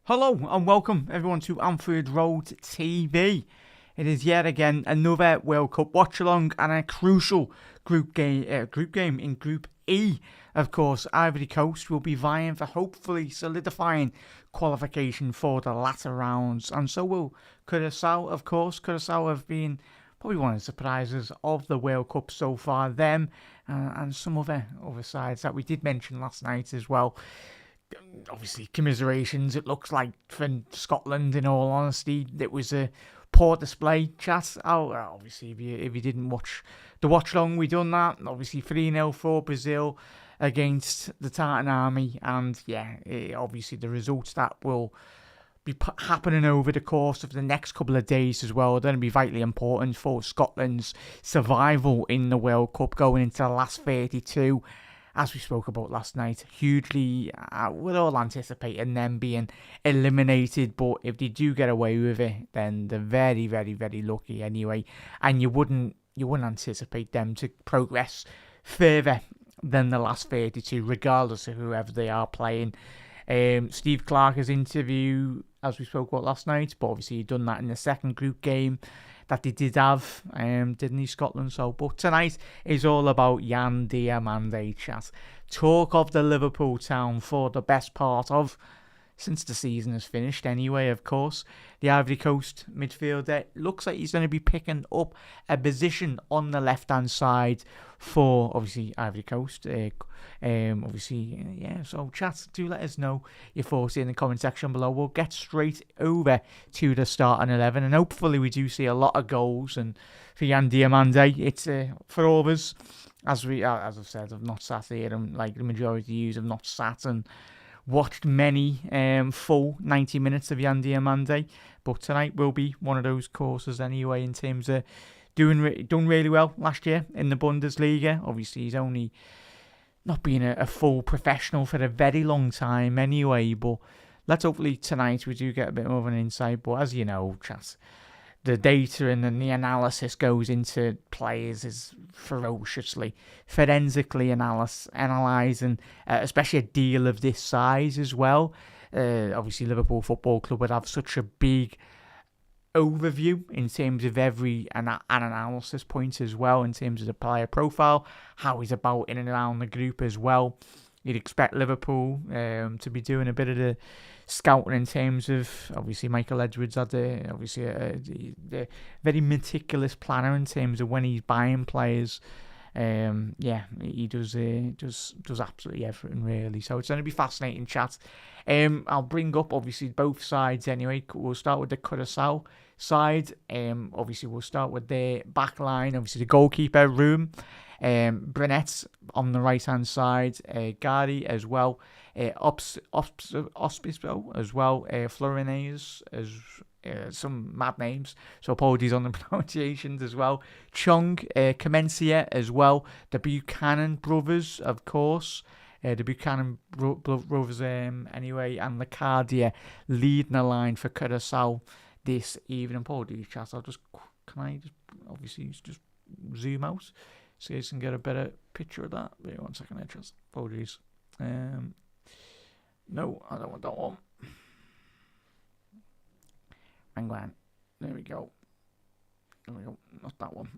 Hello and welcome everyone to Anfield Road TV. It is yet again another World Cup watch along and a crucial group game in Group E. Of course, Ivory Coast will be vying for hopefully solidifying qualification for the latter rounds, and so will Curaçao. Of course, Curaçao have been probably one of the surprises of the World Cup so far. Them and some other sides that we did mention last night as well. Obviously, commiserations, it looks like, for Scotland. In all honesty, it was a poor display, chat. Obviously, if you didn't watch the watch long, we done that. Obviously, 3-0 for Brazil against the Tartan Army, and obviously the results that will be happening over the course of the next couple of days as well. They're going to be vitally important for Scotland's survival in the World Cup going into the last 32. As we spoke about last night, hugely, we're all anticipating them being eliminated, but if they do get away with it, then they're very, very, very lucky anyway, and you wouldn't anticipate them to progress further than the last 32, regardless of whoever they are playing. Steve Clarke's interview, as we spoke about last night, but obviously he'd done that in the second group game that they did have, didn't he, Scotland? So, but tonight is all about Yan Diomande, chat. Talk of the Liverpool town for the best part of, since the season has finished anyway, of course. The Ivory Coast midfielder looks like he's going to be picking up a position on the left-hand side for, obviously, Ivory Coast. So chat, do let us know your thoughts in the comment section below. We'll get straight over to the starting 11, and hopefully we do see a lot of goals. And for Yan Diomande, it's for all of us, as I've said, I've not sat here, and like the majority of you have not sat and watched many full 90 minutes of Yan Diomande, but tonight will be one of those courses anyway, in terms of done really well last year in the Bundesliga. Obviously, he's only not been a full professional for a very long time anyway, but let's hopefully tonight we do get a bit more of an insight. But as you know, chat, the data and then the analysis goes into players is ferociously, forensically analysing, especially a deal of this size as well. Obviously, Liverpool Football Club would have such a big overview in terms of every analysis point as well, in terms of the player profile, how he's about in and around the group as well. You'd expect Liverpool to be doing a bit of the scouting in terms of, obviously, Michael Edwards had the very meticulous planner in terms of when he's buying players. He does absolutely everything, really. So it's going to be fascinating chat. I'll bring up, obviously, both sides anyway. We'll start with the Curaçao side. Obviously, we'll start with their back line. Obviously, the goalkeeper room. Brunette on the right hand side, Gary as well, Ospiso as well, Florinaise as some mad names, so apologies on the pronunciations as well. Chung, Comencia as well, the Buchanan brothers, of course. The Buchanan brothers anyway, and Lacardia leading the line for Curaçao this evening. Apologies, chat. Can I obviously just zoom out so you can get a better picture of that? Wait 1 second, just apologies. No, I don't want that one. Hang on. There we go. Not that one.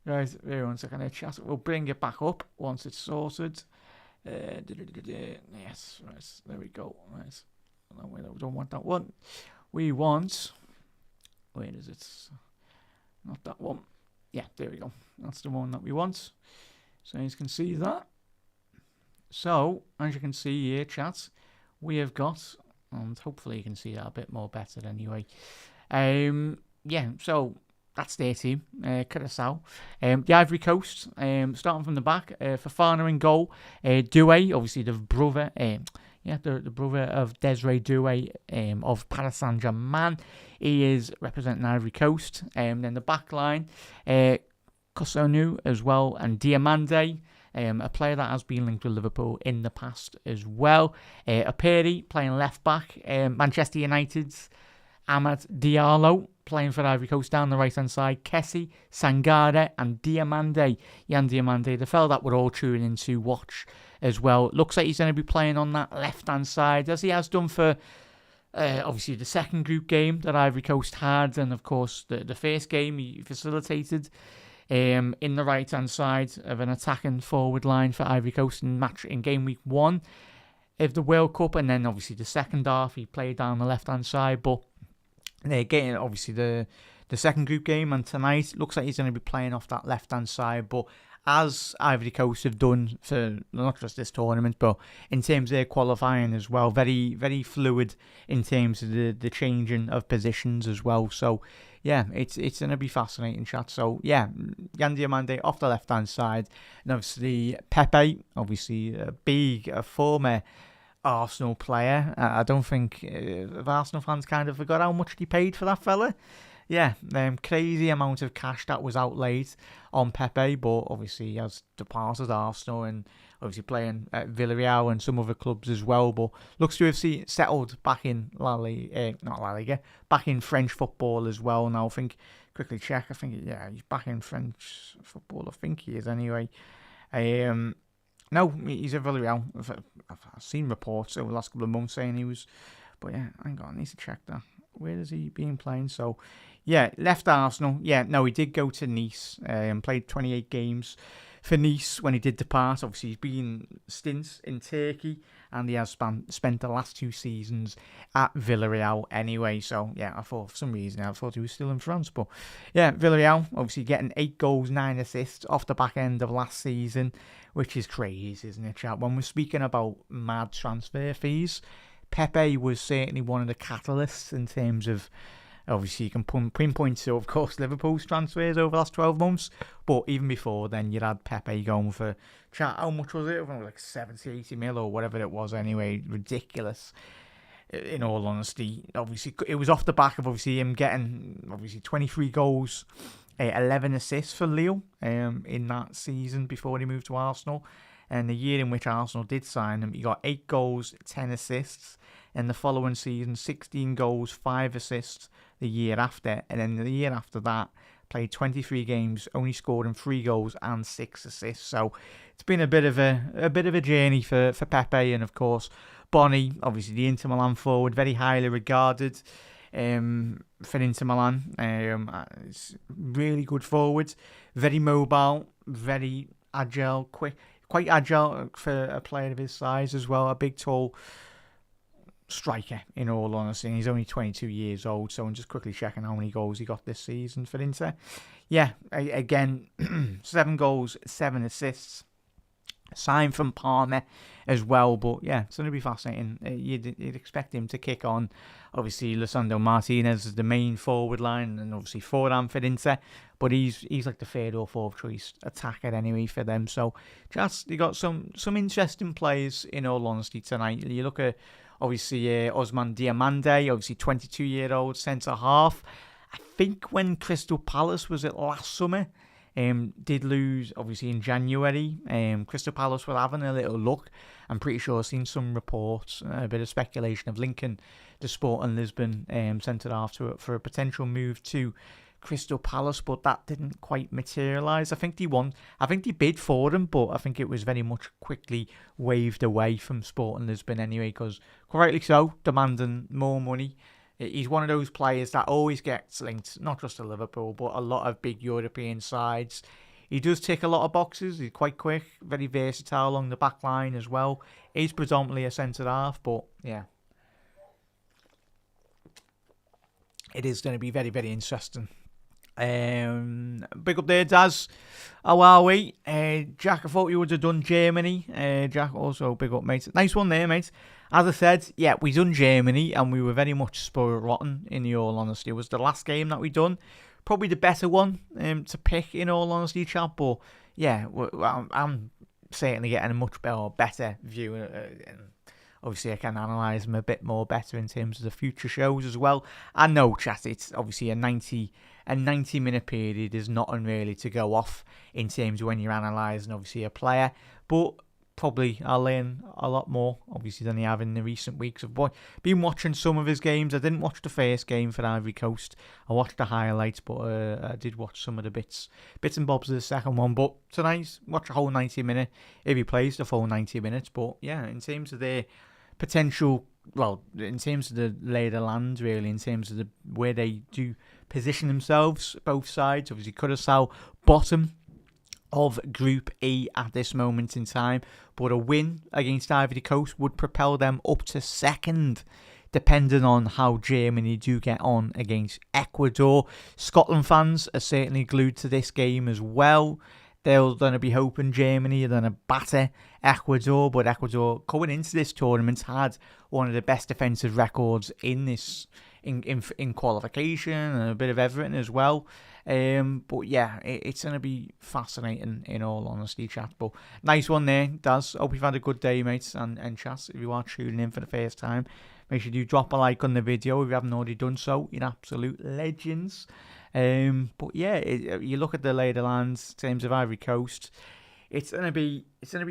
Guys, wait 1 second, chat. We'll bring it back up once it's sorted. Yes, right. There we go. Right. No, we don't want that one. We want. Where is it? Not that one. Yeah, there we go. That's the one that we want. So you can see that. So, as you can see here, chat, we have got, and hopefully you can see that a bit more better anyway. So that's their team, Curaçao. The Ivory Coast, starting from the back, Fofana in goal. Doué, obviously the brother, the brother of Desiree Doué of Paris Saint-Germain. He is representing Ivory Coast. Then the back line, Cossonu as well, and Diomande, a player that has been linked with Liverpool in the past as well. Aperi playing left back. Manchester United's Amad Diallo playing for Ivory Coast down the right hand side. Kessie, Sangare, and Diomande. Yan Diomande, the fella that we're all tuning in to watch as well. Looks like he's going to be playing on that left hand side, as he has done for obviously the second group game that Ivory Coast had, and of course the first game he facilitated in the right hand side of an attacking forward line for Ivory Coast in game week 1 of the World Cup, and then obviously the second half he played down the left hand side. But they're getting obviously the second group game, and tonight looks like he's going to be playing off that left hand side. But as Ivory Coast have done for not just this tournament, but in terms of their qualifying as well, very, very fluid in terms of the changing of positions as well. So, yeah, it's going to be fascinating, chat. So, yeah, Yan Diomande off the left-hand side. And obviously, Pepe, obviously a former Arsenal player. I don't think Arsenal fans kind of forgot how much he paid for that fella. Yeah, crazy amount of cash that was outlaid on Pepe, but obviously he has departed Arsenal and obviously playing at Villarreal and some other clubs as well. But looks to have settled back in not La Liga, back in French football as well now. I think, quickly check, he's back in French football. I think he is anyway. No, he's at Villarreal. I've seen reports over the last couple of months saying he was, but yeah, hang on, I need to check that. Where is he being playing? So, yeah, left Arsenal. Yeah, no, he did go to Nice and played 28 games for Nice when he did depart. Obviously, he's been stints in Turkey, and he has spent the last 2 seasons at Villarreal anyway. So, yeah, I thought for some reason I thought he was still in France. But, yeah, Villarreal, obviously getting 8 goals, 9 assists off the back end of last season, which is crazy, isn't it, chat? When we're speaking about mad transfer fees, Pepe was certainly one of the catalysts in terms of, obviously you can pinpoint to, of course, Liverpool's transfers over the last 12 months, but even before then you had Pepe going for, chat, how much was it? Like 70, 80 mil or whatever it was anyway, ridiculous. In all honesty, obviously it was off the back of obviously him getting 23 goals, 11 assists for Lille in that season before he moved to Arsenal. And the year in which Arsenal did sign him, he got 8 goals, 10 assists. And the following season, 16 goals, 5 assists the year after. And then the year after that, played 23 games, only scored in 3 goals and 6 assists. So it's been a bit of a journey for Pepe. And of course, Bonny, obviously the Inter Milan forward, very highly regarded for Inter Milan. It's really good forward, very mobile, very agile, quick. Quite agile for a player of his size as well. A big, tall striker, in all honesty. And he's only 22 years old. So I'm just quickly checking how many goals he got this season for Inter. Yeah, again, 7 goals, 7 assists. Signed from Parma as well. But yeah, it's going to be fascinating. You'd expect him to kick on. Obviously, Lisandro Martinez is the main forward line and obviously forward for Inter. But he's like the 3rd or 4th choice attacker anyway for them. So just you got some interesting players in all honesty tonight. You look at obviously Ousmane Diomande, obviously 22-year-old centre half. I think when Crystal Palace was it last summer, did lose obviously in January. Crystal Palace were having a little look. I'm pretty sure I've seen some reports, a bit of speculation of linking the Sporting Lisbon centre half for a potential move to Crystal Palace, but that didn't quite materialise. I think they bid for him, but I think it was very much quickly waved away from Sporting Lisbon anyway, because correctly so, demanding more money. He's one of those players that always gets linked, not just to Liverpool, but a lot of big European sides. He does tick a lot of boxes. He's quite quick, very versatile along the back line as well. He's predominantly a centre half, but yeah. It is going to be very, very interesting. Big up there, Daz. How are we? Jack, I thought you would have done Germany. Jack, also big up, mate. Nice one there, mate. As I said, yeah, we done Germany and we were very much spoiled rotten, in all honesty. It was the last game that we done. Probably the better one to pick, in all honesty, chap. But yeah, I'm certainly getting a much better view. And obviously, I can analyse them a bit more better in terms of the future shows as well. I know, chat, it's obviously a 90-minute period is nothing really to go off in terms of when you're analysing, obviously, a player. But probably I'll learn a lot more, obviously, than I have in the recent weeks. I've been watching some of his games. I didn't watch the first game for Ivory Coast. I watched the highlights, but I did watch some of the bits and bobs of the second one. But tonight, watch a whole 90 minute if he plays the full 90 minutes. But yeah, in terms of their potential well, in terms of the lay of the land, really, in terms of where they do position themselves, both sides. Obviously, Curaçao bottom of Group E at this moment in time, but a win against Ivory Coast would propel them up to second, depending on how Germany do get on against Ecuador. Scotland fans are certainly glued to this game as well. They're going to be hoping Germany are going to batter Ecuador, but Ecuador coming into this tournament had one of the best defensive records in this in qualification and a bit of everything as well. But yeah, it's going to be fascinating in all honesty, chat. But nice one there, Daz. Hope you've had a good day, mates, and chat. If you are tuning in for the first time, make sure you drop a like on the video if you haven't already done so. You're absolute legends. But yeah, you look at the lay of the lands in terms of Ivory Coast. It's gonna be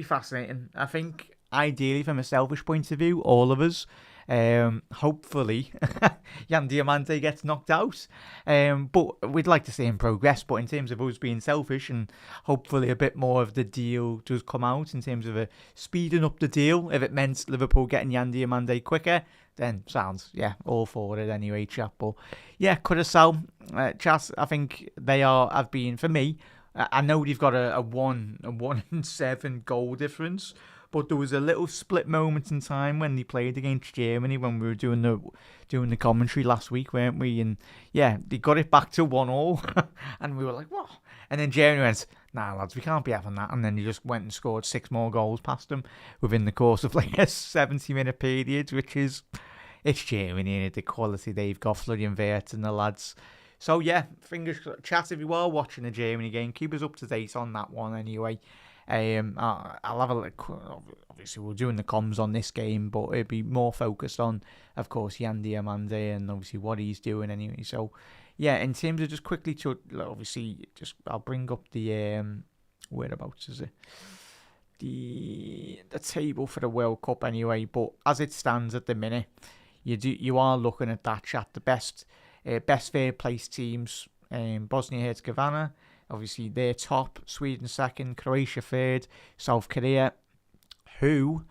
fascinating. I think ideally, from a selfish point of view, all of us. Hopefully, Jan Diomande gets knocked out. But we'd like to see him progress. But in terms of us being selfish, and hopefully a bit more of the deal does come out in terms of speeding up the deal. If it meant Liverpool getting Jan Diomande quicker, then sounds, all for it anyway, chap. But yeah, Curaçao, chat, I think have been, for me, I know they've got a 1-7 goal difference, but there was a little split moment in time when they played against Germany when we were doing the commentary last week, weren't we? And yeah, they got it back to 1-1, and we were like, what? And then Germany went, nah, lads, we can't be having that. And then they just went and scored 6 more goals past them within the course of like a 70-minute period, which is, it's Germany, and the quality they've got, Florian Wirtz and the lads. So yeah, fingers crossed. Chat, if you are watching the Germany game, keep us up to date on that one anyway. I'll have a look. Obviously, we're doing the comms on this game, but it'll be more focused on, of course, Jan Diomande and obviously what he's doing anyway. So yeah, in terms of just quickly to obviously I'll bring up the whereabouts is it? The table for the World Cup anyway. But as it stands at the minute, you are looking at that, chat. The best third place teams, Bosnia Herzegovina, obviously they're top, Sweden second, Croatia third, South Korea, who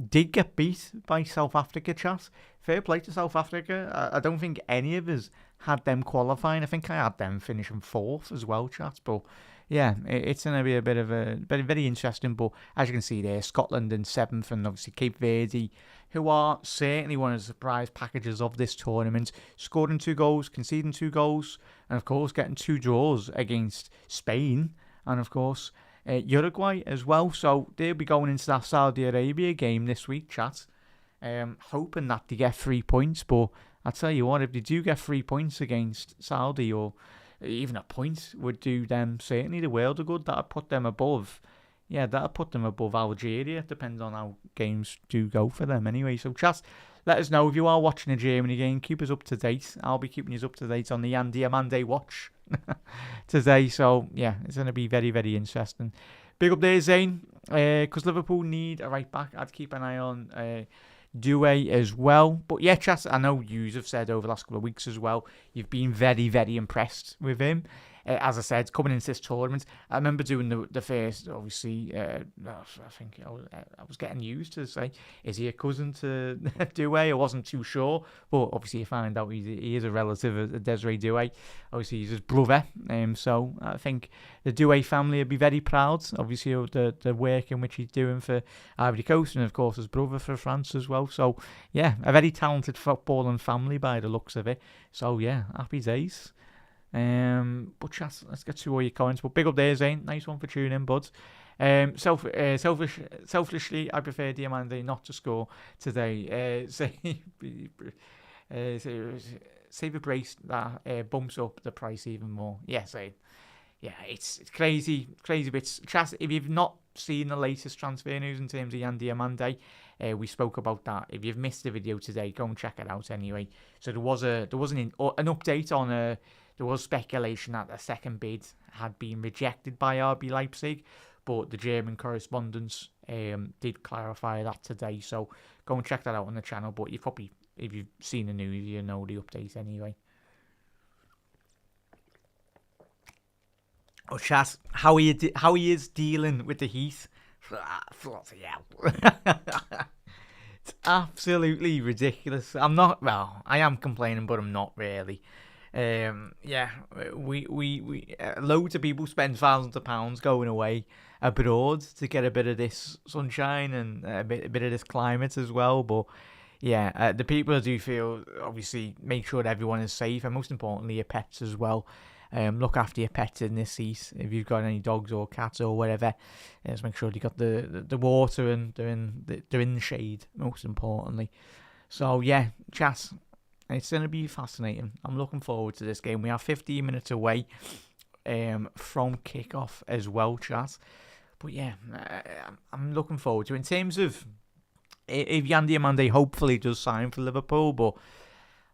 did get beat by South Africa, chat. Fair play to South Africa. I don't think any of us had them qualifying. I think I had them finishing 4th as well, chat. But yeah, it's going to be a bit of very interesting. But as you can see there, Scotland in 7th, and obviously Cape Verde, who are certainly one of the surprise packages of this tournament, scoring 2 goals, conceding 2 goals, and of course getting 2 draws against Spain, and of course Uruguay as well. So they'll be going into that Saudi Arabia game this week, chat, hoping that they get 3 points. But I tell you what, if they do get 3 points against Saudi, or even a point, would do them certainly the world of good. That'd put them above. Yeah, that'll put them above Algeria, depending on how games do go for them anyway. So, chat, let us know if you are watching a Germany game. Keep us up to date. I'll be keeping you up to date on the Jan Diomande watch today. So, yeah, it's going to be very, very interesting. Big up there, Zane, because Liverpool need a right back. I'd keep an eye on Doué as well. But yeah, chat, I know you have said over the last couple of weeks as well, you've been very, very impressed with him. As I said, coming into this tournament, I remember doing the first, obviously, I think I was getting used to say, is he a cousin to Doué? I wasn't too sure, but obviously you find out he is a relative of Desiree Doué. Obviously he's his brother, so I think the Doué family would be very proud, obviously, of the work in which he's doing for Ivory Coast, and of course his brother for France as well. So yeah, a very talented footballing family by the looks of it. So yeah, happy days. But chat, let's get to all your comments. But big up there, Zane. Nice one for tuning in, bud. Selfishly, I prefer Diomande not to score today. Save a brace that bumps up the price even more. Yeah, Zane. Yeah, it's crazy bits. Chat, if you've not seen the latest transfer news in terms of Jan Diomande, we spoke about that. If you've missed the video today, go and check it out anyway. So there was an update on there was speculation that the second bid had been rejected by RB Leipzig, but the German correspondents did clarify that today. So go and check that out on the channel. But if you've seen the news, you know the update anyway. Oh, chat, how he is dealing with the heat. Bloody hell. It's absolutely ridiculous. I'm not. Well, I am complaining, but I'm not really. Yeah, we loads of people spend thousands of pounds going away abroad to get a bit of this sunshine and a bit of this climate as well. But yeah, the people I do feel, obviously make sure that everyone is safe, and most importantly your pets as well. Look after your pets in this heat. If you've got any dogs or cats or whatever, just make sure you got the water and they're in the shade. Most importantly. So yeah, chat. It's going to be fascinating. I'm looking forward to this game. We are 15 minutes away from kickoff as well, chat. But yeah, I'm looking forward to it. In terms of if Diomande hopefully does sign for Liverpool, but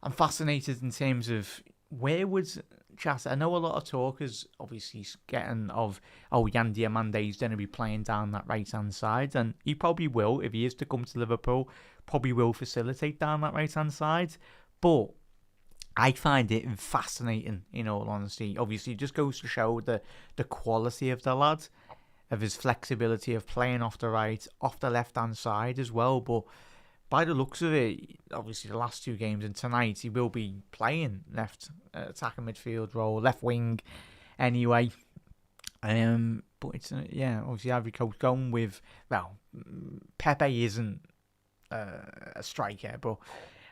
I'm fascinated in terms of where would chat. I know a lot of talk is obviously getting of Diomande is going to be playing down that right hand side, and he probably will if he is to come to Liverpool. Probably will facilitate down that right hand side. But I find it fascinating, in all honesty. Obviously, it just goes to show the quality of the lad, of his flexibility of playing off the right, off the left-hand side as well. But by the looks of it, obviously the last 2 games and tonight, he will be playing left attacking midfield role, left wing anyway. But it's, obviously Ivory Coast going with, well, Pepe isn't a striker, but...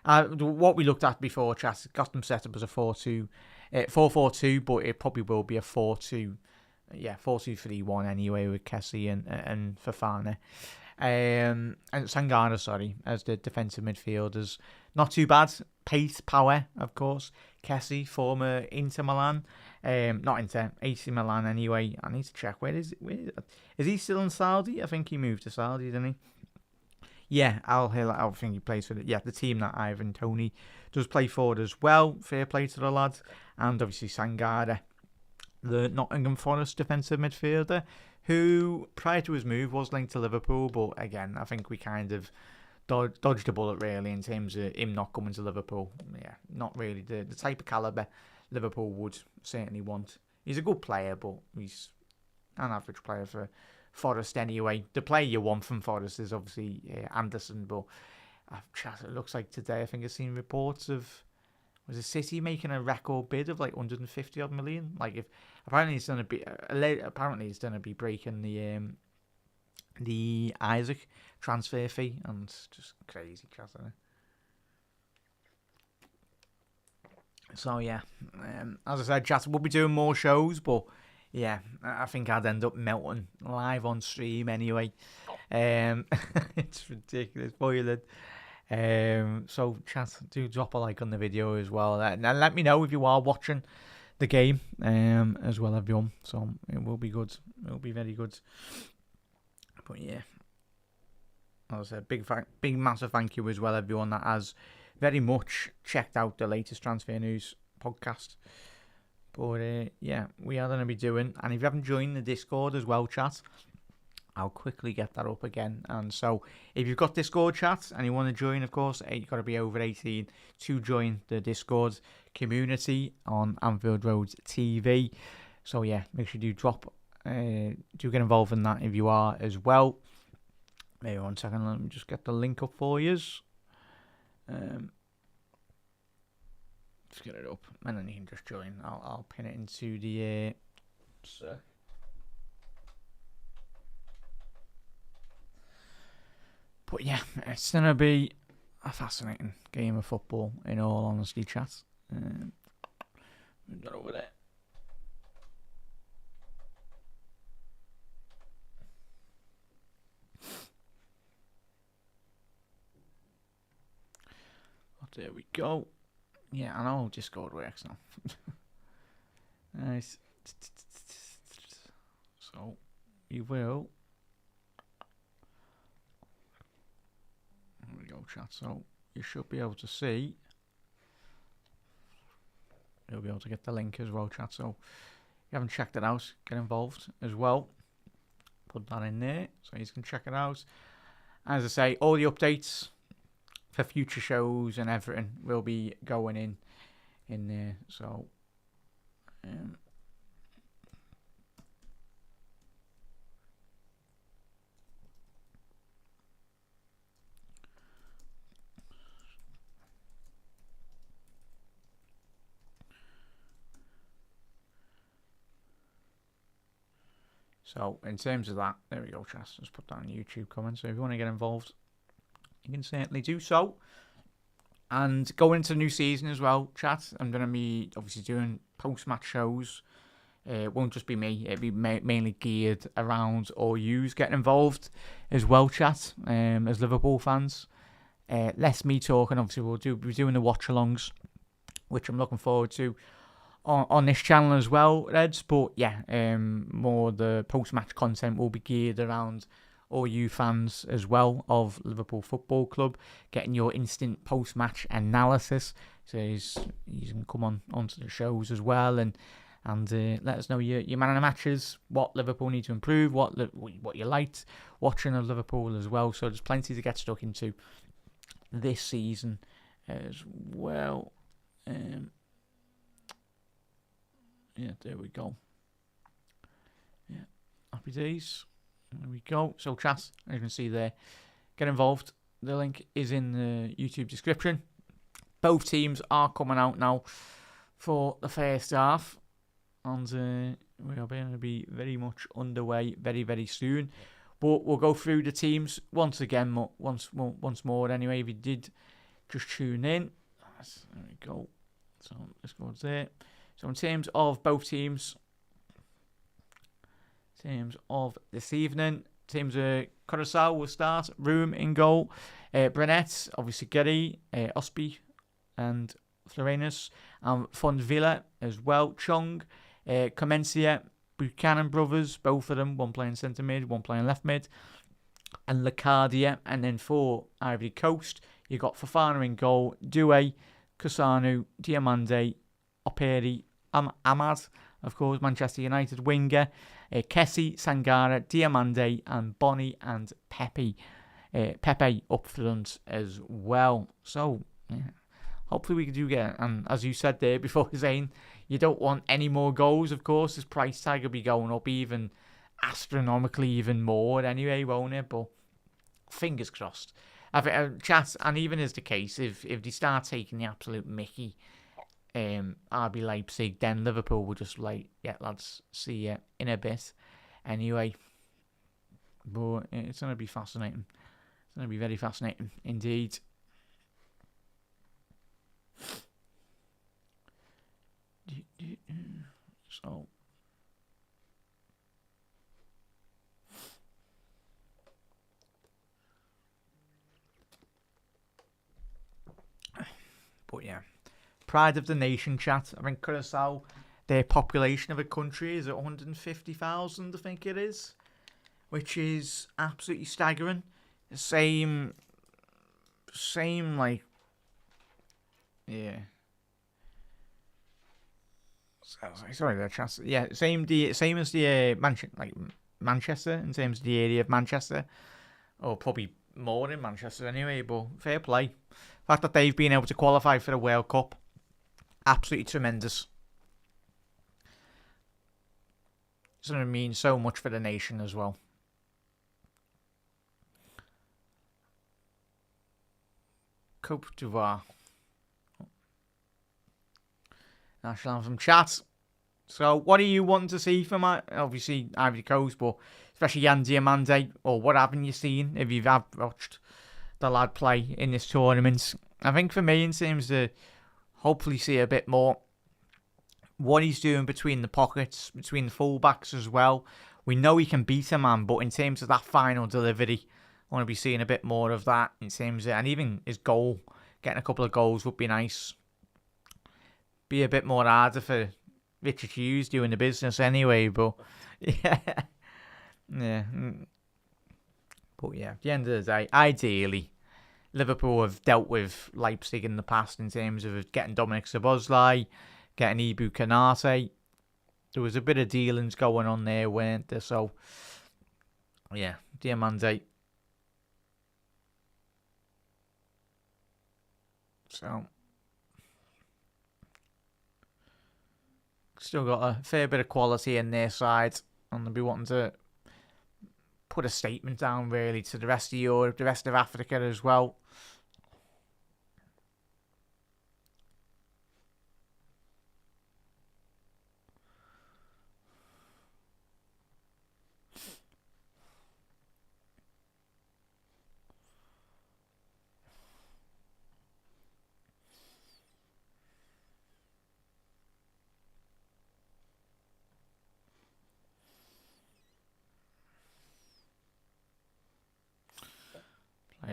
what we looked at before, chat, got them set up as a 4-4-2, but it probably will be a 4-2, 4-2-3-1 anyway with Kessie and Fofana. And Sangana, sorry, as the defensive midfielders. Not too bad. Pace, power, of course. Kessie, former Inter Milan. Not Inter, AC Milan anyway. I need to check. Where is he still in Saudi? I think he moved to Saudi, didn't he? Yeah, Al Hilal, I think he plays for the team that Ivan Toney does play for as well. Fair play to the lads. And obviously Sangare, the Nottingham Forest defensive midfielder, who prior to his move was linked to Liverpool, but again, I think we kind of dodged a bullet really in terms of him not coming to Liverpool. Yeah, not really the type of calibre Liverpool would certainly want. He's a good player, but he's an average player for Forest anyway. The player you want from Forest is obviously Anderson, but it looks like today I think I've seen reports of City making a record bid of like 150 odd million. Like if apparently it's going to be breaking the Isaac transfer fee, and it's just crazy, isn't it? So yeah, as I said, chat, we'll be doing more shows, but yeah, I think I'd end up melting live on stream anyway. It's ridiculous, boiling. So chat, do drop a like on the video as well, and let me know if you are watching the game as well, everyone. So it will be good. It will be very good. But yeah, as I said, big massive thank you as well, everyone that has very much checked out the latest transfer news podcast. But yeah, we are going to be doing, and if you haven't joined the Discord as well, chat, I'll quickly get that up again. And so if you've got Discord chat and you want to join, of course, you've got to be over 18 to join the Discord community on Anfield Road TV. So yeah, make sure you do get involved in that if you are as well. Maybe 1 second, let me just get the link up for you. Let's get it up, and then you can just join. I'll pin it into the But yeah, it's gonna be a fascinating game of football, in all honesty, chat. Move that over there. Oh, there we go. Yeah, I know Discord works now. Nice. So, we will. There we go, chat. So, you should be able to see. You'll be able to get the link as well, chat. So, if you haven't checked it out, get involved as well. Put that in there so you can check it out. As I say, all the updates for future shows and everything will be going in there. So So in terms of that, there we go, chat. Just put that in the YouTube comments. So if you want to get involved, you can certainly do so. And going into the new season as well, chat, I'm going to be obviously doing post-match shows. It won't just be me. It'll be mainly geared around all yous getting involved as well, chat, as Liverpool fans. Less me talking. Obviously, we'll be doing the watch-alongs, which I'm looking forward to on this channel as well, Reds. But yeah, more the post-match content will be geared around all you fans as well of Liverpool Football Club, getting your instant post-match analysis. So you can come onto the shows as well and let us know your man of the matches, what Liverpool need to improve, what you liked watching of Liverpool as well. So there's plenty to get stuck into this season as well. Yeah, there we go. Yeah, happy days. There we go. So chat, as you can see there, get involved. The link is in the YouTube description. Both teams are coming out now for the first half, and we are going to be very much underway very, very soon. But we'll go through the teams once again, once more. Anyway, if you did just tune in, there we go. So let's go there. So in terms of both teams, teams of this evening, teams of Curaçao will start. Room in goal. Brunette, obviously Gary, Osby, and Florenus, and Fonvilla as well. Chung, Comencia, Buchanan brothers, both of them, one playing centre mid, one playing left mid, and Lacardia. And then for Ivory Coast, you got Fofana in goal, Due, Kusanu, Diomande, Operi, Ahmad, of course, Manchester United winger, Kessie, Sangara, Diomande, and Bonnie and Pepe up front as well. So, yeah, hopefully we do get, and as you said there before, Zane, you don't want any more goals, of course. This price tag will be going up even astronomically, even more anyway, won't it? But fingers crossed. Chat, and even as the case, if they start taking the absolute mickey, RB Leipzig, then Liverpool will just like, yeah, lads, see you in a bit. Anyway, but it's going to be fascinating. It's going to be very fascinating indeed. So, but yeah, pride of the nation, chat. I mean, Curaçao, their population of a country is at 150,000, I think it is, which is absolutely staggering. Same, like, yeah. Sorry, the chance. Yeah, same as the Manchester in terms of the area of Manchester, or probably more in Manchester anyway. But fair play. The fact that they've been able to qualify for the World Cup, absolutely tremendous. It's going to mean so much for the nation as well. Cote d'Ivoire. National Anthem chat. So, what are you wanting to see from obviously Ivory Coast, but especially Yan Diomande, or what haven't you seen if you've watched the lad play in this tournament? I think for me, it seems to hopefully see a bit more what he's doing between the pockets, between the fullbacks as well. We know he can beat a man, but in terms of that final delivery, I want to be seeing a bit more of that in terms of, and even his goal, getting a couple of goals would be nice. Be a bit more harder for Richard Hughes doing the business anyway, but yeah. But yeah, at the end of the day, ideally, Liverpool have dealt with Leipzig in the past in terms of getting Dominic Szoboszlai, getting Ibu Kanate. There was a bit of dealings going on there, weren't there? So, yeah, Diomande. So, still got a fair bit of quality in their side, and they'll be wanting to put a statement down really to the rest of Europe, the rest of Africa as well.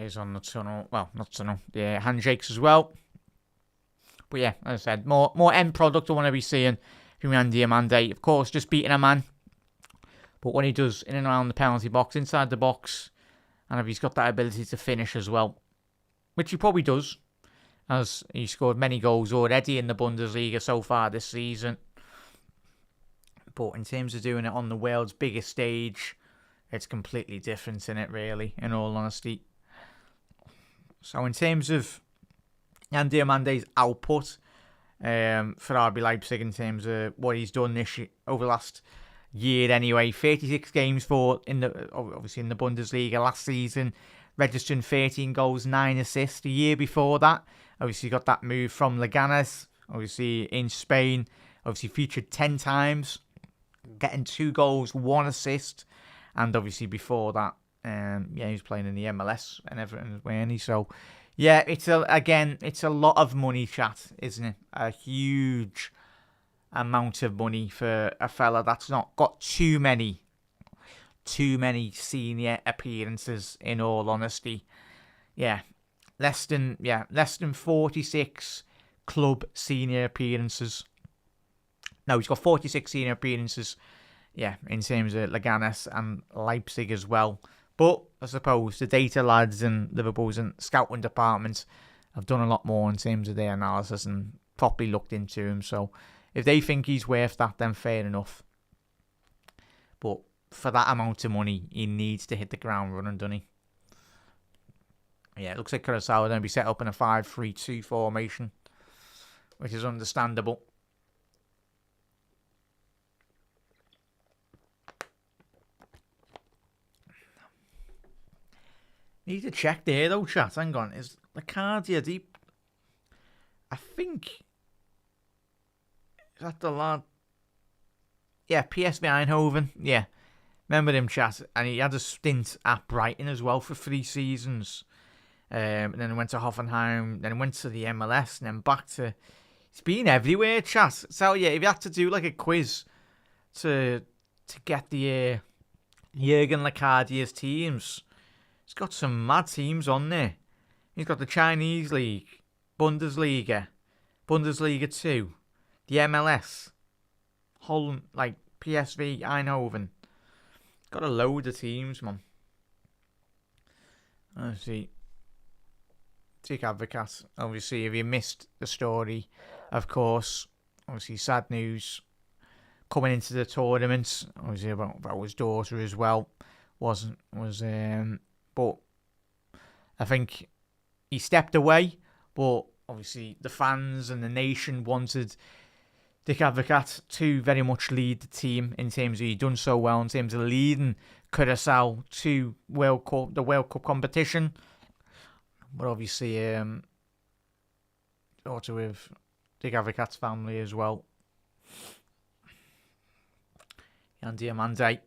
is on the tunnel. Well, not tunnel. The handshakes as well. But yeah, as I said, more end product I want to be seeing from Diomande. Of course, just beating a man. But when he does in and around the penalty box, inside the box, and if he's got that ability to finish as well, which he probably does, as he scored many goals already in the Bundesliga so far this season. But in terms of doing it on the world's biggest stage, it's completely different in it, really, in all honesty. So in terms of Diomande's output for RB Leipzig, in terms of what he's done this year, over the last year anyway, 36 games obviously in the Bundesliga last season, registering 13 goals, 9 assists. The year before that, obviously got that move from Leganes, obviously in Spain, obviously featured 10 times, getting 2 goals, 1 assist. And obviously before that, he was playing in the MLS and everything, weren't he? So, yeah, it's a lot of money, chat, isn't it? A huge amount of money for a fella that's not got too many senior appearances, in all honesty. Less than 46 club senior appearances. No, he's got 46 senior appearances, in terms of Leganes and Leipzig as well. But I suppose the data lads and Liverpool's and scouting departments have done a lot more in terms of their analysis and properly looked into him. So if they think he's worth that, then fair enough. But for that amount of money, he needs to hit the ground running, doesn't he? Yeah, it looks like Curaçao are going to be set up in a 5-3-2 formation, which is understandable. Need to check there though, chat. Hang on. Is Lacadia deep? I think. Is that the lad? Yeah, PSV Eindhoven. Yeah. Remember him, chat. And he had a stint at Brighton as well for 3 seasons. And then went to Hoffenheim. Then went to the MLS. And then back to. He's been everywhere, chat. So yeah, if you had to do like a quiz to get the Jurgen Lacadia's teams. He's got some mad teams on there. He's got the Chinese League, Bundesliga, Bundesliga 2, the MLS, Holland, like PSV Eindhoven. Got a load of teams, man. Let's see. Take Advocat. Obviously, if you missed the story, of course, obviously sad news coming into the tournament. Obviously about his daughter as well. But I think he stepped away. But obviously the fans and the nation wanted Dick Advocat to very much lead the team in terms of he'd done so well in terms of leading Curaçao to the World Cup competition. But obviously, daughter with Dick Advocat's family as well. And Diomande.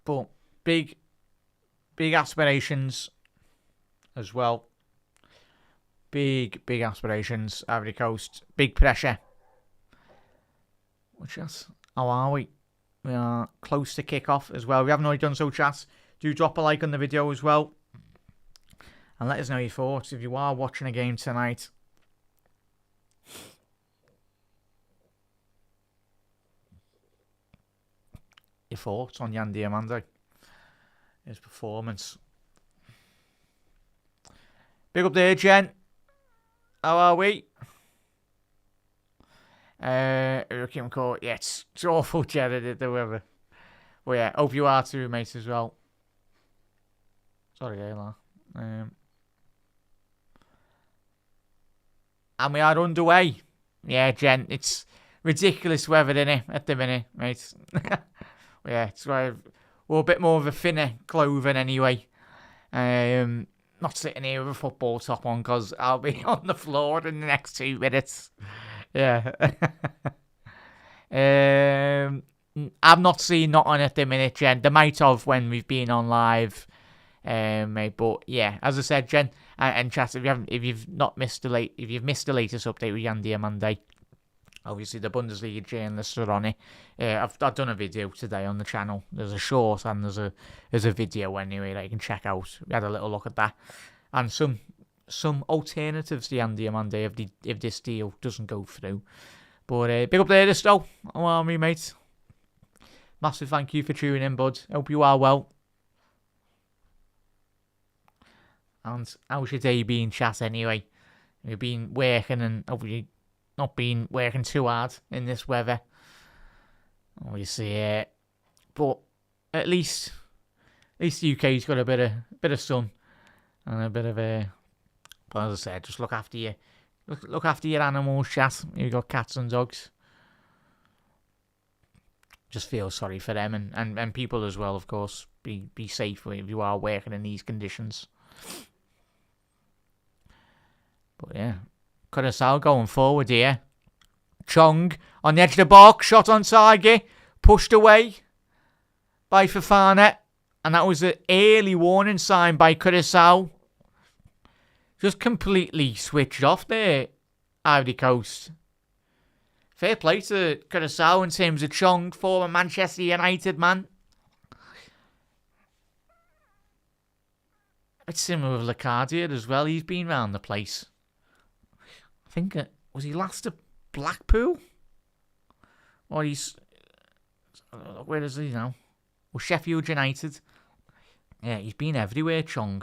But big aspirations as well. Big aspirations. Ivory Coast. Big pressure. Which is, how are we? We are close to kick-off as well. We haven't already done so, chat. Do drop a like on the video as well. And let us know your thoughts if you are watching a game tonight. Your thoughts on Diomande, his performance. Big up there, Jen. How are we? Hurricane Cote. Yeah, it's awful, Jen, the weather. Well, yeah, hope you are too, mate, as well. Sorry, Ayla. And we are underway. Yeah, Jen, it's ridiculous weather, innit, at the minute, mate. Yeah, it's we're a bit more of a thinner clothing anyway. Not sitting here with a football top on because I'll be on the floor in the next 2 minutes. Yeah. I've not seen nothing at the minute, Jen. They might have when we've been on live, mate. But yeah, as I said, Jen and chat, if you've missed the latest update with Diomande, Obviously, the Bundesliga journalists are on it. I've done a video today on the channel. There's a short and there's a video anyway that you can check out. We had a little look at that. And some alternatives to Diomande if this deal doesn't go through. But big up there, though. How are we, mate? Massive thank you for tuning in, bud. Hope you are well. And how's your day been, chat, anyway? You've been working and hopefully not been working too hard in this weather. Obviously, but at least the UK's got a bit of sun and a bit of a. But as I said, just look after your animals, chat. You've got cats and dogs. Just feel sorry for them and people as well, of course. Be safe if you are working in these conditions. But yeah, Curaçao going forward here. Chong on the edge of the box, shot on target, pushed away by Fofana, and that was an early warning sign by Curaçao. Just completely switched off there, Ivory Coast. Fair play to Curaçao in terms of Chong, former Manchester United man. It's similar with Lacardia as well. He's been round the place. I think, was he last at Blackpool? Or where is he now? Well, Sheffield United. Yeah, he's been everywhere, Chong.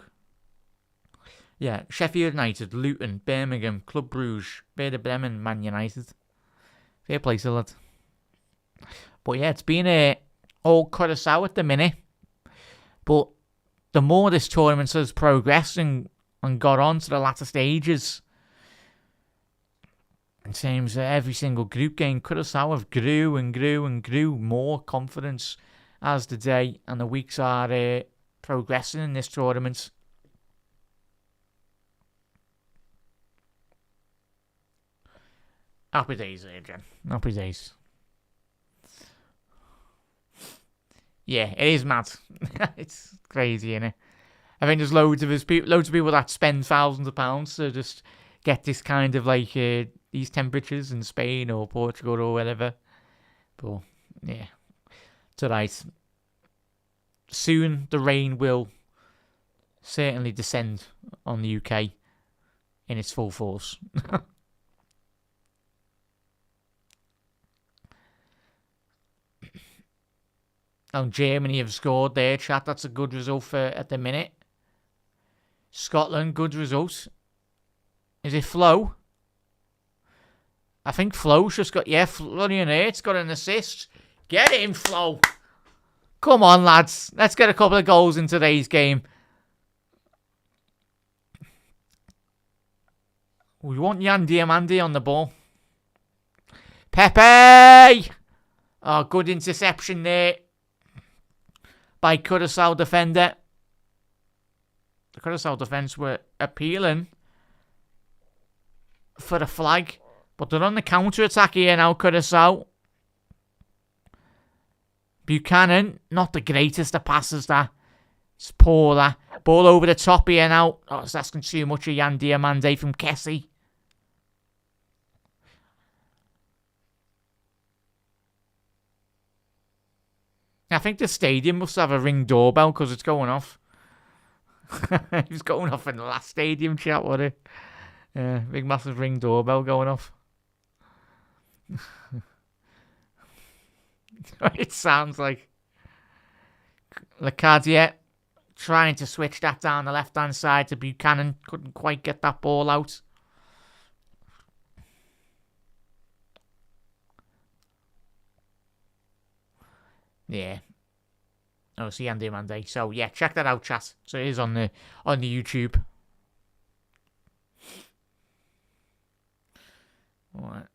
Yeah, Sheffield United, Luton, Birmingham, Club Brugge, Werder Bremen, Man United. Fair play to lad. But yeah, it's been all Curaçao at the minute. But the more this tournament has progressed and got on to the latter stages, in terms of every single group game, Curaçao have grew and grew and grew more confidence as the day and the weeks are progressing in this tournament. Happy days, Adrian. Happy days. Yeah, it is mad. It's crazy, innit? I think there's loads of people that spend thousands of pounds to just get this kind of like these temperatures in Spain or Portugal or wherever. But yeah, it's alright. Soon the rain will certainly descend on the UK in its full force. Oh, Germany have scored there, chat. That's a good result for at the minute. Scotland, good result. Is it Flo? I think Flo's just got... Yeah, Florian Hurt's got an assist. Get him, Flo. Come on, lads. Let's get a couple of goals in today's game. We want Jan Diomande on the ball. Pepe! Oh, good interception there by Curaçao defender. The Curaçao defence were appealing for the flag, but they're on the counter-attack here now, Curaçao. Buchanan, not the greatest of passes, that. It's poor, that. Ball over the top here now. Oh, it's asking too much of Jan Diomande from Kessie. I think the stadium must have a ring doorbell because it's going off. It was going off in the last stadium, chat, wasn't it? Yeah, big massive ring doorbell going off. It sounds like Lacardia trying to switch that down the left-hand side to Buchanan. Couldn't quite get that ball out. Yeah. Oh, see Andy Monday. So yeah, check that out, chat. So it is on the YouTube. Alright.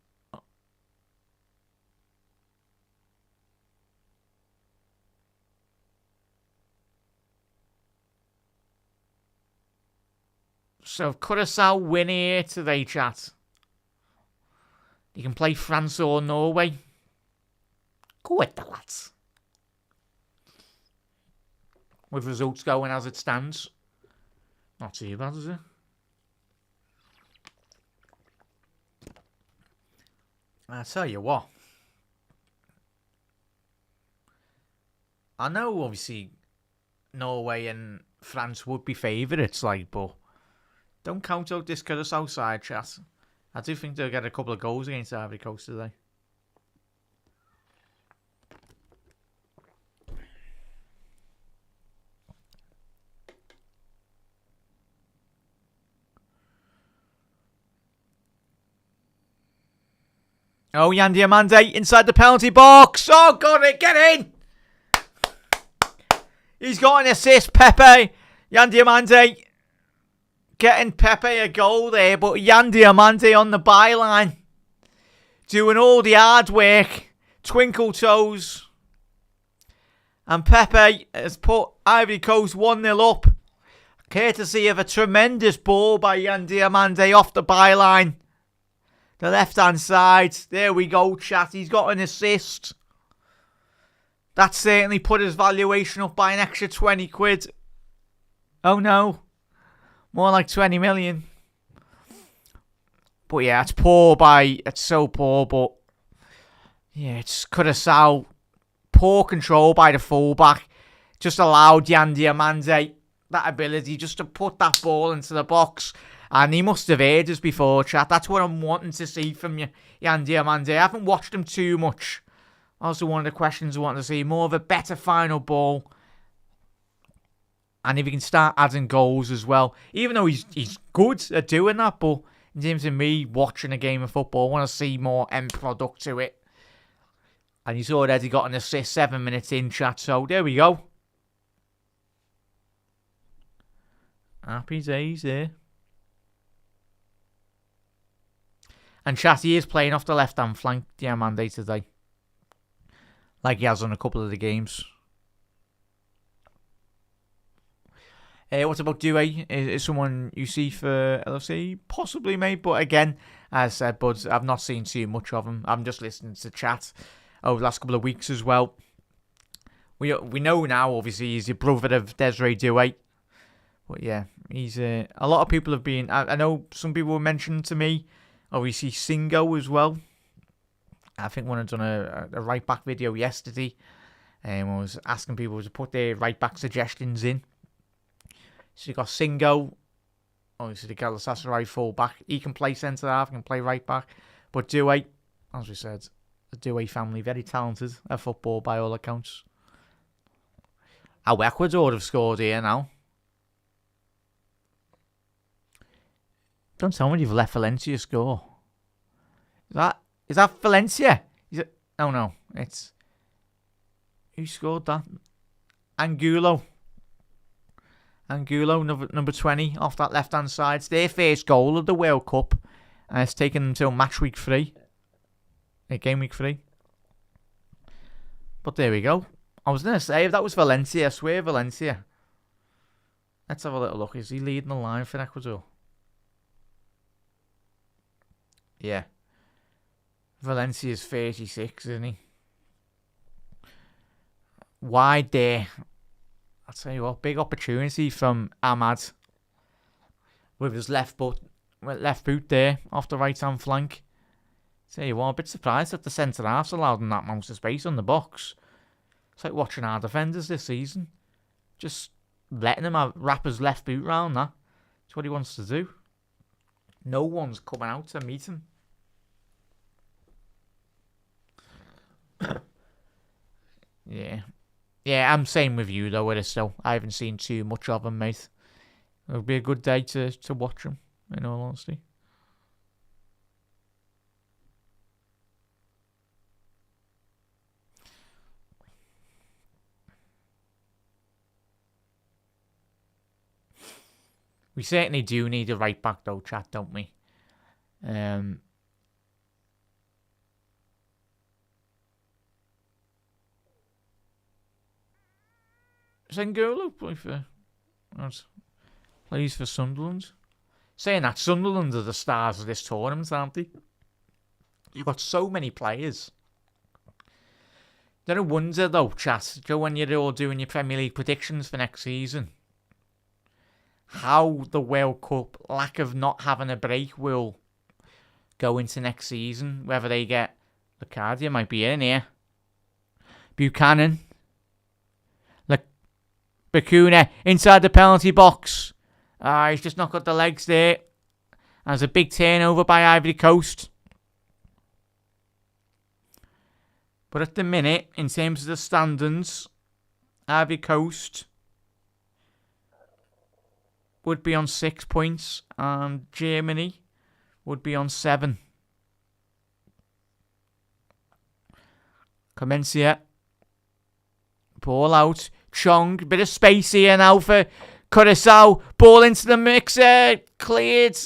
So Curaçao win here today, chat. You can play France or Norway. Go with the lads. With results going as it stands. Not too bad, is it? I tell you what. I know, obviously, Norway and France would be favourites, like, but don't count out this Curaçao side, chat. I do think they'll get a couple of goals against Ivory Coast today. Oh, Jan Diomande inside the penalty box. Oh, got it. Get in. He's got an assist, Pepe. Jan Diomande getting Pepe a goal there, but Jan Diomande on the byline. Doing all the hard work. Twinkle toes. And Pepe has put Ivory Coast 1-0 up. Courtesy of a tremendous ball by Jan Diomande off the byline. The left-hand side. There we go, chat. He's got an assist. That certainly put his valuation up by an extra 20 quid. Oh, no. More like 20 million. But yeah, it's so poor, but yeah, it's Curaçao. Poor control by the fullback. Just allowed Jan Diomande that ability just to put that ball into the box. And he must have heard us before, chat. That's what I'm wanting to see from you, Jan Diomande. I haven't watched him too much. Also, one of the questions I want to see, more of a better final ball. And if he can start adding goals as well. Even though he's good at doing that, but in terms of me watching a game of football, I want to see more end product to it. And he's already got an assist 7 minutes in, chat. So, there we go. Happy days there. And chat, he is playing off the left-hand flank, Diomande, today. Like he has on a couple of the games. What about Due? Is someone you see for LFC? Possibly, mate. But again, as I said, Buds, I've not seen too much of him. I'm just listening to chat over the last couple of weeks as well. We know now, obviously, he's the brother of Desiree Due. But yeah, he's a lot of people have been. I know some people were mentioning to me. Obviously, Singo as well. I think one had done a right back video yesterday, and I was asking people to put their right back suggestions in. So you got Singo, obviously the Galatasaray full back. He can play centre half, can play right back. But Due, as we said, the Due family, very talented at football by all accounts. Ecuador have scored here now. Don't tell me you've let Valencia score. Is that Valencia? Oh no, it's who scored that? Angulo, number 20 off that left hand side. It's their first goal of the World Cup, and it's taken them until match week 3, game week 3. But there we go. I was gonna say if that was Valencia, I swear Valencia. Let's have a little look. Is he leading the line for Ecuador? Yeah. Valencia's 36, isn't he? Wide there. I'll tell you what, big opportunity from Ahmad with his left boot there off the right hand flank. Tell you what, I'm a bit surprised that the centre half's allowed him that amount of space on the box. It's like watching our defenders this season. Just letting him wrap his left boot round that. That's what he wants to do. No one's coming out to meet him. Yeah, I'm same with you though, with it still. I haven't seen too much of him, mate. It'll be a good day to watch him, in all honesty. We certainly do need a right back though, chat, don't we? Senghulu plays for Sunderland. Saying that, Sunderland are the stars of this tournament, aren't they? You've got so many players. Don't wonder though, chat, when you're all doing your Premier League predictions for next season, how the World Cup lack of not having a break will go into next season. Whether they get Locadia might be in here. Buchanan. Bacuna inside the penalty box. He's just not got the legs there. There's a big turnover by Ivory Coast. But at the minute, in terms of the standings, Ivory Coast would be on 6 points and Germany would be on 7. Comencia. Ball out. Chong. Bit of space here now for Curaçao. Ball into the mixer. Cleared.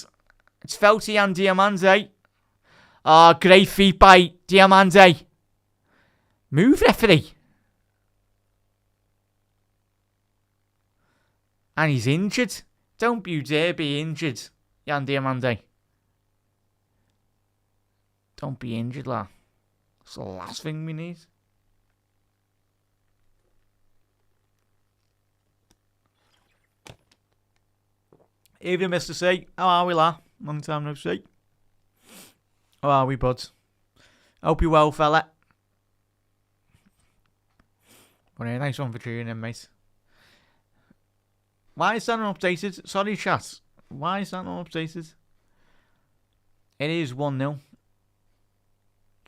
It's Felty and Diomande. Great feet by Diomande. Move, referee. And he's injured. Don't you dare be injured, Jan Diomande. Don't be injured, lad. That's the last thing we need. Evening, Mr. C. How are we, lad? Long time no see. How are we, bud? Hope you're well, fella. Well, yeah, nice one for tuning in, mate. Why is that not updated? Sorry, chat. Why is that not updated? It is 1-0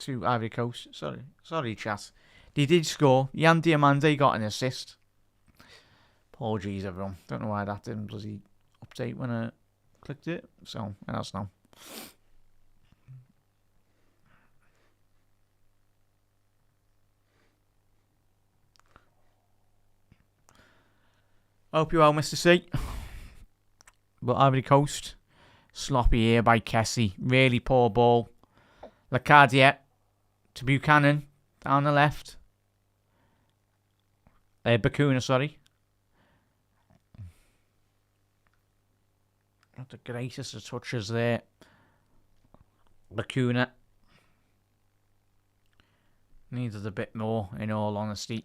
to Ivory Coast. Sorry, chat. They did score. Jan Diomande got an assist. Apologies, everyone. Don't know why that didn't bloody update when I clicked it. So, that's now. Hope you're well, Mr. C. But Ivory Coast, sloppy here by Kessie. Really poor ball. Locadia to Buchanan down the left. Bacuna, sorry. Not the greatest of touches there. Bacuna needed a bit more, in all honesty.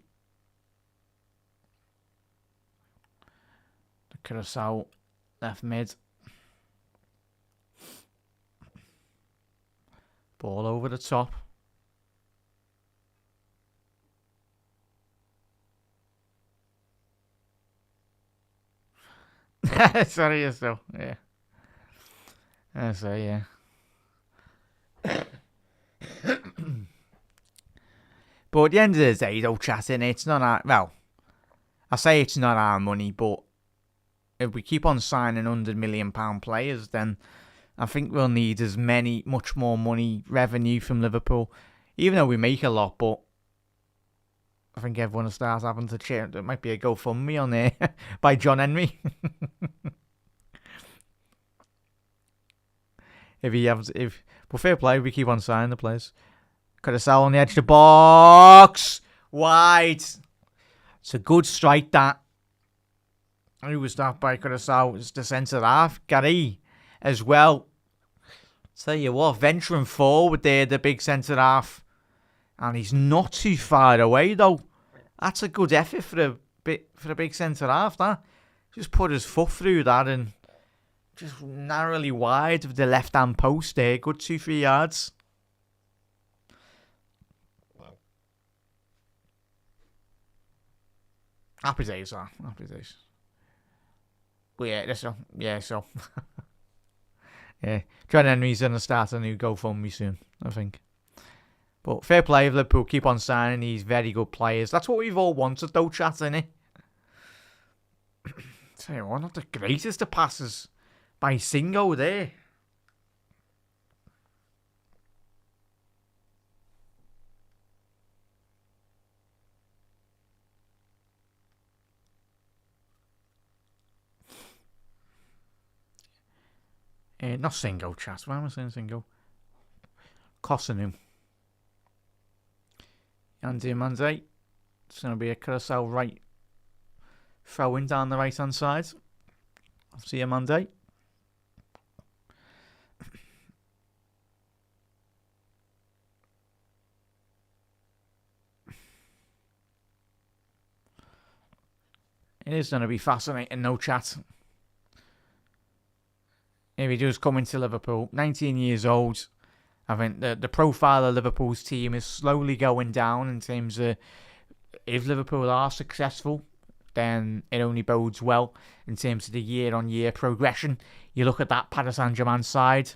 The Curaçao left mid. Ball over the top. Sorry, yes, though. Yeah. So, yeah. But at the end of the day, though, chatting, it's not our... Well, I say it's not our money, but if we keep on signing £100 million players, then I think we'll need much more money, revenue from Liverpool. Even though we make a lot, but I think everyone will start having to cheer. There might be a GoFundMe on there by John Henry. But fair play, we keep on signing the players. Curaçao on the edge of the box. Wide. It's a good strike, that. Who was that by Curaçao? It's the centre half. Gary as well. Tell you what, venturing forward there, the big centre half. And he's not too far away, though. That's a good effort for a big centre half, that. Just put his foot through that and just narrowly wide of the left-hand post there. Good 2-3 yards. Happy days, sir. Happy days. But yeah, so. Yeah, John Henry's going to start a new GoFundMe soon, I think. But fair play, Liverpool keep on signing these very good players. That's what we've all wanted, though, chat, innit? Tell you what, not the greatest of passes by Singo there. Not Singo, chat. Why am I saying Singo? Cosinum. And Diomande. It's going to be a Curaçao right throwing down the right hand side of Diomande. It is going to be fascinating, no chat. If he does come into Liverpool, 19 years old, I think the profile of Liverpool's team is slowly going down in terms of if Liverpool are successful, then it only bodes well in terms of the year-on-year progression. You look at that Paris Saint-Germain side,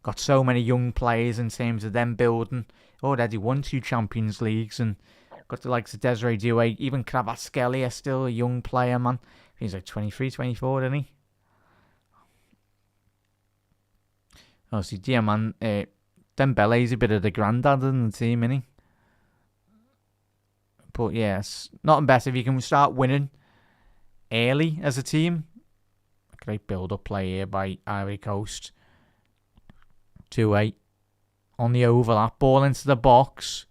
got so many young players in terms of them building. Already won 2 Champions Leagues and got the likes of Desiree Doué, even Kvaratskhelia, still a young player, man. He's like 23, 24, isn't he? Obviously, Diomande, Dembele's a bit of the granddad in the team, isn't he? But yes, nothing better if you can start winning early as a team. A great build-up play here by Ivory Coast. 2-8 on the overlap, ball into the box.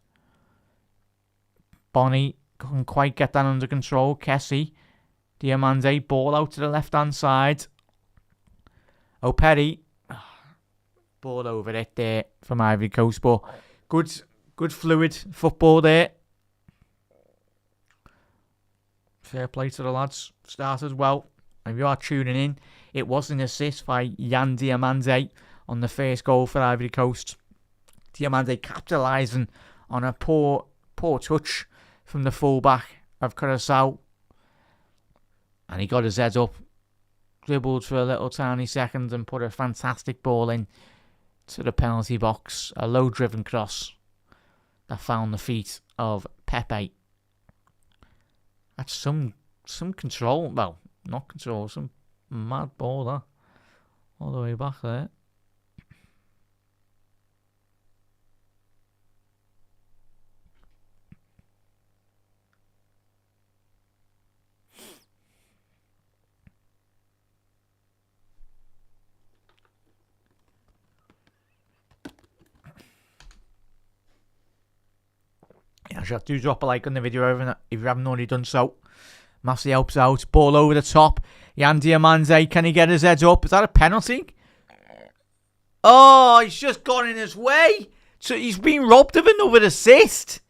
Bonnie couldn't quite get that under control. Kessie, Diomande, ball out to the left-hand side. O'Perry, ball over it there from Ivory Coast, but good fluid football there. Fair play to the lads. Started well. If you are tuning in, it was an assist by Yan Diomande on the first goal for Ivory Coast. Diomande capitalising on a poor touch from the fullback of Curaçao. And he got his head up, dribbled for a little tiny second and put a fantastic ball in to the penalty box. A low-driven cross that found the feet of Pepe. That's some control. Well, not control. Some mad ball, that. All the way back there. Yeah, do drop a like on the video if you haven't already done so. Massey helps out. Ball over the top. Yan Diomande, can he get his head up? Is that a penalty? Oh, he's just gone in his way. So he's been robbed of another assist.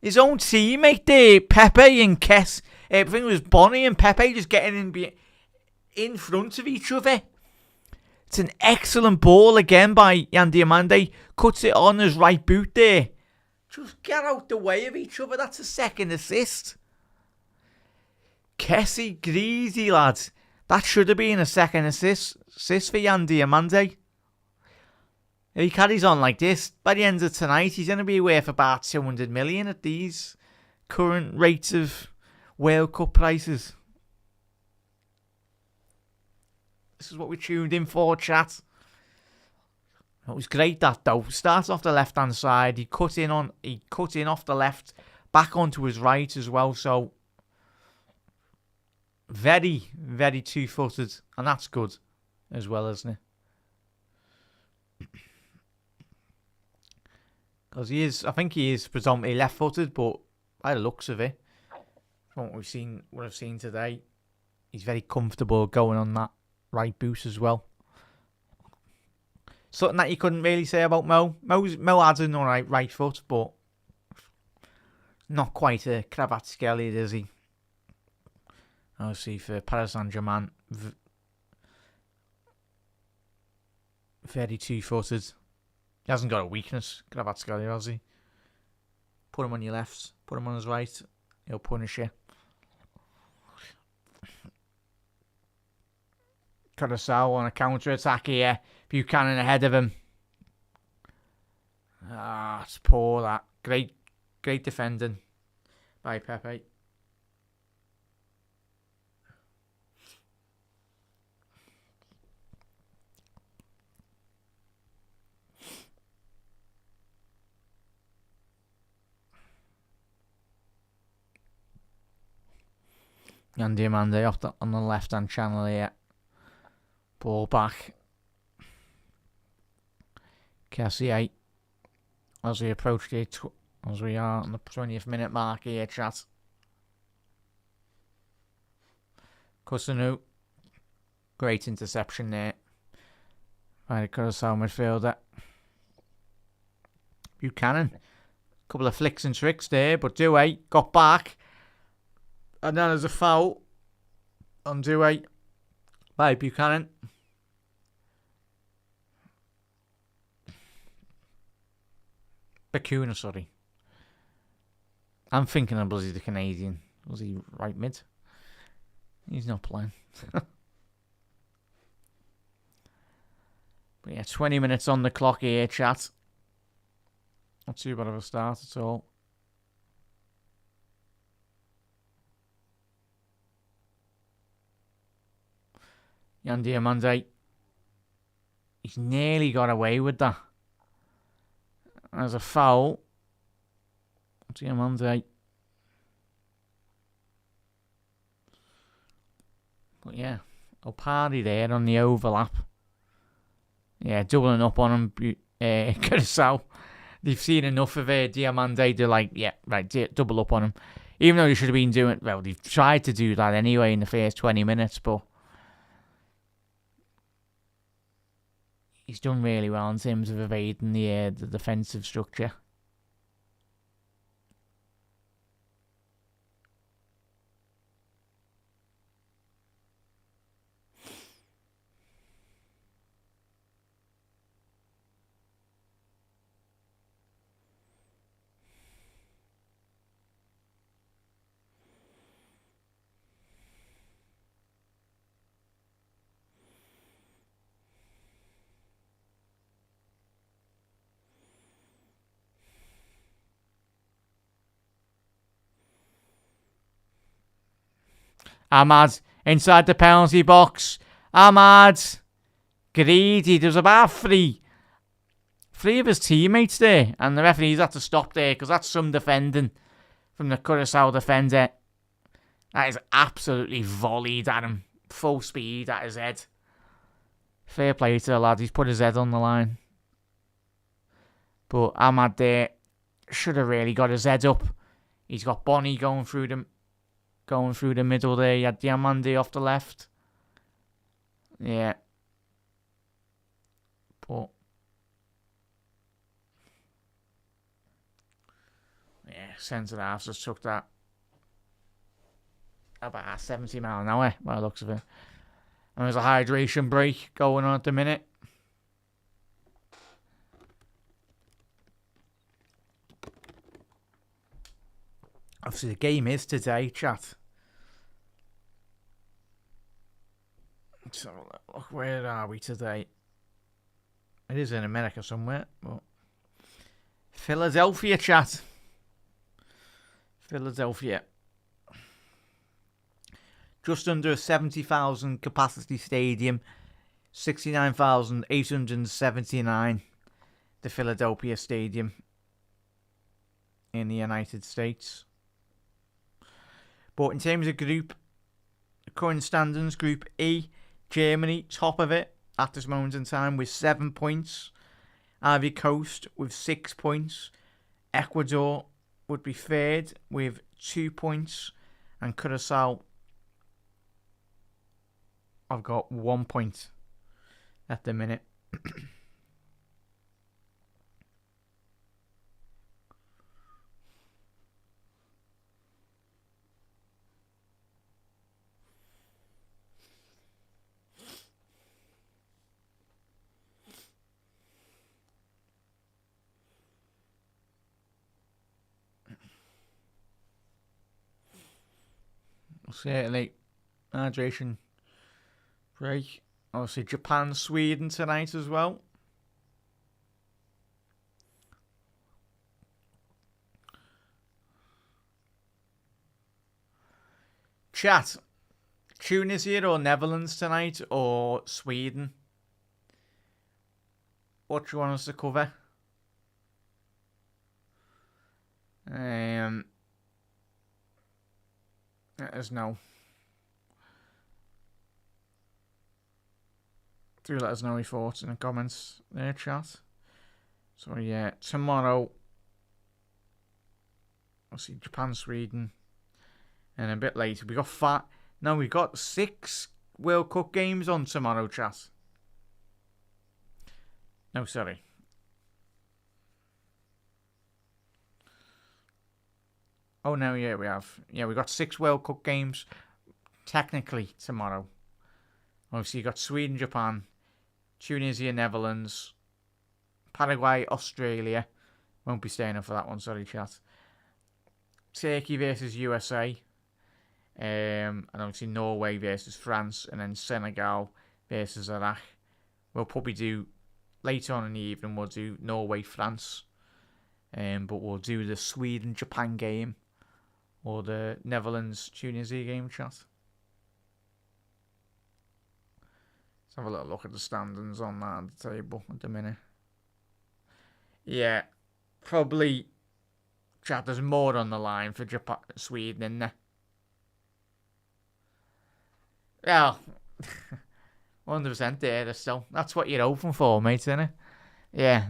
His own teammate there, Pepe and Kess. I think it was Bonnie and Pepe just getting in front of each other. It's an excellent ball again by Yan Diomande. Cuts it on his right boot there. Just get out the way of each other. That's a second assist. Kessie, greasy, lads. That should have been a second assist for Yan Diomande. If he carries on like this, by the end of tonight, he's going to be worth about 200 million at these current rates of World Cup prices. This is what we tuned in for, chat. It was great that though. Starts off the left hand side. He cut in off the left, back onto his right as well. So very, very 2-footed, and that's good as well, isn't it? Because I think he is predominantly left-footed, but by the looks of it, from what I've seen today, he's very comfortable going on that right boot as well. Something that you couldn't really say about Mo. Mo has an alright right foot, but not quite a Kvaratskhelia, is he? Obviously for Paris Saint-Germain, very 2-footed. He hasn't got a weakness, Kvaratskhelia, has he? Put him on your left, put him on his right, he'll punish you. Curaçao on a counter-attack here. Buchanan ahead of him. It's poor, that. Great defending by Pepe. And Diomande on the left-hand channel here. Ball back. Kessie as we approach as we are on the 20th minute mark here, chat. Kusunu, great interception there by the Curaçao midfielder. Buchanan, couple of flicks and tricks there, but Doué got back, and then there's a foul on Doué by Buchanan. Bacuna, sorry. I'm thinking of bloody the Canadian. Was he right mid? He's not playing. But yeah, 20 minutes on the clock here, chat. Not too bad of a start at all. Jan Diomande. He's nearly got away with that. There's a foul. Diomande. But yeah, Opari there on the overlap. Yeah, doubling up on him. Curaçao. They've seen enough of Diomande. They're like, yeah, right, double up on him. Even though they should have been doing, well, they've tried to do that anyway in the first 20 minutes, but he's done really well in terms of evading the defensive structure. Ahmad inside the penalty box. Ahmad greedy. There's about three of his teammates there, and the referees had to stop there because that's some defending from the Curaçao defender. That is absolutely volleyed at him, full speed at his head. Fair play to the lad. He's put his head on the line, but Ahmad there should have really got his head up. He's got Bonnie going through the middle there. You had Diomande off the left. Yeah. But yeah, centre half just took that about 70 mile an hour by the looks of it. And there's a hydration break going on at the minute. Obviously the game is today, chat. So look, where are we today? It is in America somewhere, but Philadelphia, chat. Philadelphia. Just under a 70,000 capacity stadium. 69,879. The Philadelphia Stadium in the United States. But in terms of group, current standings, Group E, Germany, top of it at this moment in time with 7 points. Ivory Coast with 6 points. Ecuador would be third with 2 points. And Curaçao have got 1 point at the minute. Certainly, hydration break. Obviously, Japan, Sweden tonight as well. Chat, Tunisia or Netherlands tonight or Sweden? What do you want us to cover? Let us know. Do let us know your thoughts in the comments there, chat. So yeah, tomorrow, I'll see Japan, Sweden, and a bit later we got we got 6 World Cup games on tomorrow, chat. No, sorry. Oh no, yeah, we have. Yeah, we got 6 World Cup games technically tomorrow. Obviously, you got Sweden, Japan, Tunisia, Netherlands, Paraguay, Australia, Won't be staying up for that one, sorry, chat. Turkey versus USA. And obviously Norway versus France. And then Senegal versus Iraq. We'll probably do, later on in the evening, we'll do Norway-France. But we'll do the Sweden-Japan game. Or the Netherlands-Tunisia game, chat. Let's have a little look at the standings on that at the table at the minute. Yeah, probably, chat, there's more on the line for Japan, Sweden, isn't there? Well, 100% there still. That's what you're hoping for, mate, isn't it? Yeah.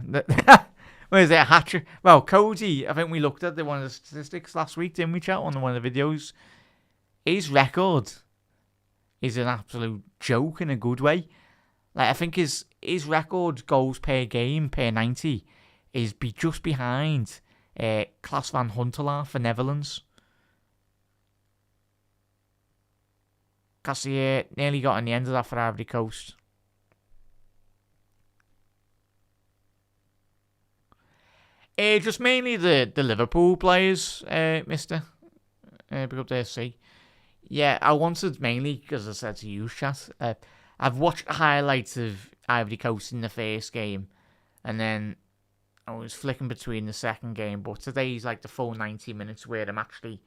What is it, a hat-trick? Well, Cody, I think we looked at one of the statistics last week, didn't we, chat, on one of the videos? His record is an absolute joke in a good way. Like, I think his record goals per game, per 90, is just behind Klaas van Huntelaar for Netherlands. Cassier nearly got on the end of that for Ivory Coast. Just mainly the Liverpool players, mister. Pick up there, see. Yeah, I wanted mainly, because I said to you, chat, I've watched highlights of Ivory Coast in the first game, and then I was flicking between the second game, but today's like the full 90 minutes where I'm actually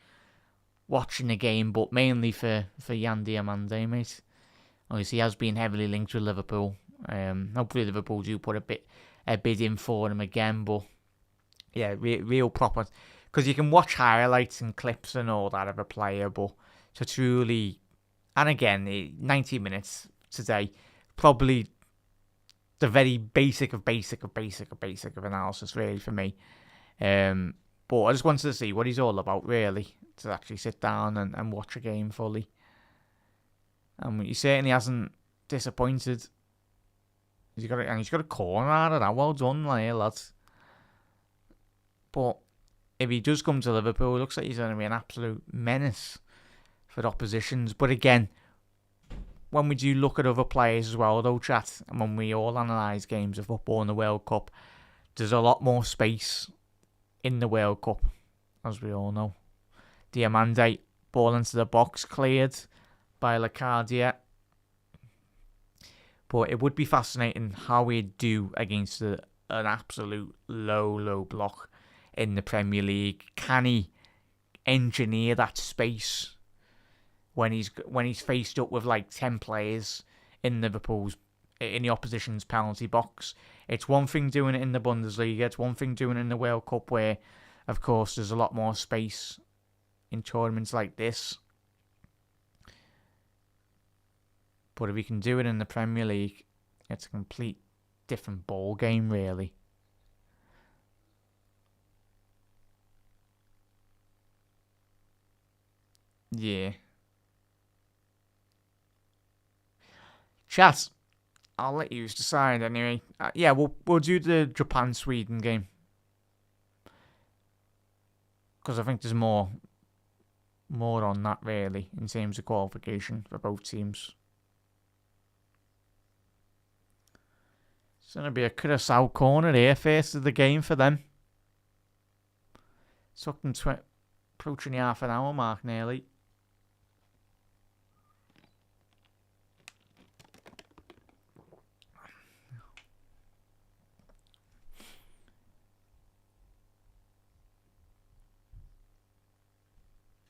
watching the game, but mainly for Jan Diomande, mate. Obviously, he has been heavily linked with Liverpool. Hopefully Liverpool do put a bid in for him again, but yeah, real proper, because you can watch highlights and clips and all that of a player, but to truly, and again, 90 minutes today, probably the very basic of analysis, really, for me. But I just wanted to see what he's all about, really, to actually sit down and watch a game fully. And he certainly hasn't disappointed. He's got a corner out of that. Well done, lads. But if he does come to Liverpool, it looks like he's going to be an absolute menace for the oppositions. But again, when we do look at other players as well, though, chat, and when we all analyse games of football in the World Cup, there's a lot more space in the World Cup, as we all know. Diomande, ball into the box, cleared by Lacardia. But it would be fascinating how we'd do against an absolute low block in the Premier League. Can he engineer that space when he's faced up with like 10 players in the opposition's penalty box? It's one thing doing it in the Bundesliga, it's one thing doing it in the World Cup, where of course there's a lot more space in tournaments like this. But if he can do it in the Premier League, it's a complete different ball game, really. Yeah. Chat, I'll let you decide anyway. Yeah, we'll do the Japan-Sweden game, because I think there's more on that, really, in terms of qualification for both teams. It's going to be a Curaçao corner here, first of the game for them. Took them approaching the half an hour mark nearly.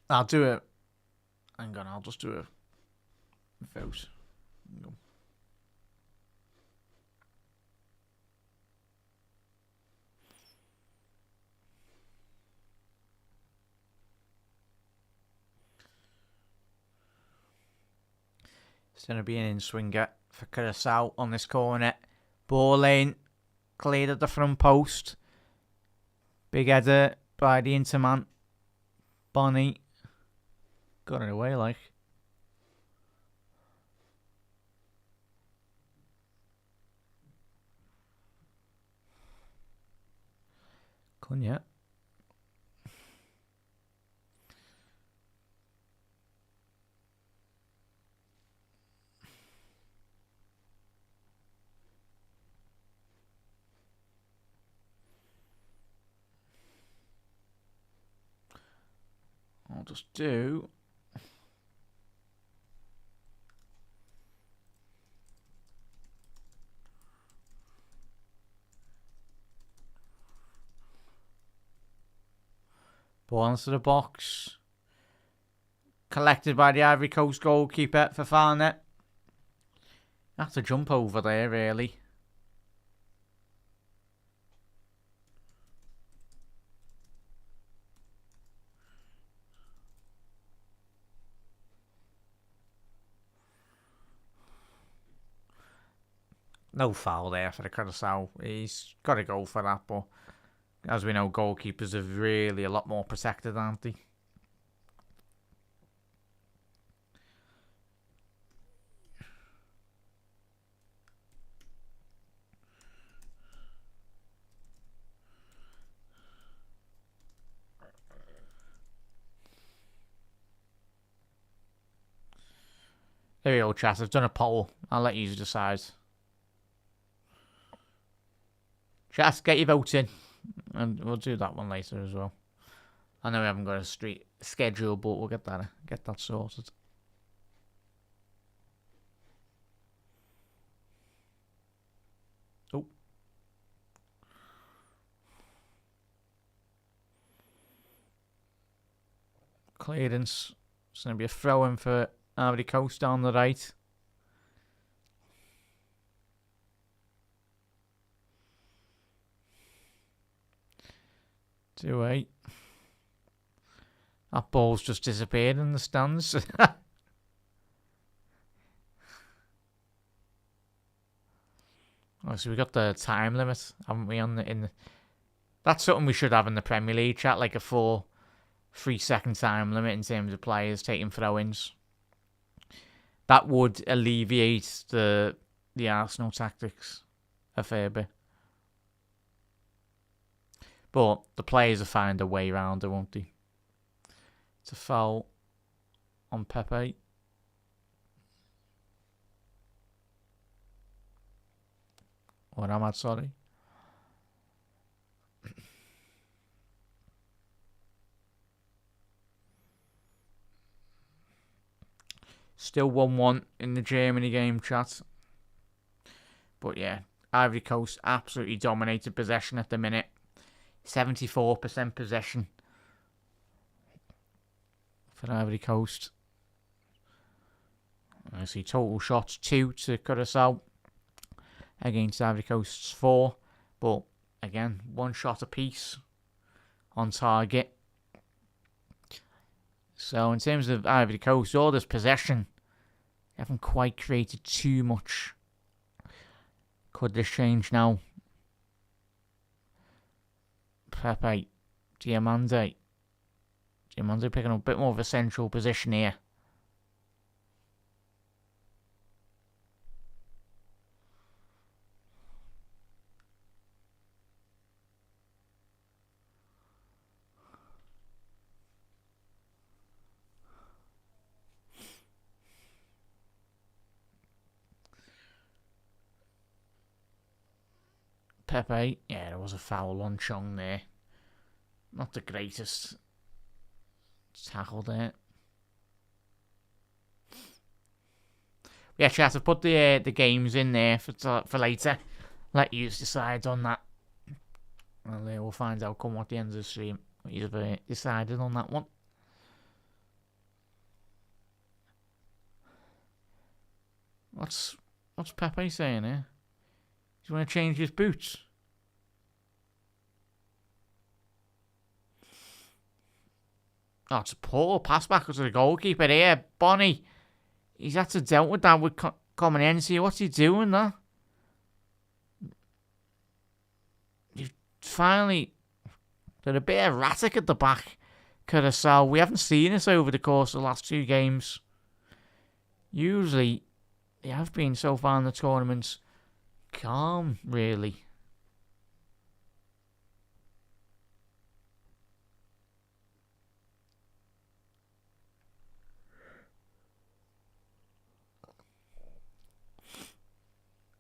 I'll do it. Hang on, I'll just do a vote. It's going to be an in-swinger for Curaçao on this corner. Ball lane, cleared at the front post. Big header by the Interman. Bonnie. Got it away, like. Couldn't yet. just do... Ball into the box. Collected by the Ivory Coast goalkeeper for Farnet. Have to jump over there, really. No foul there for the Curaçao. He's got to go for that, but as we know, goalkeepers are really a lot more protected, aren't they? There we go, chat. I've done a poll. I'll let you decide. Chat, get your votes in. And we'll do that one later as well. I know we haven't got a street schedule, but we'll get that sorted. Oh. Clearance. It's going to be a throw-in for Ivory Coast down the right. Two eight. That ball's just disappeared in the stands. Oh, so we got the time limit, haven't we? That's something we should have in the Premier League chat, like a 3-second time limit in terms of players taking throw-ins. That would alleviate the Arsenal tactics a fair bit. But the players will find a way around it, won't they? It's a foul on Pepe. Or am I sorry? Still 1-1 in the Germany game, chat. But yeah, Ivory Coast absolutely dominated possession at the minute. 74% possession for Ivory Coast. I see total shots 2 to Curaçao against Ivory Coast's 4. But again, 1 shot apiece on target. So in terms of Ivory Coast, all this possession, they haven't quite created too much. Could this change now? Pepe, Diomande. Diomande picking up a bit more of a central position here. Pepe, yeah, there was a foul on Chong there. Not the greatest tackle there. Yeah, chat, I've put the games in there for later. Let you decide on that. Well, we'll find out come at the end of the stream. You've decided on that one. What's Pepe saying here? He's want to change his boots. Oh, it's a poor pass back to the goalkeeper here. Bonnie, he's had to deal with that with coming in. See, what's he doing there? You've finally... They're a bit erratic at the back, Curaçao. We haven't seen this over the course of the last 2 games. Usually, they have been so far in the tournaments calm, really.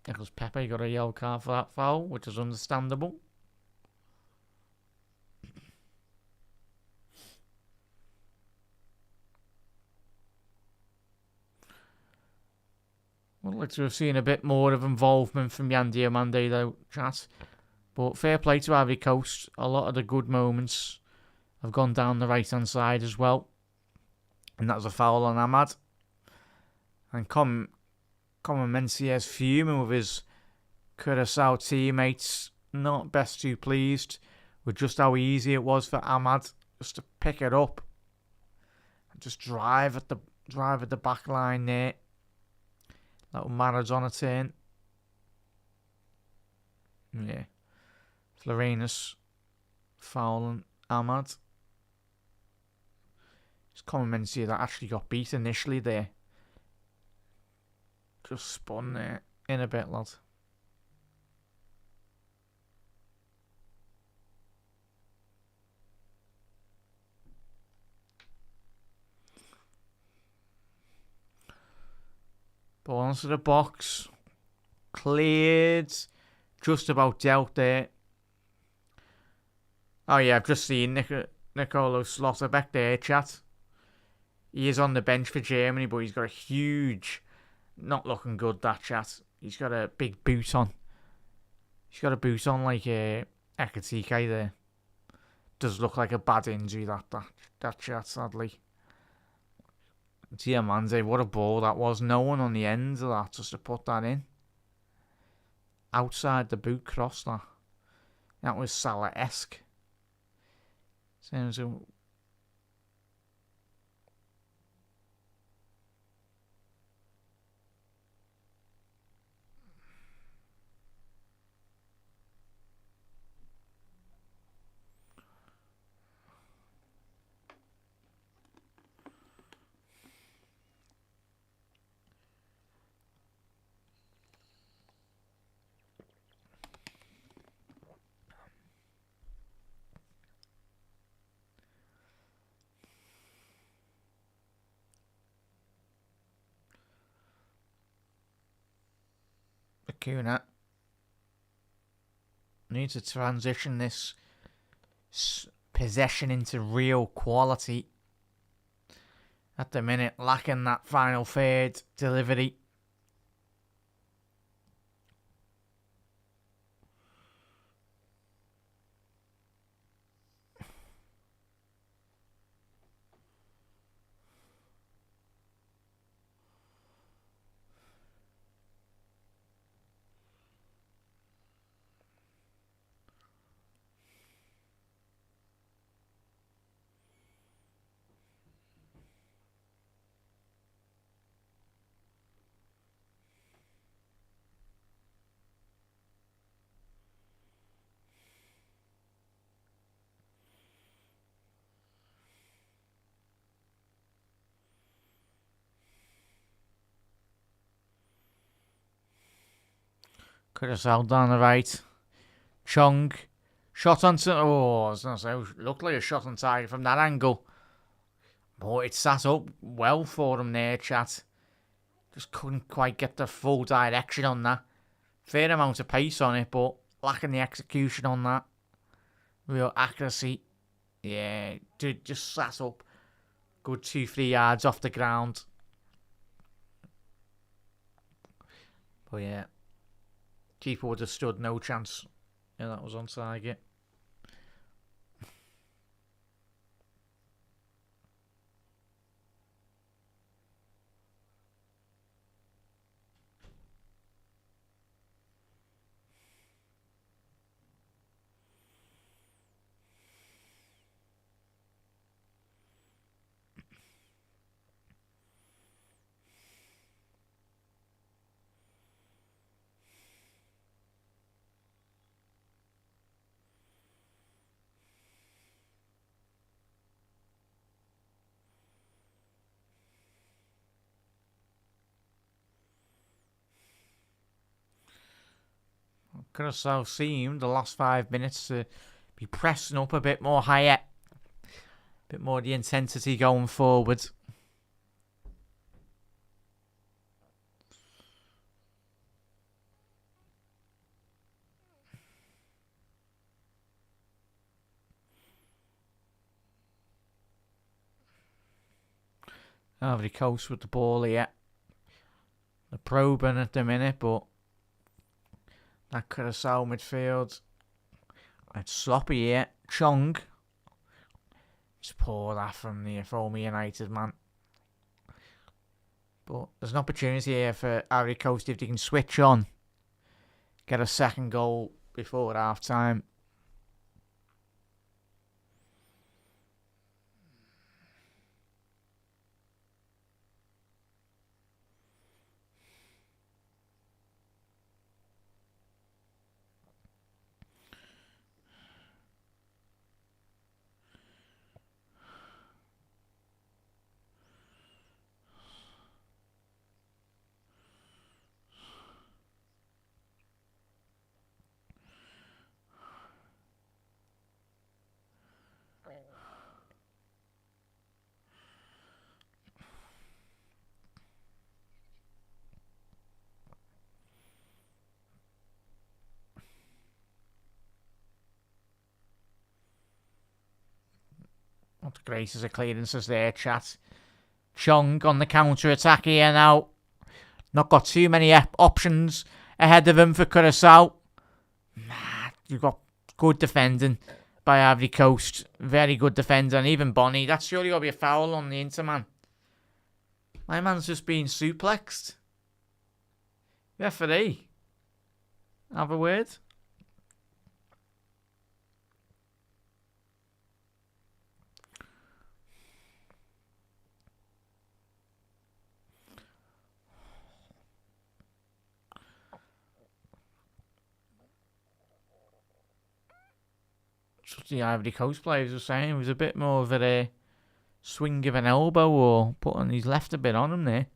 Because Pepe got a yellow card for that foul, which is understandable. I'd like to have seen a bit more of involvement from Diomande though, chat. But fair play to Ivory Coast. A lot of the good moments have gone down the right-hand side as well. And that was a foul on Ahmad. And Common Mencier's fuming with his Curaçao teammates. Not best too pleased with just how easy it was for Ahmad just to pick it up and just drive at the back line there. Little Maradona turn. Yeah. Florenus fouling Ahmad. It's Common Mencier that actually got beat initially there. Just spun there in a bit, lad. Ball into the box. Cleared. Just about dealt there. Oh yeah, I've just seen Nicolo Slotterbeck there, chat. He is on the bench for Germany, but he's got a huge... Not looking good, that chat. He's got a big boot on. He's got a boot on like Ekatike there. Does look like a bad injury, that chat, sadly. Diomande, what a ball that was. No one on the end of that just to put that in. Outside the boot cross, that. That was Salah-esque. Sounds Acuna needs to transition this possession into real quality. At the minute, lacking that final third delivery. Curaçao down the right. Chong. Shot onto... Oh, I was going to say, it looked like a shot on target from that angle. But it sat up well for him there, chat. Just couldn't quite get the full direction on that. Fair amount of pace on it, but lacking the execution on that. Real accuracy. Yeah, dude, just sat up. Good 2-3 yards off the ground. But yeah. Keeper would have stood no chance. Yeah, that was on target. Curaçao seemed the last 5 minutes to be pressing up a bit more higher. A bit more of the intensity going forward. Ivory Coast with the ball here. probing at the minute, but that Curaçao midfield, it's sloppy here. Chong. Just poor that from the former United man. But there's an opportunity here for Ivory Coast if they can switch on. Get a second goal before half time. What the graces of clearances there, chat. Chong on the counter-attack here now. Not got too many options ahead of him for Curaçao. You've got good defending by Ivory Coast. Very good defender. And even Bonnie. That's surely got to be a foul on the Interman. My man's just been suplexed. Referee. Have a word. The Ivory Coast players were saying it was a bit more of a swing of an elbow or putting his left a bit on him there.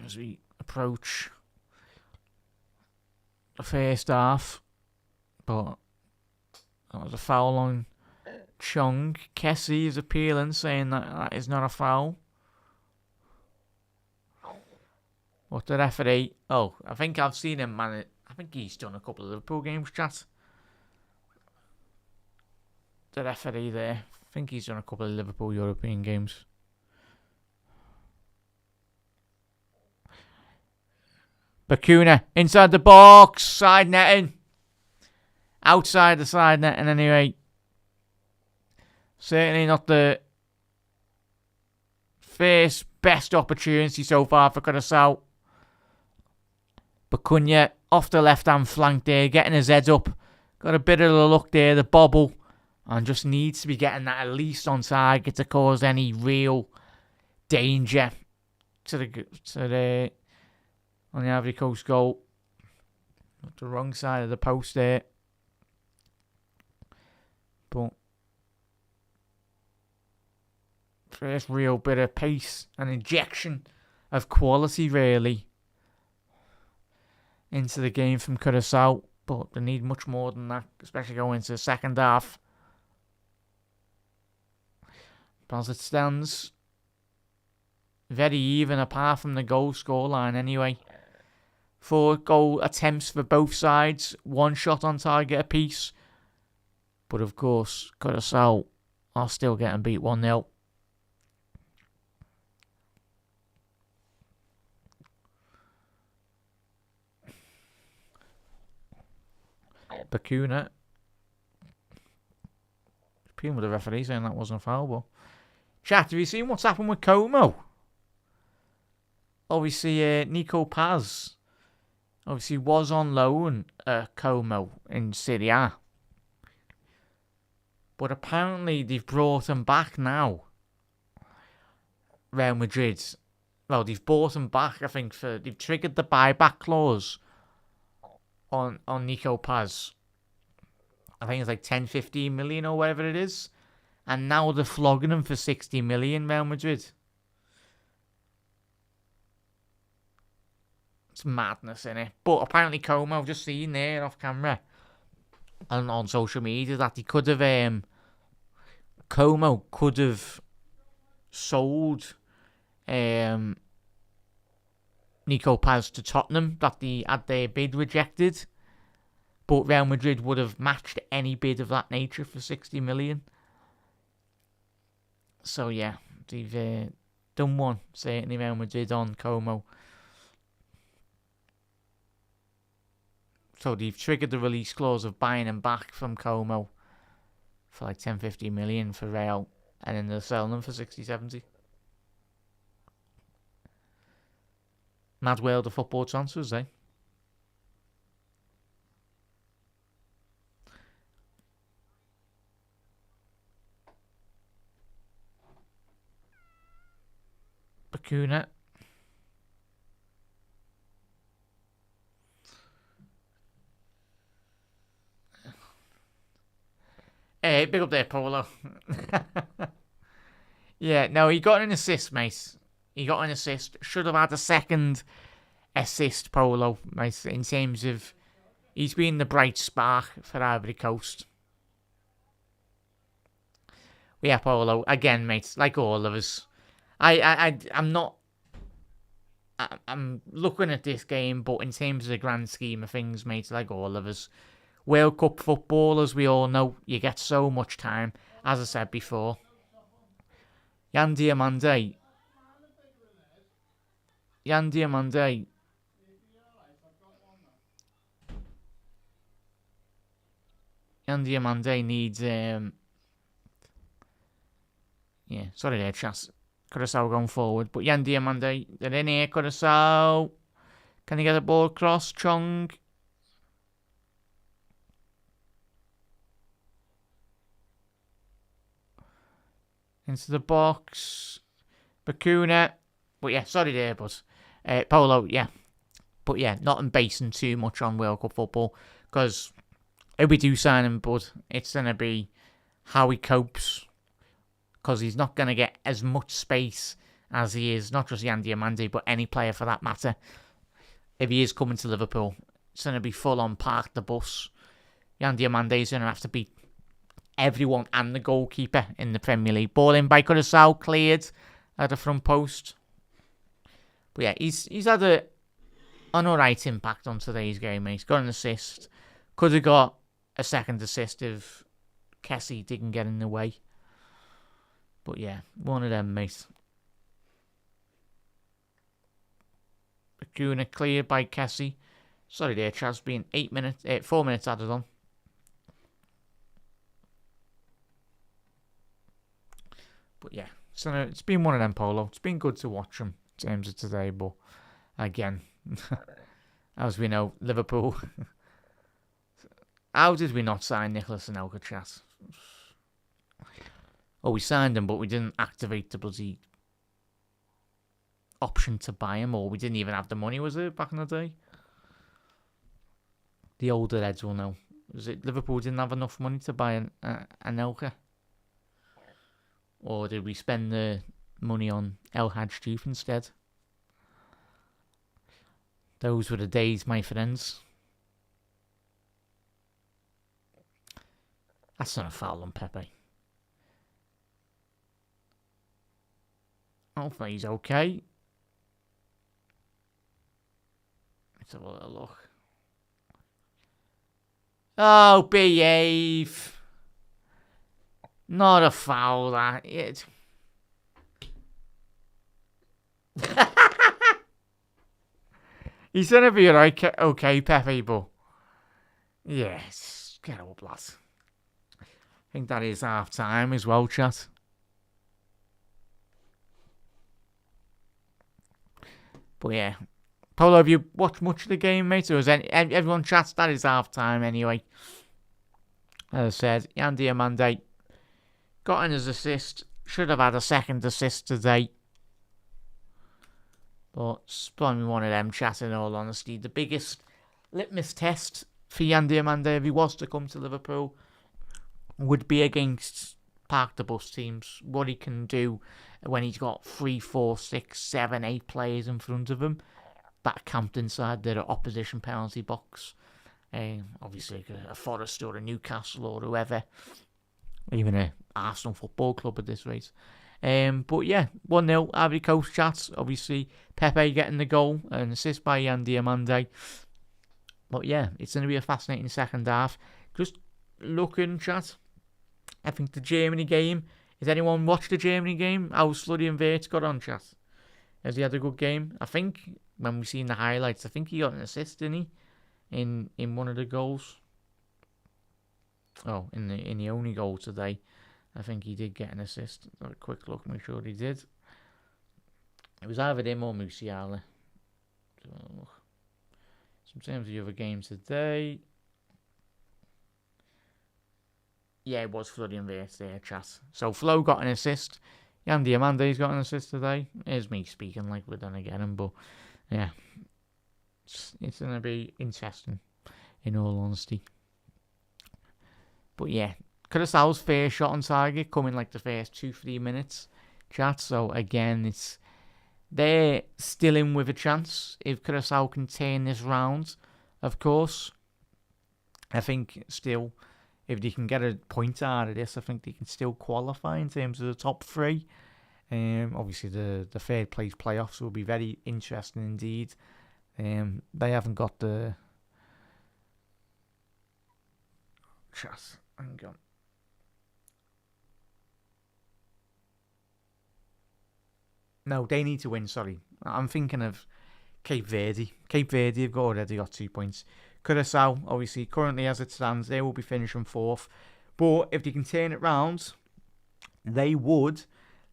As we approach the first half, but that was a foul on Chong. Kessie is appealing, saying that is not a foul. What the referee? Oh, I think I've seen him, man. I think he's done a couple of Liverpool games, chat. The referee there. I think he's done a couple of Liverpool European games. Bakuna inside the box. Side netting. Outside the side netting anyway. Certainly not the first best opportunity so far for Curaçao. Bakuna off the left-hand flank there, getting his head up. Got a bit of a look there, the bobble. And just needs to be getting that at least on target to cause any real danger to the on the Ivory Coast goal. The wrong side of the post there. But first real bit of pace and injection of quality really into the game from Curaçao, but they need much more than that, especially going into the second half. But as it stands, very even apart from the goal scoreline anyway. 4 goal attempts for both sides, 1 shot on target apiece. But of course, Curaçao are still getting beat 1-0. Bakuna. Appealing with the referee saying that wasn't a foul ball. Chat, have you seen what's happened with Como? Obviously, Nico Paz obviously was on loan at Como in Serie A. But apparently they've brought him back now. Real Madrid. Well, they've brought him back, I think, they've triggered the buyback clause on Nico Paz. I think it's like 10-15 million or whatever it is. And now they're flogging him for 60 million, Real Madrid. It's madness, innit? But apparently Como, I've just seen there off camera and on social media that he could have, Como could have sold Nico Paz to Tottenham, that they had their bid rejected. But Real Madrid would have matched any bid of that nature for 60 million. So yeah, they've done one, certainly Real Madrid on Como. So they've triggered the release clause of buying him back from Como for like 10-15 million for Real, and then they're selling them for 60-70. Mad world of football transfers, eh? Bakuna. Hey, big up there, Polo. Yeah, no, he got an assist, mate. He got an assist. Should have had a second assist, Polo, mate, in terms of he's been the bright spark for Ivory Coast. Yeah, Polo, again, mate, like all of us. I'm not. I'm looking at this game, but in terms of the grand scheme of things, mate, like all of us, World Cup football, as we all know, you get so much time. As I said before, Yan Diomande. Yan Diomande. Yan Diomande needs. Yeah, sorry there, chat. Curaçao going forward, but Yan Diomande, they're in here. Curaçao. Can he get a ball across? Chong. Into the box. Bakuna. But yeah, sorry there, but Polo, yeah. But yeah, not basing too much on World Cup football, because if we do sign him, but it's going to be how he copes, because he's not going to get as much space as he is, not just Yan Diomande, but any player for that matter. If he is coming to Liverpool, it's going to be full on park the bus. Yan Diomande is going to have to beat everyone and the goalkeeper in the Premier League. Ball in by Curaçao, cleared at the front post. But yeah, he's had an alright impact on today's game, mate. He's got an assist. Could have got a second assist if Kessie didn't get in the way. But yeah, one of them, mate. Bakuna cleared by Kessie. Sorry there, Chaz, been 4 minutes added on. But yeah, so it's been one of them, Polo. It's been good to watch them in terms of today, but again, as we know, Liverpool. How did we not sign Nicholas and Chat? Oh, we signed him, but we didn't activate the bloody option to buy him, or we didn't even have the money, was it, back in the day? The older heads will know. Was it Liverpool didn't have enough money to buy an Elka? Or did we spend the money on El Hadj Diouf instead? Those were the days, my friends. That's not a foul on Pepe. Hopefully he's okay. Let's have a little look. Oh, behave. Not a foul, that. He's going to be okay, Pepe, but yes, get up, lad. I think that is half time as well, chat. But yeah, Polo, have you watched much of the game, mate? Or has everyone chats? That is half time anyway. As I said, Yan Diomande got in his assist. Should have had a second assist today. But it's probably one of them, chat, in all honesty. The biggest litmus test for Yan Diomande, if he was to come to Liverpool, would be against park the bus teams. What he can do when he's got 3, 4, 6, 7, 8 players in front of him that are camped inside their opposition penalty box. Obviously, a Forest or a Newcastle or whoever. Even a Arsenal Football Club at this rate. But yeah, 1-0 Ivory Coast, chats. Obviously, Pepe getting the goal, an assist by Yan Diomande. But yeah, it's going to be a fascinating second half. Just looking, chat, I think the Germany game Has anyone watched the Germany game? How's Florian Wirtz got on, chat? Has he had a good game? I think when we seen the highlights, I think he got an assist, didn't he? In one of the goals. Oh, in the only goal today, I think he did get an assist. Have a quick look, make sure he did. It was either him or Musiala. So in terms of the other games today, yeah, it was Florian Wirtz there, chat. So Flo got an assist. Jan Diamande's got an assist today. Here's me speaking like we're done again, but yeah, it's going to be interesting, in all honesty. But yeah, Curaçao's first shot on target coming like the first 2-3 minutes, chat. So again, they're still in with a chance if Curaçao can turn this round, of course. I think still, if they can get a point out of this, I think they can still qualify in terms of the top 3. Obviously, the third place playoffs will be very interesting indeed. They haven't got the... Chat, hang on. No, they need to win, sorry. I'm thinking of Cape Verde. Cape Verde have already got 2 points. Curaçao, obviously, currently as it stands, they will be finishing 4th. But if they can turn it round, they would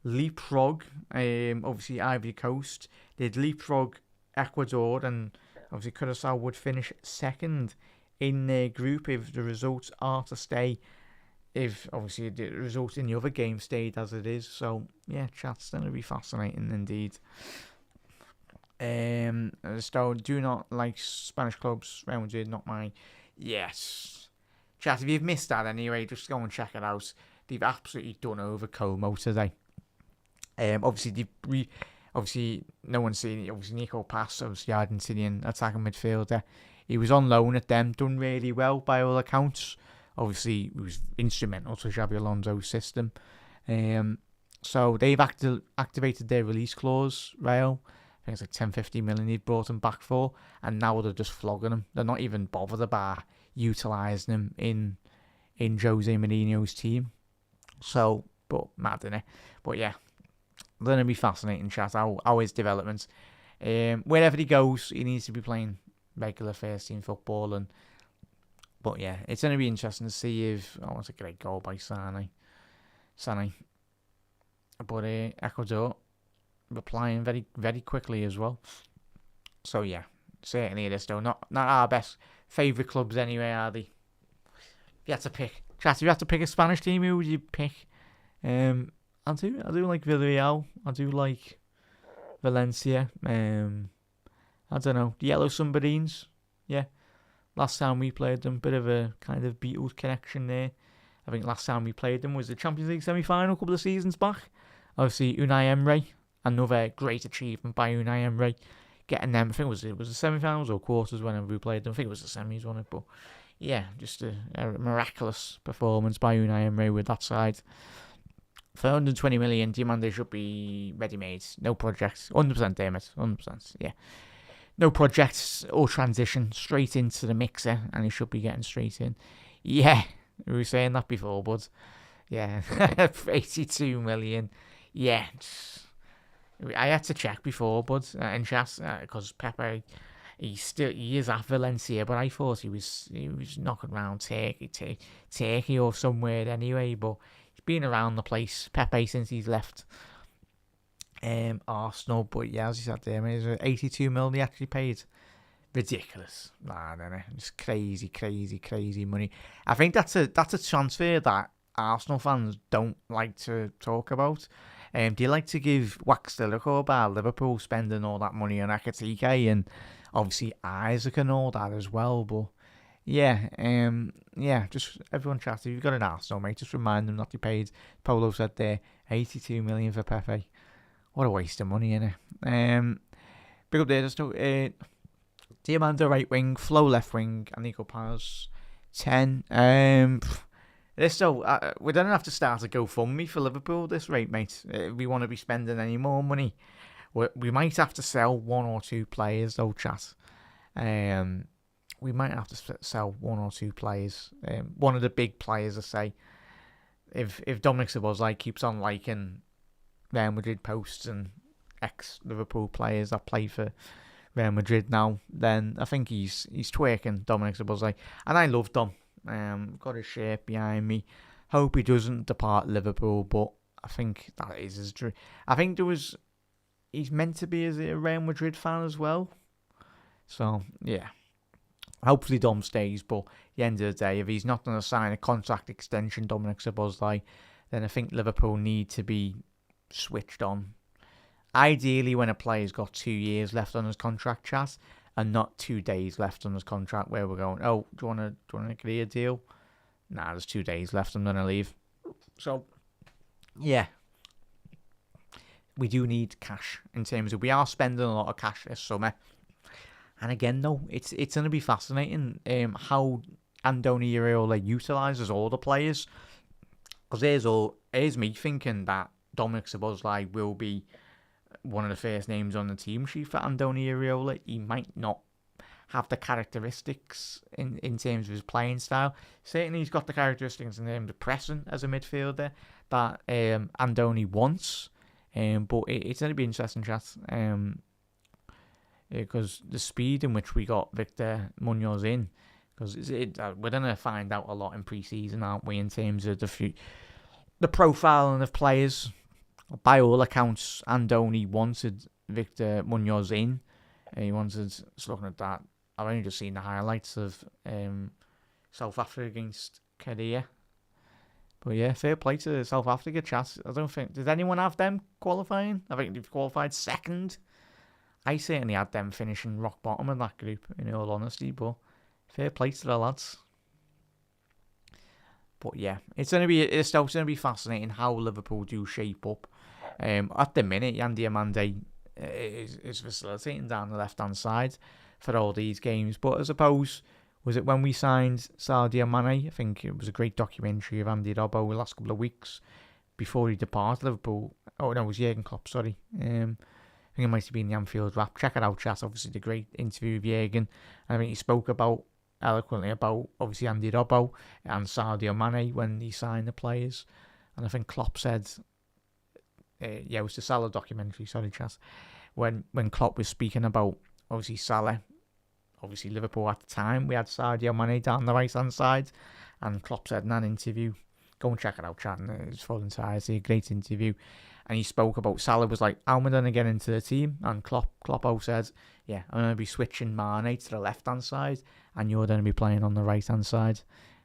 leapfrog, obviously, Ivory Coast. They'd leapfrog Ecuador, and obviously Curaçao would finish 2nd in their group if the results are to stay. If obviously the result in the other game stayed as it is. So yeah, chat's going to be fascinating indeed. So do not like Spanish clubs. Real Madrid, not mine. Yes, chat. If you've missed that anyway, just go and check it out. They've absolutely done over Como today. Obviously obviously no one's seen it. Obviously Nico Pass, obviously Argentinian attacking midfielder. He was on loan at them, done really well by all accounts. Obviously, he was instrumental to Xabi Alonso's system. So they've activated their release clause, Real. I think it's like 10-15 million he'd brought him back for. And now they're just flogging him. They're not even bothered about utilising him in Jose Mourinho's team. So, but mad, innit? But yeah, going to be fascinating, chat. How his development. Wherever he goes, he needs to be playing regular first team football. But yeah, it's going to be interesting to see if... Oh, it's a great goal by Sane. But Ecuador replying very, very quickly as well. So yeah, certainly it is still not our best favourite clubs anyway, are they? If you had to pick... Chat, if you had to pick a Spanish team, who would you pick? I do like Villarreal. I do like Valencia. I don't know. The Yellow Submarines. Yeah. Last time we played them, bit of a kind of Beatles connection there. I think last time we played them was the Champions League semi-final a couple of seasons back. Obviously, Unai Emery, another great achievement by Unai Emery, getting them. I think it was the semi-finals or quarters whenever we played them. I think it was the semis, wasn't it? But yeah, just a miraculous performance by Unai Emery with that side. For 120 million, Diomande should be ready-made. No projects. 100% damn it. 100%, yeah. No projects or transition, straight into the mixer, and he should be getting straight in. Yeah, we were saying that before, but yeah, 82 million. Yeah, I had to check before, but in chat because Pepe, he is at Valencia, but I thought he was knocking around Turkey or somewhere anyway. But he's been around the place, Pepe, since he's left. Arsenal, but yeah, as you said there, it's 82 million they actually paid. Ridiculous. Nah, it's crazy money. I think that's a transfer that Arsenal fans don't like to talk about. They like to give wax the look about Liverpool spending all that money on Ekitike and obviously Isaac and all that as well. But yeah, just everyone chat. If you've got an Arsenal mate, just remind them that they paid. Polo said there 82 million for Pepe. What a waste of money, innit? Big up there, just Diomande right wing, Flo left wing, and Nico Paz 10. We don't have to start a GoFundMe for Liverpool at this rate, mate. If we want to be spending any more money, we might have to sell one or two players, though, chat. We might have to sell one or two players. One of the big players, I say. if Dominic Szoboszlai keeps on liking Real Madrid posts and ex-Liverpool players that play for Real Madrid now, then I think he's twerking, Dominic Szoboszlai. And I love Dom. Got his shirt behind me. Hope he doesn't depart Liverpool, but I think that is his dream. I think he's meant to be as a Real Madrid fan as well. So, yeah. Hopefully Dom stays, but at the end of the day, if he's not going to sign a contract extension, Dominic Szoboszlai, then I think Liverpool need to be switched on. Ideally, when a player's got 2 years left on his contract, chat, and not 2 days left on his contract, where we're going, oh, do you want to agree a deal? Nah, there's 2 days left, I'm going to leave. So, yeah. We do need cash in terms of, we are spending a lot of cash this summer. And again, though, it's going to be fascinating how Andoni Iraola utilises all the players. Because here's me thinking that Dominic Szoboszlai will be one of the first names on the team sheet for Andoni Iraola. He might not have the characteristics in terms of his playing style. Certainly he's got the characteristics in terms of pressing as a midfielder that Andoni wants. But it's going to be interesting, chat. Because the speed in which we got Victor Munoz in, because we're going to find out a lot in pre-season, aren't we, in terms of the profiling of players. By all accounts, Andoni wanted Victor Munoz in. He wanted, just looking at that, I've only just seen the highlights of South Africa against Korea. But yeah, fair play to South Africa, chat. I don't think, did anyone have them qualifying? I think they've qualified second. I certainly had them finishing rock bottom in that group, in all honesty, but fair play to the lads. But yeah, it's going to be fascinating how Liverpool do shape up. At the minute, Diomande is facilitating down the left-hand side for all these games. But I suppose, was it when we signed Sadio Mane? I think it was a great documentary of Andy Robbo the last couple of weeks before he departed Liverpool. Oh, no, it was Jurgen Klopp, sorry. I think it might have been the Anfield wrap. Check it out, chat. Obviously, the great interview with Jurgen. I mean, he spoke eloquently about, obviously, Andy Robbo and Sadio Mane when he signed the players. And I think Klopp said, it was the Salah documentary, sorry, chat. When Klopp was speaking about, obviously, Salah, obviously, Liverpool at the time, we had Sadio Mane down the right-hand side. And Klopp said in that interview, go and check it out, chat. It's full entirety, a great interview. And he spoke about Salah was like, how am I going to get into the team? And Kloppo said, yeah, I'm going to be switching Mane to the left-hand side and you're going to be playing on the right-hand side.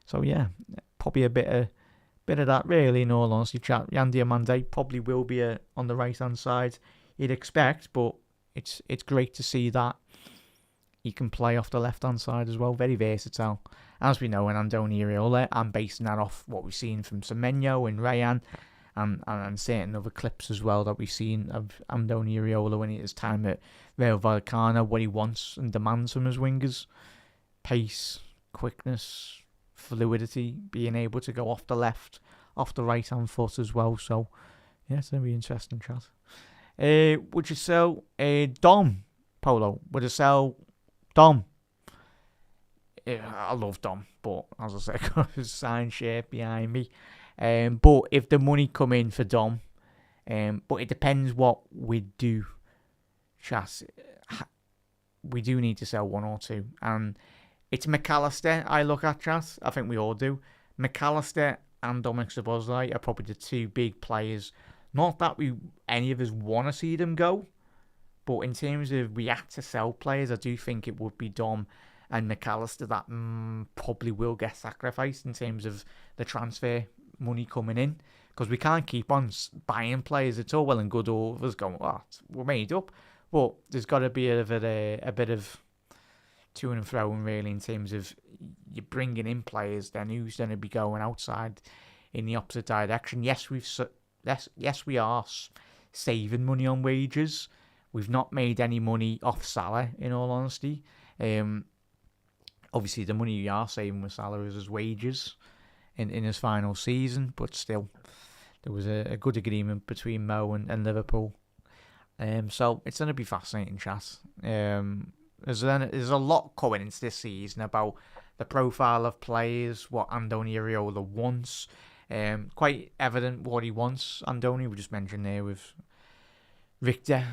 So, yeah, probably a bit of that, really, in all honesty. Yan Diomande probably will be on the right-hand side, you'd expect, but it's great to see that he can play off the left-hand side as well. Very versatile. As we know, in Andoni Iraola, I'm basing that off what we've seen from Semenyo and Rayan, and certain other clips as well that we've seen of Andoni Iraola when it is time at Rayo Vallecano, what he wants and demands from his wingers. Pace, quickness, fluidity, being able to go off the left, off the right-hand foot as well. So, yeah, it's going to be interesting, chat. Would you sell Dom, Polo? Would you sell Dom? I love Dom, but as I said, I've got his signed shirt behind me. But if the money come in for Dom, but it depends what we do. Chat, we do need to sell one or two, and it's McAllister I look at, chat. I think we all do. McAllister and Dominic Szoboszlai are probably the two big players. Not that any of us want to see them go, but in terms of we have to sell players, I do think it would be Dom and McAllister that probably will get sacrificed in terms of the transfer money coming in, because we can't keep on buying players. It's all well and good all of us going, we're made up, but there's got to be a bit of to and fro, really, in terms of you bringing in players, then who's going to be going outside in the opposite direction. Yes, we are saving money on wages. We've not made any money off Salah, in all honesty. Obviously, the money we are saving with Salah is his wages in his final season, but still, there was a good agreement between Mo and Liverpool. So it's going to be fascinating, chat. There's a lot coming into this season about the profile of players, what Andoni Iraola wants, Quite evident what he wants. Andoni, we just mentioned there with Victor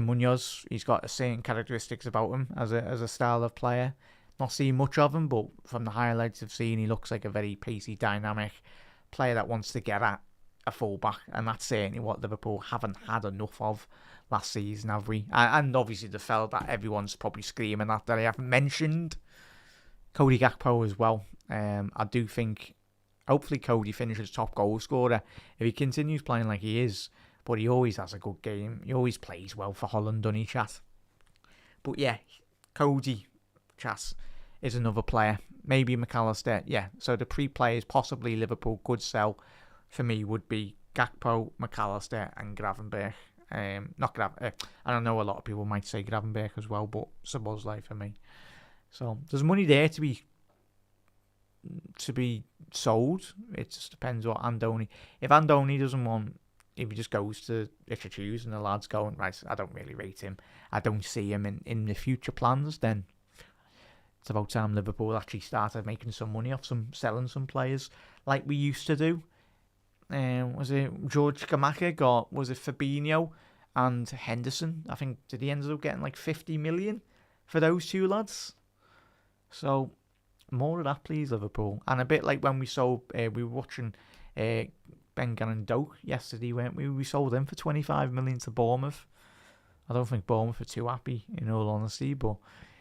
Munoz. He's got certain characteristics about him as a style of player. Not seen much of him, but from the highlights I've seen, he looks like a very pacey, dynamic player that wants to get at a fullback, and that's certainly what Liverpool haven't had enough of last season, have we? And obviously the fella that everyone's probably screaming at that I haven't mentioned, Cody Gakpo as well. I do think hopefully Cody finishes top goal scorer if he continues playing like he is, but he always has a good game. He always plays well for Holland, doesn't he, chat? But yeah, Cody, chat, is another player. Maybe McAllister, yeah. So the pre-players possibly Liverpool could sell for me would be Gakpo, McAllister and Gravenberch. Not Gravenberch. I don't know, a lot of people might say Gravenberch as well, but Szoboszlai for me. So there's money there to be sold. It just depends what Andoni. If Andoni doesn't want, if he just goes to Choose and the lad's going, right, I don't really rate him, I don't see him in the future plans, then it's about time Liverpool actually started making some money off selling some players like we used to do. Was it George Kamaka was it Fabinho and Henderson? I think, did he end up getting like 50 million for those two lads? So more of that, please, Liverpool. And a bit like when we sold, we were watching Bengan and Doak yesterday, weren't we? We sold him for 25 million to Bournemouth. I don't think Bournemouth are too happy, in all honesty, but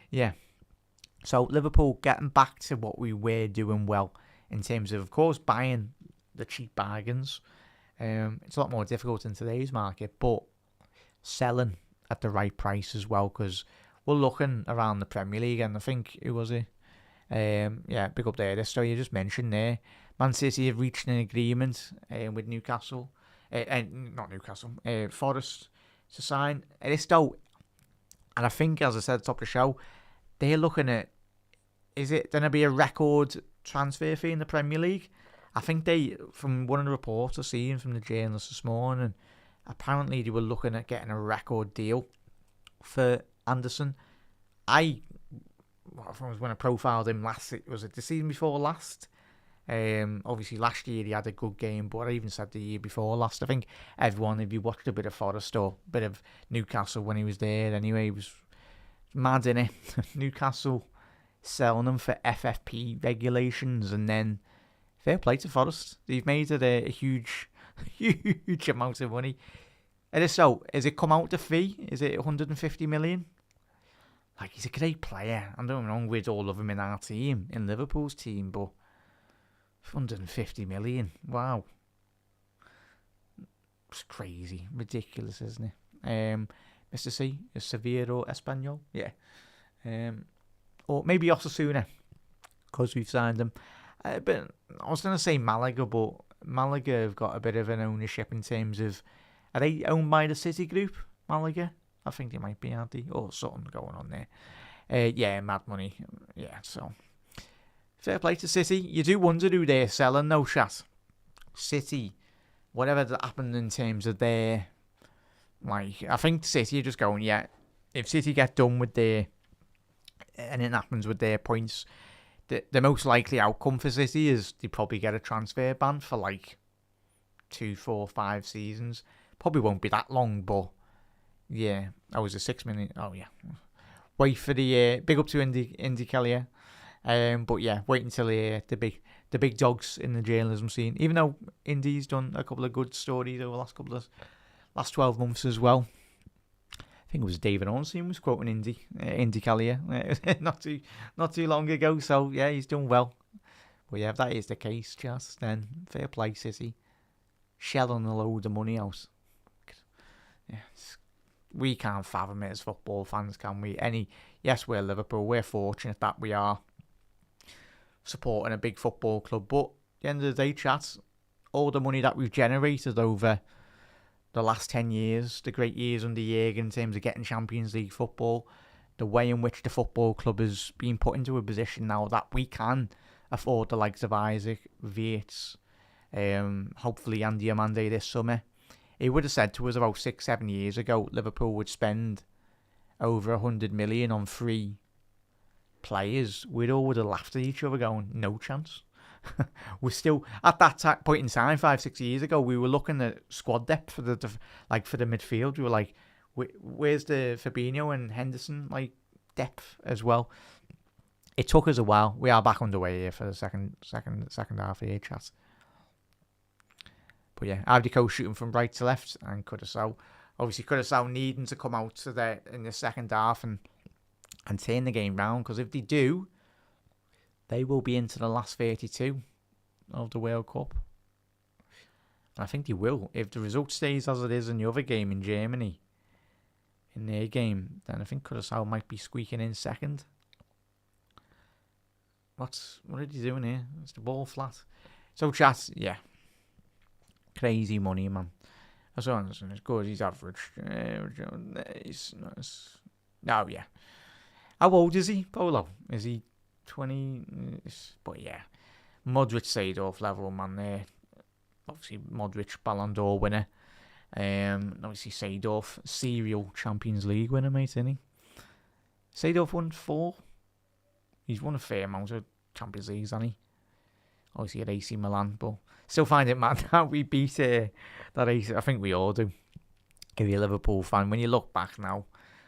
yeah. So Liverpool getting back to what we were doing well in terms of course, buying the cheap bargains. It's a lot more difficult in today's market, but selling at the right price as well, because we're looking around the Premier League, and I think it was big up there. This story you just mentioned there. Man City have reached an agreement with Newcastle, Forest to sign Aristo. And I think, as I said at the top of the show, they're looking at, is it going to be a record transfer fee in the Premier League? I think they, from one of the reports I've seen from the journalists this morning, apparently they were looking at getting a record deal for Anderson. I was when I profiled him last, was it the season before last? Obviously last year he had a good game, but I even said the year before last. I think everyone, if you watched a bit of Forest or a bit of Newcastle when he was there, anyway, he was mad, innit? Newcastle selling them for FFP regulations, and then fair play to Forest. They've made it a huge, huge amount of money. It is so. Is it come out the fee? Is it 150 million? Like, he's a great player. I don't know, we'd all love him in our team, in Liverpool's team, but 150 million. Wow. It's crazy. Ridiculous, isn't it? Mr. C is Severo Espanol. Yeah. Or maybe Osasuna, because we've signed them. But I was going to say Malaga, but Malaga have got a bit of an ownership in terms of, are they owned by the City Group, Malaga? I think they might be, aren't they? Or something going on there. Yeah, mad money. Yeah, so fair play to City. You do wonder who they're selling, though, chat. City, whatever that happened in terms of their, like, I think City are just going, yeah, if City get done with their, and it happens with their points, the most likely outcome for City is they probably get a transfer ban for like 2, 4, 5 seasons. Probably won't be that long, but yeah, I was a 6 minute. Oh yeah, wait for the big up to Indy Kelly. But yeah, wait until the big dogs in the journalism scene. Even though Indy's done a couple of good stories over the last 12 months as well. I think it was David Ornstein was quoting Indy Kelly not too long ago. So yeah, he's done well. But yeah, if that is the case, just then fair play, City. Shelling a load of money out. Yeah, we can't fathom it as football fans, can we? Yes, we're Liverpool. We're fortunate that we are supporting a big football club. But at the end of the day, chat, all the money that we've generated over the last 10 years, the great years under Jürgen in terms of getting Champions League football, the way in which the football club has been put into a position now that we can afford the likes of Isaac, Viets, hopefully and Diomande this summer. He would have said to us about 6-7 years ago, Liverpool would spend over 100 million on 3 players. We'd all would have laughed at each other going, no chance. we're still at that point in time, 5-6 years ago, we were looking at squad depth for the midfield. We were like, where's the Fabinho and Henderson like depth as well? It took us a while. We are back underway here for the second half of the chat. But yeah, Abdico shooting from right to left, and Curaçao. Obviously, Curaçao needing to come out to there in the second half and turn the game round, because if they do, they will be into the last 32 of the World Cup. And I think they will. If the result stays as it is in the other game in Germany, in their game, then I think Curaçao might be squeaking in second. What are they doing here? Is the ball flat? So, chat, yeah. Crazy money, man. As long as it's good, he's average. He's nice. Oh, yeah. How old is he, Polo? Is he 20? But yeah. Modric Seedorf level, man, there. Obviously, Modric Ballon d'Or winner. Obviously, Seedorf, serial Champions League winner, mate, isn't he? Seedorf won 4. He's won a fair amount of Champions Leagues, hasn't he? Obviously at AC Milan, but still find it mad how we beat that AC. I think we all do. If you're a Liverpool fan, when you look back now,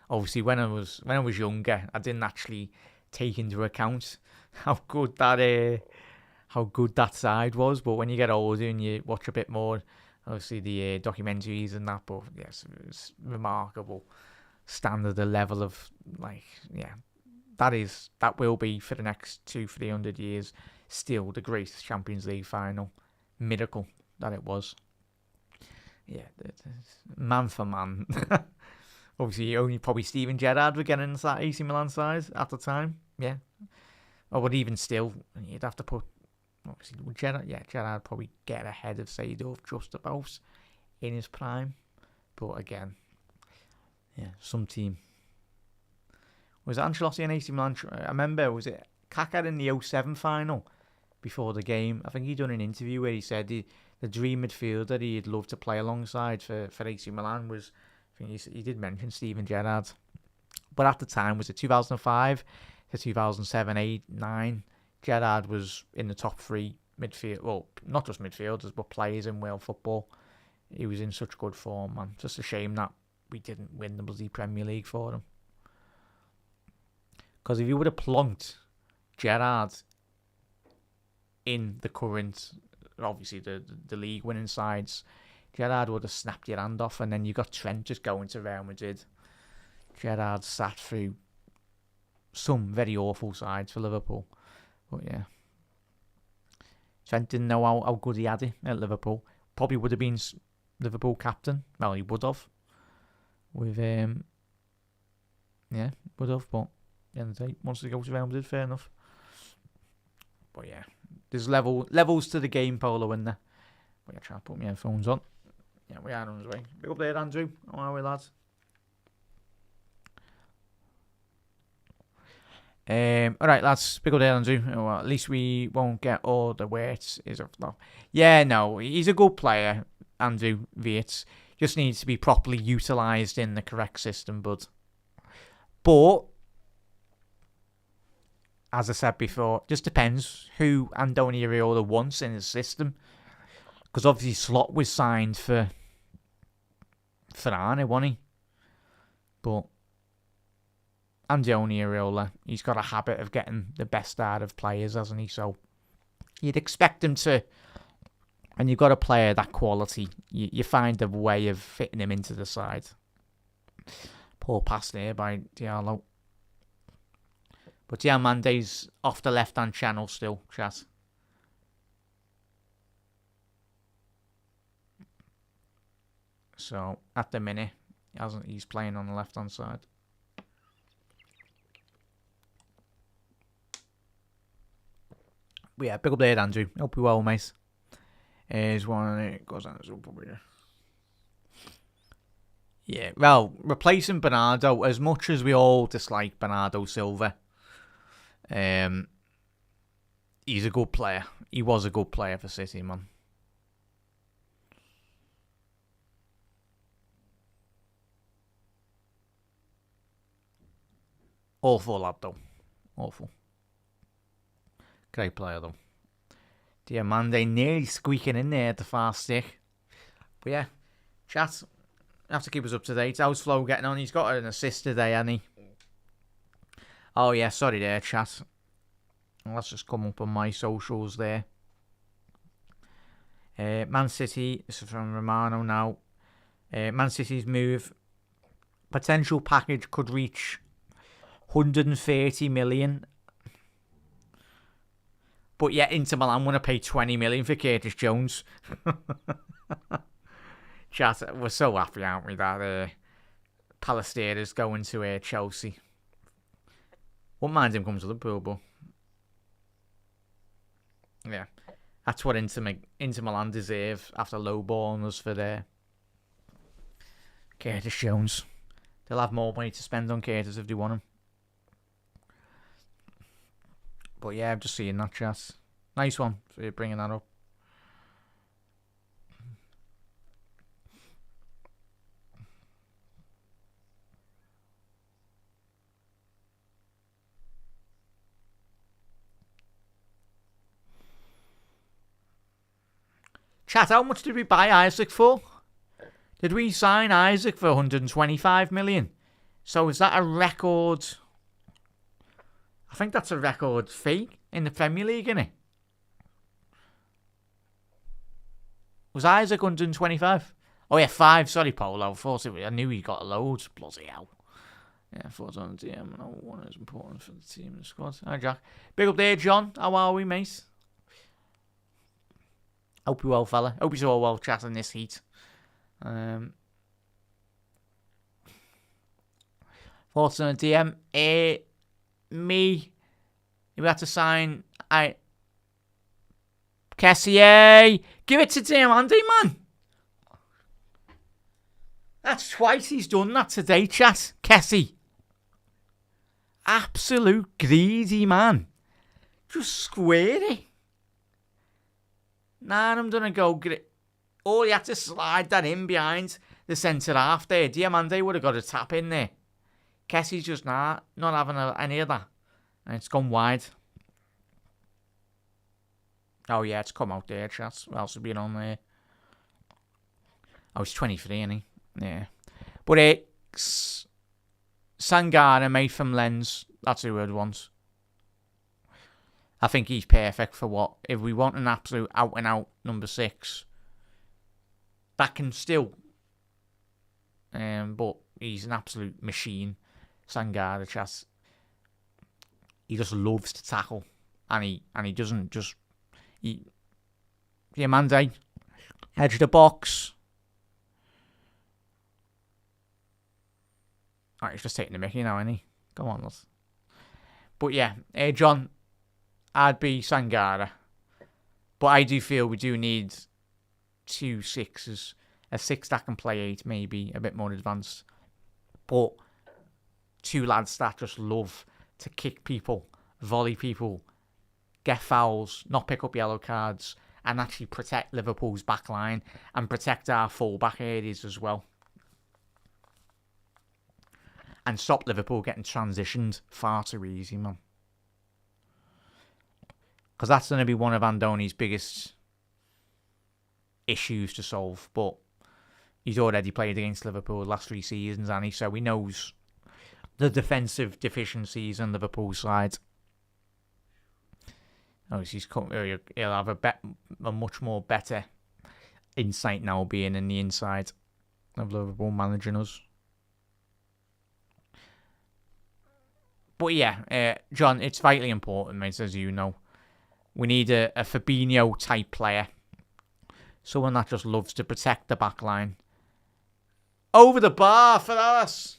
obviously when I was younger, I didn't actually take into account how good that side was. But when you get older and you watch a bit more, obviously the documentaries and that, but yes, it was remarkable standard, the level of that will be for the next 200-300 years still the greatest Champions League final. Miracle that it was. Yeah, man for man. Obviously, only probably Steven Gerrard were getting into that AC Milan side at the time. Yeah. But even still, you'd have to put, obviously, Gerrard probably get ahead of Seedorf just about in his prime. But again, yeah, some team. Was it Ancelotti and AC Milan? I remember, was it Kaká in the 07 final before the game? I think he done an interview where he said the dream midfielder he'd love to play alongside for AC Milan was, I think he did mention Steven Gerrard. But at the time, was it 2005 to 2007, 8, 9? Gerrard was in the top 3 midfield. Well, not just midfielders, but players in world football. He was in such good form, man. Just a shame that we didn't win the bloody Premier League for him. Because if you would have plonked Gerrard in the current, obviously the league winning sides, Gerrard would have snapped your hand off, and then you got Trent just going to Real Madrid. Gerrard sat through some very awful sides for Liverpool. But yeah. Trent didn't know how good he had it at Liverpool. Probably would have been Liverpool captain. Well, he would have. With, would have, but at the end of the day, wants to go to Real Madrid, fair enough. But yeah, there's levels to the game, Polo, in there. But yeah, try to put my headphones on. Yeah, we are on his way. Big up there, Andrew. How are we, lads? Alright, lads, big up there, Andrew. Well, at least we won't get all the weights. Yeah, no, he's a good player, Andrew Vietz. Just needs to be properly utilised in the correct system, bud. But as I said before, just depends who Andoni Iraola wants in his system. Because obviously Slot was signed for Arne, wasn't he? But Andoni Iraola, he's got a habit of getting the best out of players, hasn't he? So you'd expect him to, and you've got a player that quality, you find a way of fitting him into the side. Poor pass there by Diallo. But Diomande's off the left-hand channel still, chat. So, at the minute, he's playing on the left-hand side. But yeah, big up there, Andrew. Hope you're well, mate. Here's one, it goes on as well, probably. Yeah, well, replacing Bernardo, as much as we all dislike Bernardo Silva, he's a good player. He was a good player for City, man. Awful lad, though. Awful. Great player, though. Diomande nearly squeaking in there at the far stick. But yeah, chat, have to keep us up to date. How's Flo getting on? He's got an assist today, hasn't he? Oh yeah, sorry there, chat. Let's just come up on my socials there. Man City, this is from Romano now. Man City's move, potential package could reach 130 million. But yeah, Inter Milan want to pay 20 million for Curtis Jones. Chat, we're so happy, aren't we, that Palestera's going to Chelsea. Wouldn't mind him coming to Liverpool, but yeah, that's what Inter Milan deserve after lowballing us for their Curtis Jones. They'll have more money to spend on Curtis if they want him. But yeah, I'm just seeing that, chat. Nice one for you bringing that up. Chat, how much did we buy Isaac for? Did we sign Isaac for 125 million? So is that a record? I think that's a record fee in the Premier League, isn't it? Was Isaac 125? Oh yeah, 5. Sorry, Polo. I knew he got a load. Bloody hell. Yeah, thoughts on the DM. No one is important for the team and the squad. Hi, Jack. Big up there, John. How are we, mate? Hope you're well, fella. Hope you're all well chatting this heat. Thoughts on the DM. Me. We had to sign. Kessier. Give it to Diomande, man. That's twice he's done that today, chat. Kessie. Absolute greedy, man. Just square it. Nah, I'm gonna go. Oh, you had to slide that in behind the centre half there. Diomande would have got a tap in there. Kessie's just not having any of that. And it's gone wide. Oh, yeah, it's come out there, chat. What else has been on there? Oh, he's 23, isn't he? Yeah. But Sangara, mate, from Lens. That's who I'd want. I think he's perfect for what? If we want an absolute out-and-out number 6, that can still. But he's an absolute machine. Sangara, chat. He just loves to tackle. And he doesn't just. Diomande, edge of the box. Alright, he's just taking the mickey now, isn't he? Come on, lads. But yeah, John, I'd be Sangara. But I do feel we do need 2 6s. A 6 that can play 8, maybe a bit more advanced. But 2 lads that just love to kick people, volley people, get fouls, not pick up yellow cards, and actually protect Liverpool's back line and protect our full-back areas as well. And stop Liverpool getting transitioned far too easy, man. Because that's going to be one of Andoni's biggest issues to solve. But he's already played against Liverpool the last 3 seasons, and so he knows the defensive deficiencies on Liverpool's side. He'll have a much more better insight now being in the inside of Liverpool managing us. But yeah, John, it's vitally important, mate, as you know. We need a Fabinho type player. Someone that just loves to protect the back line. Over the bar for us.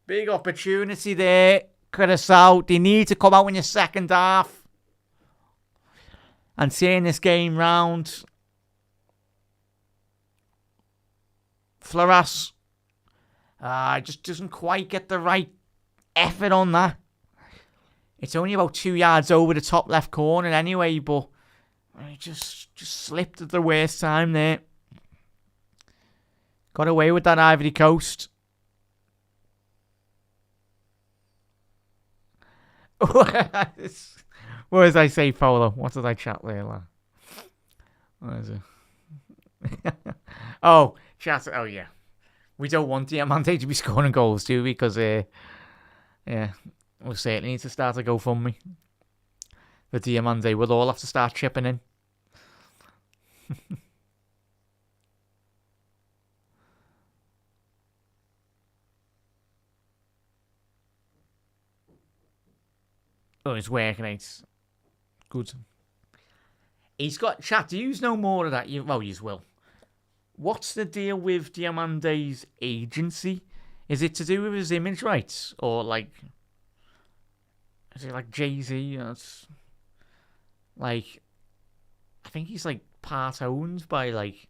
Big opportunity there. Curaçao, they need to come out in the second half and turn this game round. Flores just doesn't quite get the right effort on that. It's only about 2 yards over the top left corner anyway, but he just slipped at the worst time there. Got away with that, Ivory Coast. What did I say, Paolo? What did I chat there? What is it? Oh, chat. Oh, yeah. We don't want Diomande to be scoring goals, do we? Because, yeah, we certainly need to start a GoFundMe for Diomande. We'll all have to start chipping in. Oh, it's working. It's good. He's got chat. Do you know more of that? Well, you will. What's the deal with Diomande's agency? Is it to do with his image rights, or like, is it like Jay-Z? That's like, I think he's like part owned by like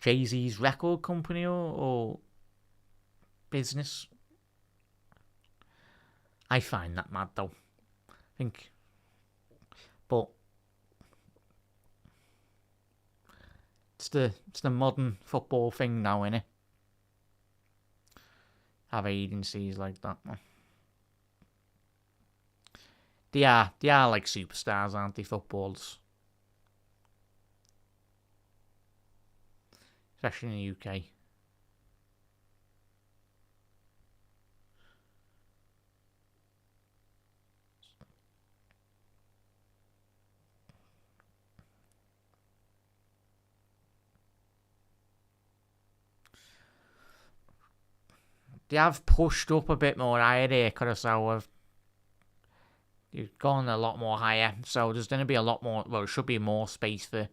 Jay-Z's record company or business. I find that mad though. I think, but it's the modern football thing now, innit? Have agencies like that, man. They are like superstars, aren't they, footballers? Especially in the UK. They have pushed up a bit more higher there, Curaçao. They've gone a lot more higher, so there's going to be a lot more. Well, there should be more space for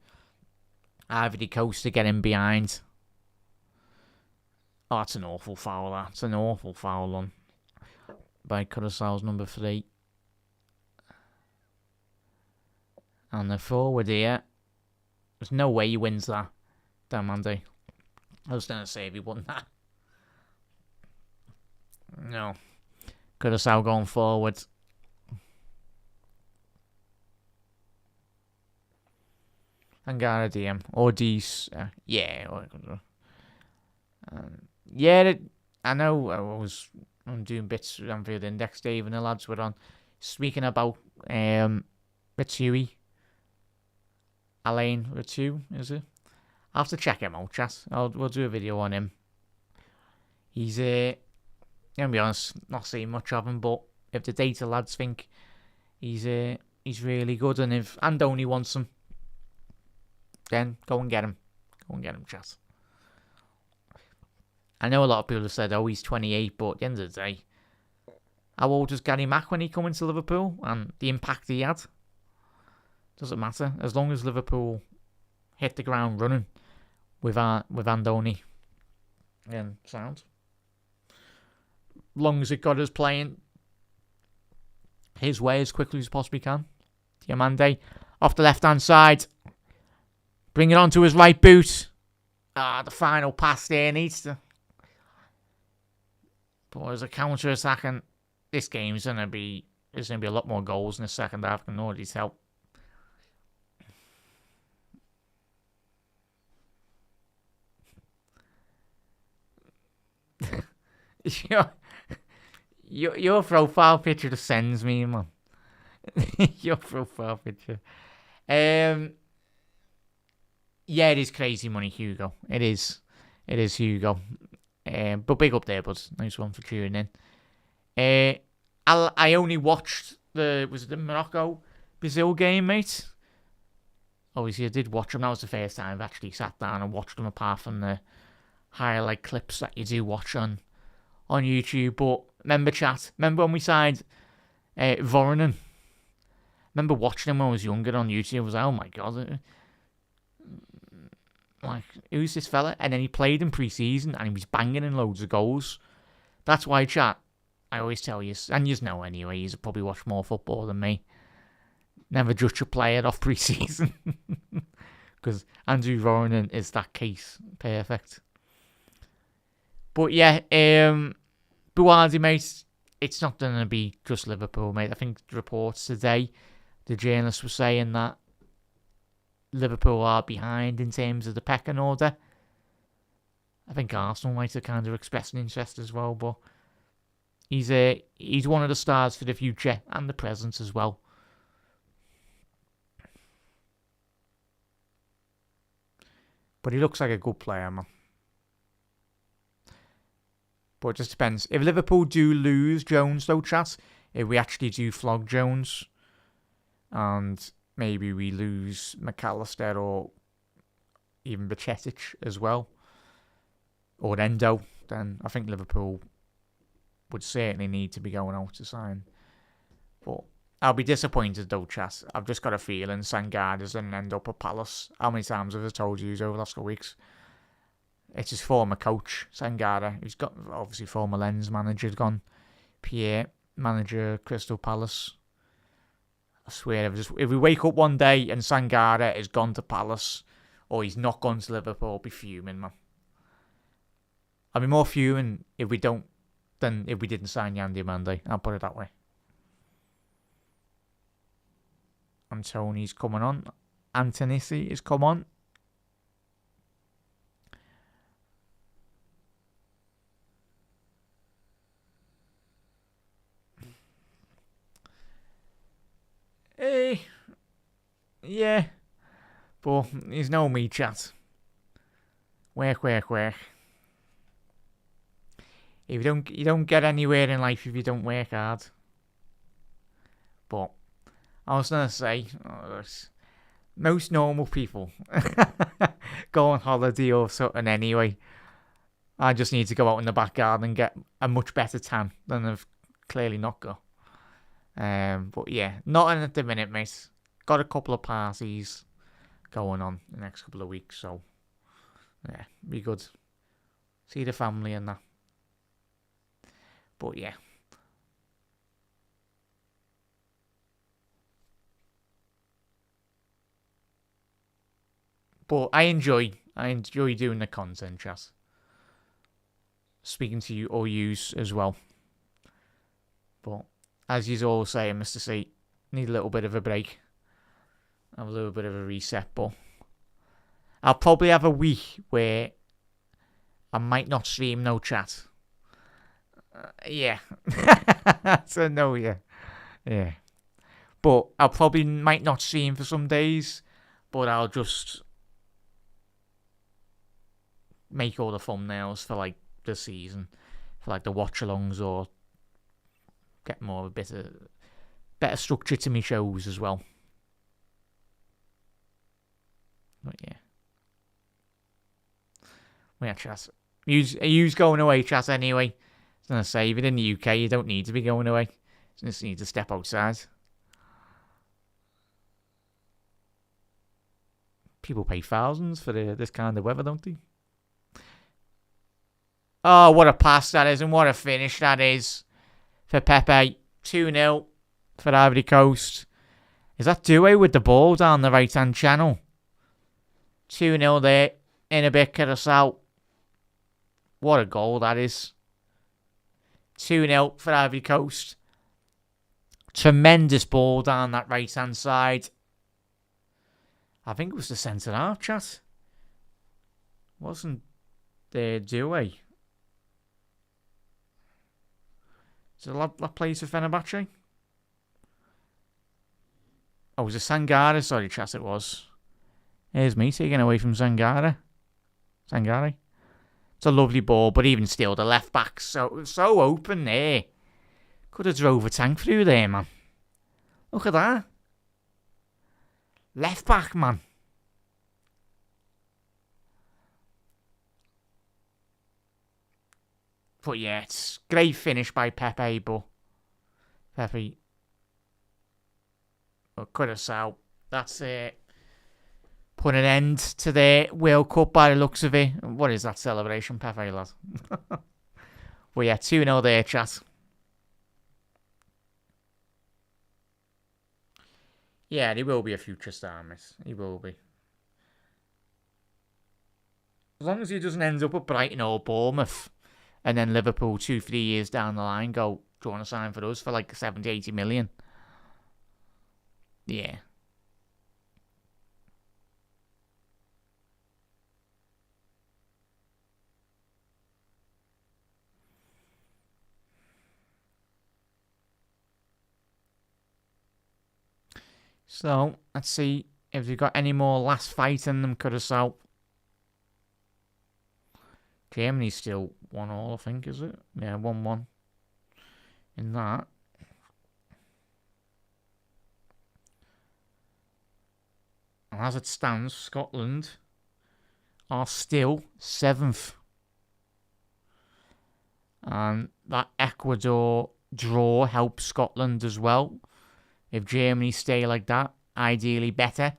Ivory Coast to get in behind. Oh, that's an awful foul. That's an awful foul on by Curaçao's number 3. And the forward here, there's no way he wins that. Diomande. I was going to say if he won that. No. Curaçao going forward. Angara DM. Or D's. Yeah. Yeah, I know I'm doing bits with Anfield Index. Dave and the lads were on speaking about Ritsui. Alain Ritu, is it? I'll have to check him out, chat. We'll do a video on him. He's gonna be honest, not seeing much of him, but if the data lads think he's really good, and if Andoni wants him, then go and get him. Go and get him, chat. I know a lot of people have said, oh, he's 28, but at the end of the day, how old was Gary Mack when he came into Liverpool, and the impact he had? Doesn't matter, as long as Liverpool hit the ground running with Andoni. And sound. Long as it got us playing his way as quickly as possibly can. Diomande off the left-hand side. Bring it onto his right boot. The final pass there needs to. But as a counter-attack, and this game's going to be... There's going to be a lot more goals in the second half. I can already tell. Your profile picture just sends me, man. Your profile picture. Yeah, it is crazy money, Hugo. It is Hugo. But big up there, bud. Nice one for tuning in. I only watched the Morocco Brazil game, mate. Obviously, I did watch them. That was the first time I've actually sat down and watched them, apart from the highlight clips that you do watch on YouTube. But remember when we signed Voronin? Remember watching him when I was younger on YouTube. I was like, oh my god, like, who's this fella? And then he played in pre-season and he was banging in loads of goals. That's why, chat, I always tell you, and you know anyway, you probably watch more football than me. Never judge a player off pre-season. Because Andrew Voronin is that case. Perfect. But yeah, Buardi, mate, it's not going to be just Liverpool, mate. I think the reports today, the journalists were saying that Liverpool are behind in terms of the pecking order. I think Arsenal might have kind of expressed an interest as well, but he's one of the stars for the future and the present as well. But he looks like a good player, man. But it just depends. If Liverpool do lose Jones, though, chat, if we actually do flog Jones, and maybe we lose McAllister or even Bajcetic as well, or Endo, then I think Liverpool would certainly need to be going out to sign. But I'll be disappointed, though, chat. I've just got a feeling Sangada's going to end up at Palace. How many times have I told you over the last couple of weeks? It's his former coach, Sangada. He's got, obviously, former Lens manager gone. Pierre, manager, Crystal Palace. I swear, if we wake up one day and Sangada is gone to Palace, or he's not gone to Liverpool, I'll be fuming, man. I'll be more fuming if we don't than if we didn't sign Diomande. I'll put it that way. Antony's coming on. Antonisi is come on. Hey, yeah, but he's no me, chat. Work. If you don't get anywhere in life if you don't work hard. But I was gonna say, most normal people go on holiday or something anyway. I just need to go out in the back garden and get a much better tan than I've clearly not got. But yeah, not at the minute, mate. Got a couple of parties going on the next couple of weeks, so yeah, be good. See the family and that. But yeah. But I enjoy doing the content, chat. Speaking to you or yous as well. But as you all say, Mr. C, need a little bit of a break. Have a little bit of a reset, but I'll probably have a week where I might not stream no chat. Yeah. So no, yeah. But I'll probably might not stream for some days, but I'll just make all the thumbnails for like the season, for like the watch-alongs, or get more of a bit of better structure to my shows as well. But yeah, chat. Are you going away, chat, anyway? I was going to say, even in the UK, you don't need to be going away. You just need to step outside. People pay thousands for this kind of weather, don't they? Oh, what a pass that is, and what a finish that is for Pepe. 2-0 for Ivory Coast. Is that Due with the ball down the right-hand channel? 2-0 there. In a bit, Curaçao. What a goal that is. 2-0 for Ivory Coast. Tremendous ball down that right-hand side. I think it was the centre-half, chat. Wasn't there Due? Is it that plays for Fenerbahce? Oh, was it Sangare? Sorry, chat, it was. Here's me taking away from Sangare. It's a lovely ball, but even still, the left back so open there. Could have drove a tank through there, man. Look at that. Left back, man. But yeah, it's great finish by Pepe, but Pepe. Well, Curaçao. That's it. Put an end to their World Cup by the looks of it. What is that celebration, Pepe, lad? Well, yeah, 2-0 there, chat. Yeah, he will be a future star, miss. He will be. As long as he doesn't end up at Brighton or Bournemouth, and then Liverpool 2-3 years down the line go, do you want to sign for us for like 70-80 million? Yeah. So, let's see if we've got any more last fight in them, Curaçao. Germany's still 1-1, I think, is it? Yeah, 1-1 in that. And as it stands, Scotland are still 7th. And that Ecuador draw helps Scotland as well. If Germany stay like that, ideally better.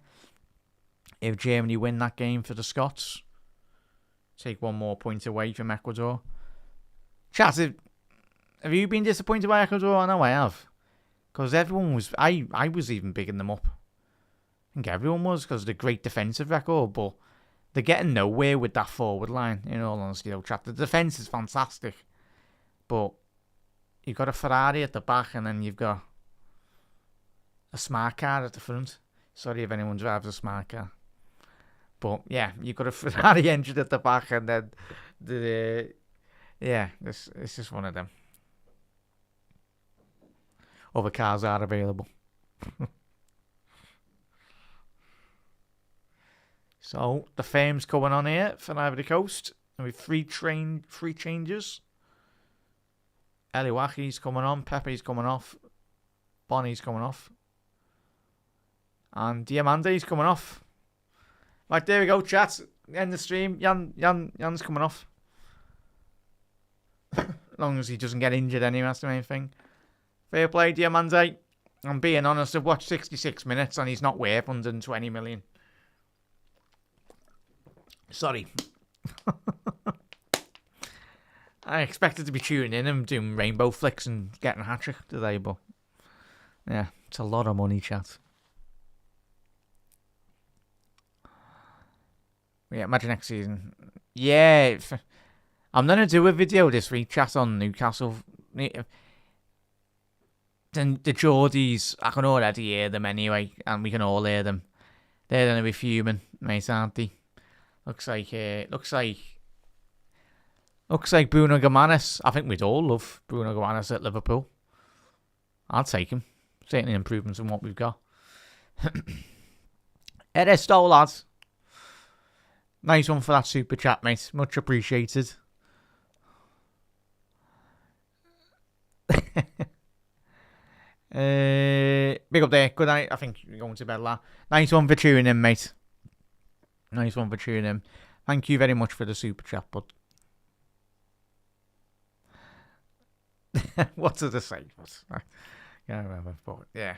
If Germany win that game for the Scots, take one more point away from Ecuador. Chat, have you been disappointed by Ecuador? I know I have. Because everyone was... I was even bigging them up. I think everyone was, because of the great defensive record, but they're getting nowhere with that forward line, in all honesty, though, chat. The defence is fantastic, but you've got a Ferrari at the back, and then you've got a smart car at the front. Sorry if anyone drives a smart car. But, yeah, you've got a Ferrari engine at the back, and then it's just one of them. Other cars are available. So, the fame's going on here for Ivory Coast. And with three changes. Eliwaki's coming on. Pepe's coming off. Bonnie's coming off. And Diamande's coming off. Right, there we go, chat. End the stream. Jan's coming off. As long as he doesn't get injured anyway, that's the main thing. Fair play, Diamande. I'm being honest, I've watched 66 minutes and he's not worth 120 million. Sorry. I expected to be tuning in and doing rainbow flicks and getting a hat-trick today, but yeah, it's a lot of money, chat. Yeah, imagine next season. Yeah, I'm going to do a video this week, chat, on Newcastle. Then the Geordies, I can already hear them anyway, and we can all hear them. They're going to be fuming, mate, aren't they? Looks like Bruno Gimenez. I think we'd all love Bruno Gimenez at Liverpool. I'll take him. Certainly improvements on what we've got. Eddie Stoll, lads. Nice one for that super chat, mate. Much appreciated. Big up there. Good night. I think you're going to bed, lad. Nice one for tuning in, mate. Nice one for tuning in. Thank you very much for the super chat, bud. What did I say? I can't remember, but yeah.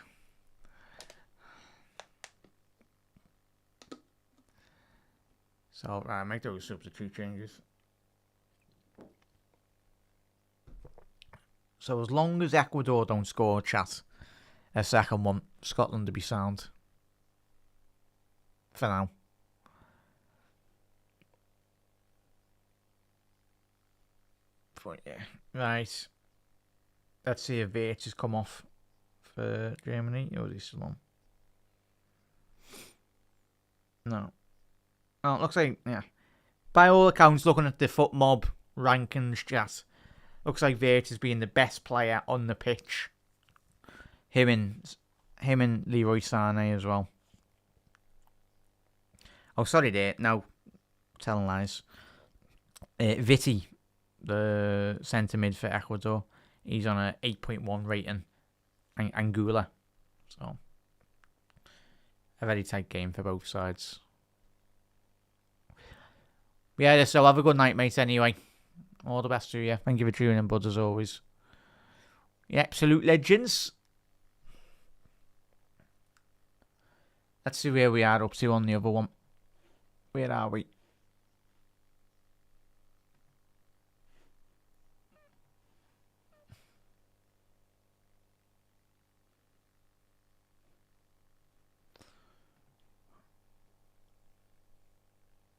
So, make those substitute changes. So, as long as Ecuador don't score, chat, a second one, Scotland to be sound. For now. But yeah, right. Let's see if Virch has come off for Germany. Or is he still on? No. Oh, it looks like, yeah. By all accounts, looking at the foot mob rankings, chat, looks like Virch has been the best player on the pitch. Him and Leroy Sané as well. Oh, sorry there. No, telling lies. Viti, the centre mid for Ecuador, he's on a 8.1 rating. Anguilla. So, a very tight game for both sides. Yeah, so have a good night, mate, anyway. All the best to you. Thank you for tuning in, buds, as always. Yeah, absolute legends. Let's see where we are up to on the other one. Where are we?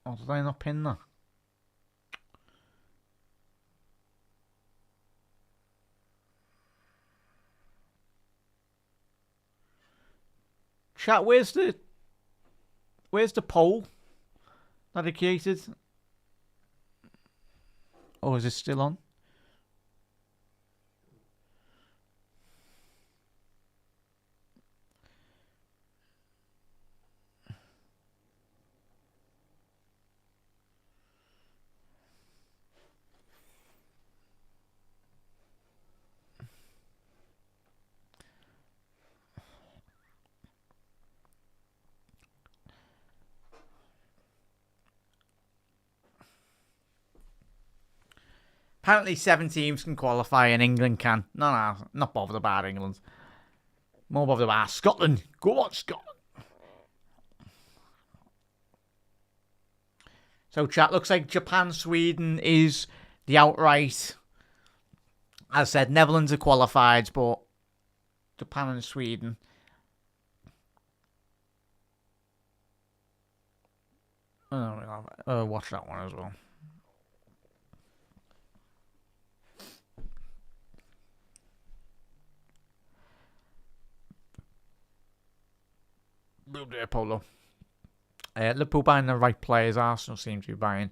Oh, did I not pin that? Chat, where's the poll that I created? Oh, is it still on? Apparently 7 teams can qualify and England can. No, not bothered about England. More bothered about Scotland. Go on, Scotland. So, chat, looks like Japan-Sweden is the outright. As I said, Netherlands are qualified, but Japan and Sweden. Watch that one as well. Polo. Liverpool buying the right players. Arsenal seem to be buying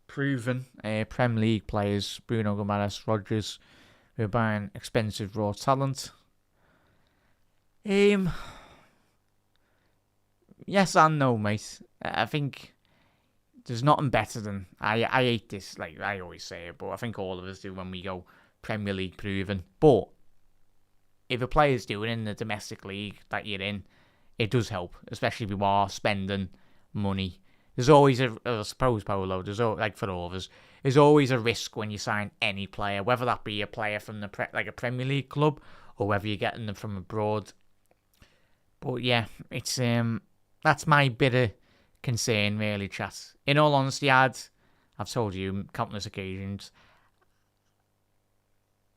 proven Premier League players. Bruno Gomes, Rodgers. We're buying expensive raw talent. Yes and no, mate. I think there's nothing better than I hate this. Like I always say it, but I think all of us do when we go Premier League proven. But if a player's doing in the domestic league that you're in, it does help, especially if you are spending money. There's always I suppose, Polo, like for all of us, there's always a risk when you sign any player, whether that be a player from like a Premier League club or whether you're getting them from abroad. But yeah, it's that's my bit of concern, really, chat. In all honesty, I've told you countless occasions,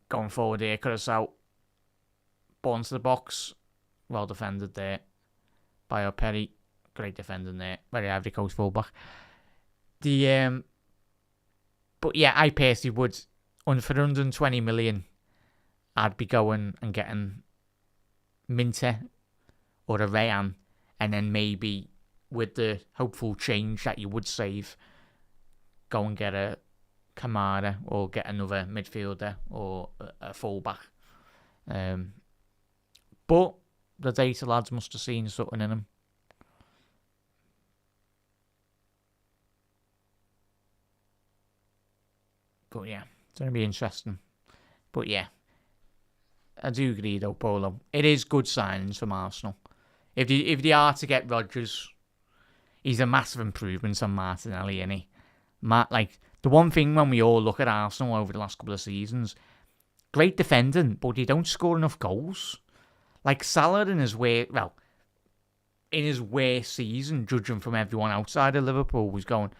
going forward here, Curaçao, ball into the box, well defended there. By Perry, great defending there, very Ivory Coast fullback. But yeah, I personally would, for 120 million, I'd be going and getting Minter or a Rayan, and then maybe with the hopeful change that you would save, go and get a Kamara or get another midfielder or a fullback. But the data lads must have seen something in him. But yeah, it's going to be interesting. But yeah, I do agree though, Polo. It is good signings from Arsenal. If they are to get Rodgers, he's a massive improvement on Martinelli, isn't he? Like, the one thing when we all look at Arsenal over the last couple of seasons, great defending, but they don't score enough goals. Like Salah in his worst season, judging from everyone outside of Liverpool, was going,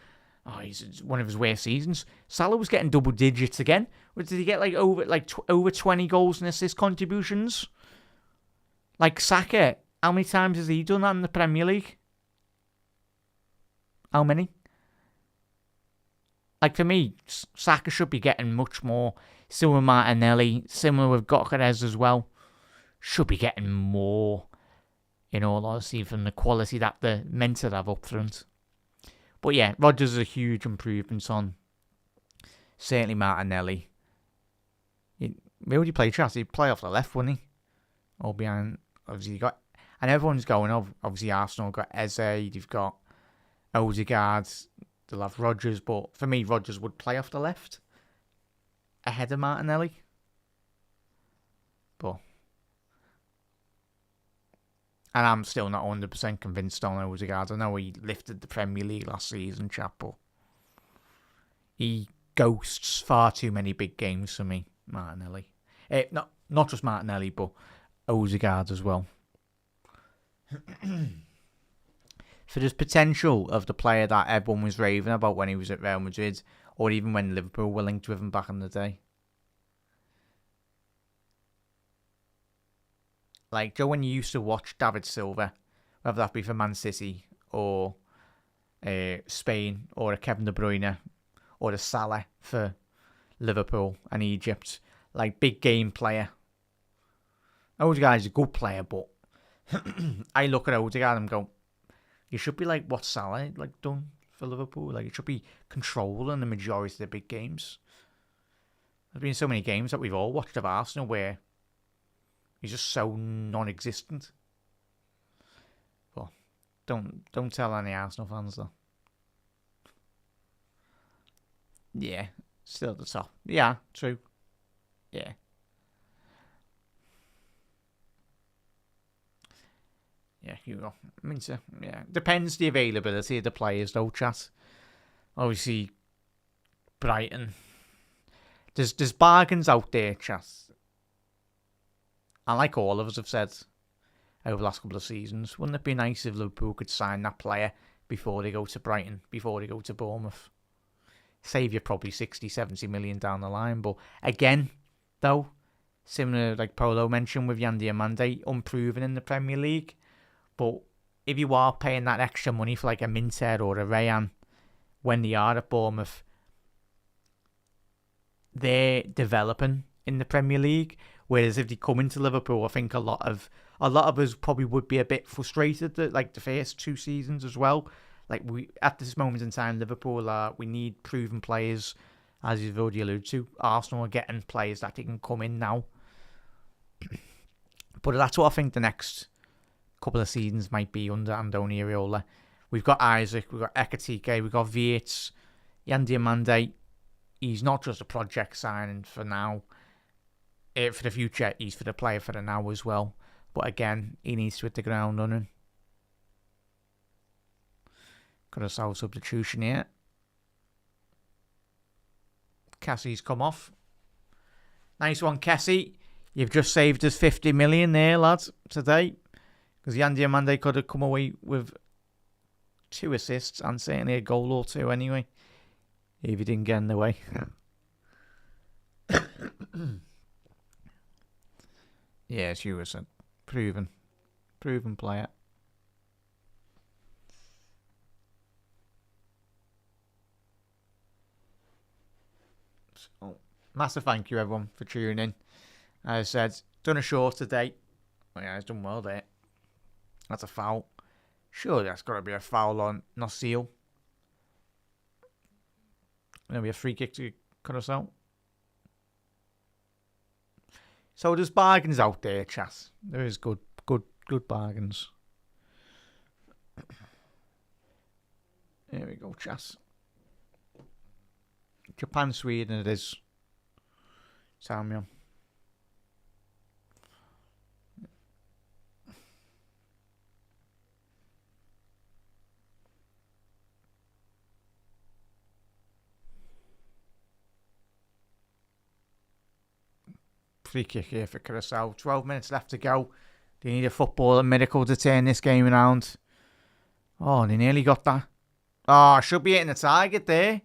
he's one of his worst seasons. Salah was getting double digits again. Did he get over 20 goals and assist contributions? Like Saka, how many times has he done that in the Premier League? How many? Like for me, Saka should be getting much more. Similar with Martinelli, similar with Gyökeres as well. Should be getting more, in all honesty, from the quality that they're meant to have up front. But yeah, Rodgers is a huge improvement on certainly Martinelli. Where would he play, Chas? He'd play off the left, wouldn't he? Or behind, obviously, you got, and everyone's going, obviously, Arsenal got Eze, you've got Odegaard, they'll have Rodgers, but for me, Rodgers would play off the left ahead of Martinelli. But and I'm still not 100% convinced on Odegaard. I know he lifted the Premier League last season, chap, but he ghosts far too many big games for me, Martinelli. Not just Martinelli, but Odegaard as well. For this potential of the player that everyone was raving about when he was at Real Madrid, or even when Liverpool were linked with him back in the day. Like, Joe, when you used to watch David Silva, whether that be for Man City or Spain or a Kevin De Bruyne or a Salah for Liverpool and Egypt, like big game player. Odegaard's a good player, but I look at Odegaard and go, you should be like what Salah done for Liverpool. Like, it should be controlling the majority of the big games. There's been so many games that we've all watched of Arsenal where he's just so non-existent. But don't tell any Arsenal fans though. Yeah, still at the top. Yeah, true. Yeah. Yeah, you go. I mean, so, yeah. Depends the availability of the players though, chat. Obviously, Brighton, There's bargains out there, chat. And like all of us have said over the last couple of seasons, wouldn't it be nice if Liverpool could sign that player before they go to Brighton, before they go to Bournemouth? Save you probably 60, 70 million down the line. But again, though, similar like Polo mentioned with Diomande, unproven in the Premier League. But if you are paying that extra money for like a Minter or a Rayan when they are at Bournemouth, they're developing in the Premier League. Whereas if they come into Liverpool, I think a lot of us probably would be a bit frustrated that like the first 2 seasons as well. Like we at this moment in time, Liverpool we need proven players, as you've already alluded to. Arsenal are getting players that they can come in now. But that's what I think the next couple of seasons might be under Andoni Iraola. We've got Isaac, we've got Ekitike, we've got Viets, Diomande. He's not just a project signing for now. For the future, he's for the player for the now as well. But again, he needs to hit the ground running. Curaçao substitution here. Cassie's come off. Nice one, Cassie. You've just saved us 50 million there, lads, today. Because Diomande could have come away with 2 assists and certainly a goal or 2 anyway. If he didn't get in the way. Yeah, she was a proven player. So, massive thank you everyone for tuning in. As I said, done a short today. Oh yeah, he's done well there. That's a foul. Surely that's got to be a foul on Nosil. There'll be a free kick to Curaçao. So there's bargains out there, chat. There is good bargains. There we go, chat. Japan, Sweden it is. Samuel. Free kick here for Curaçao. 12 minutes left to go. They need a football miracle to turn this game around. Oh, they nearly got that. Oh, should be hitting the target there.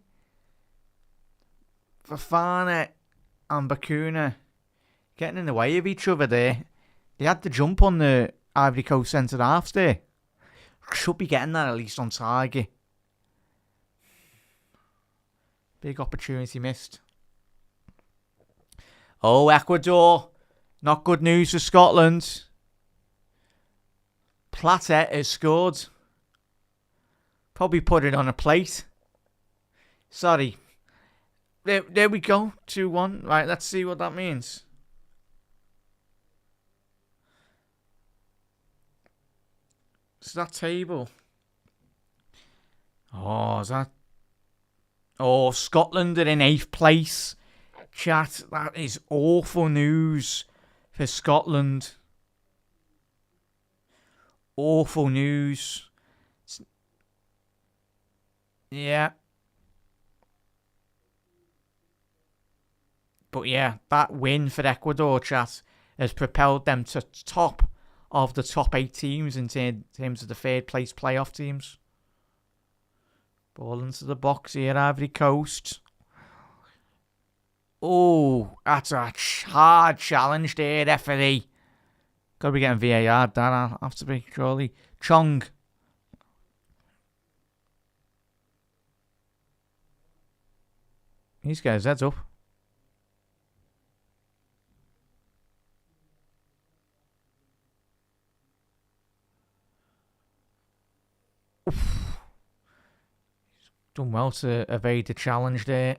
Fafana and Bakuna getting in the way of each other there. They had to jump on the Ivory Coast centre halves there. Should be getting that at least on target. Big opportunity missed. Oh, Ecuador. Not good news for Scotland. Plata has scored. Probably put it on a plate. Sorry. There we go. 2-1. Right, let's see what that means. Is that table? Oh, is that... Oh, Scotland are in 8th place. Chat, that is awful news for Scotland. Awful news. Yeah. But yeah, that win for Ecuador, chat, has propelled them to top of the top 8 teams in terms of the 3rd place playoff teams. Ball into the box here, Ivory Coast. Oh, that's a hard challenge there, referee. Got to be getting VAR, that'll have to be, surely. Chong. He's got his heads up. Oof. He's done well to evade the challenge there.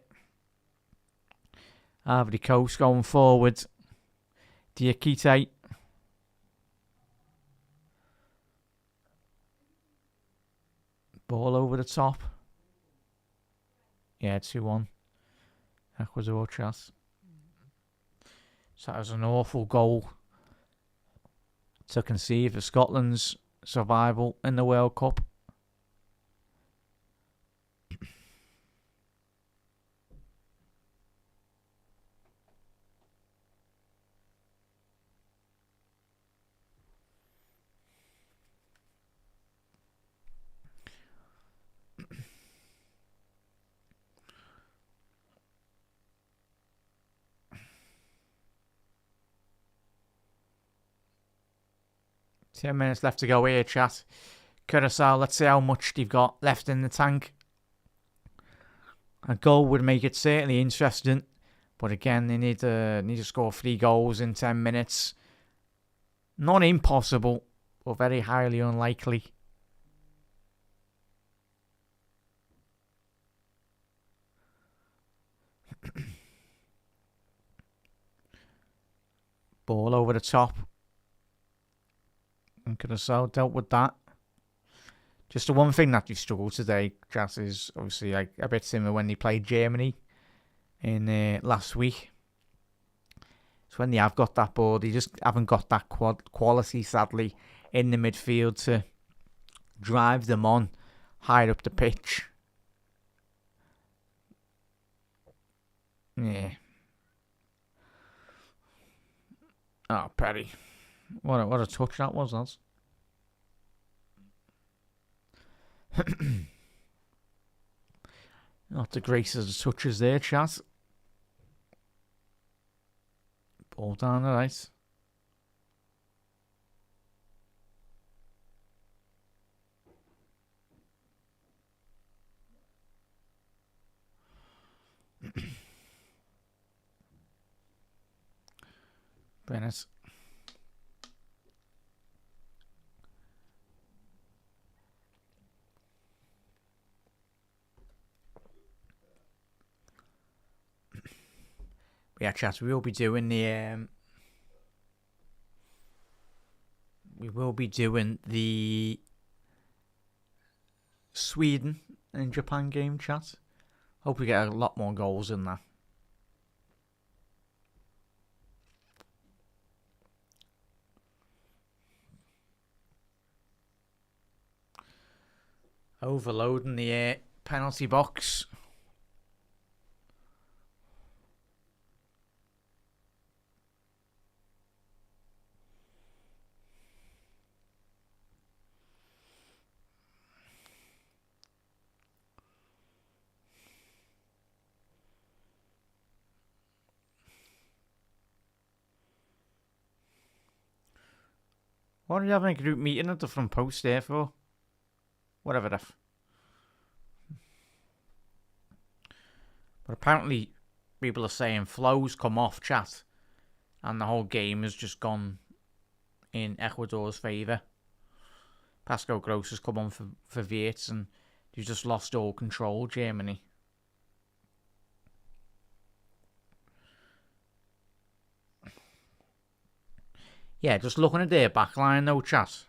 Ivory Coast going forward. Diakite. Ball over the top. Yeah, 2-1. Ecuador chance. So that was an awful goal to conceive of Scotland's survival in the World Cup. 10 minutes left to go here, chat. Curaçao, let's see how much they've got left in the tank. A goal would make it certainly interesting. But again, they need to score 3 goals in 10 minutes. Not impossible, but very highly unlikely. Ball over the top. And Curaçao dealt with that. Just the one thing that they've struggled today, chat, is obviously like a bit similar when they played Germany in last week. So when they have got that ball, they just haven't got that quality, sadly, in the midfield to drive them on higher up the pitch. Yeah. Oh, Perry. What a touch that was, lads. Not the greatest of touches there, chat. Ball down the right. Bennett. Yeah, chat, we will be doing the Sweden and Japan game, chat. Hope we get a lot more goals in that. Overloading the penalty box. What are you having a group meeting at the front post there for? Whatever the But apparently people are saying Flow's come off, chat, and the whole game has just gone in Ecuador's favour. Pascal Gross has come on for Wirtz, and they've just lost all control, Germany. Yeah, just looking at their backline though, chat.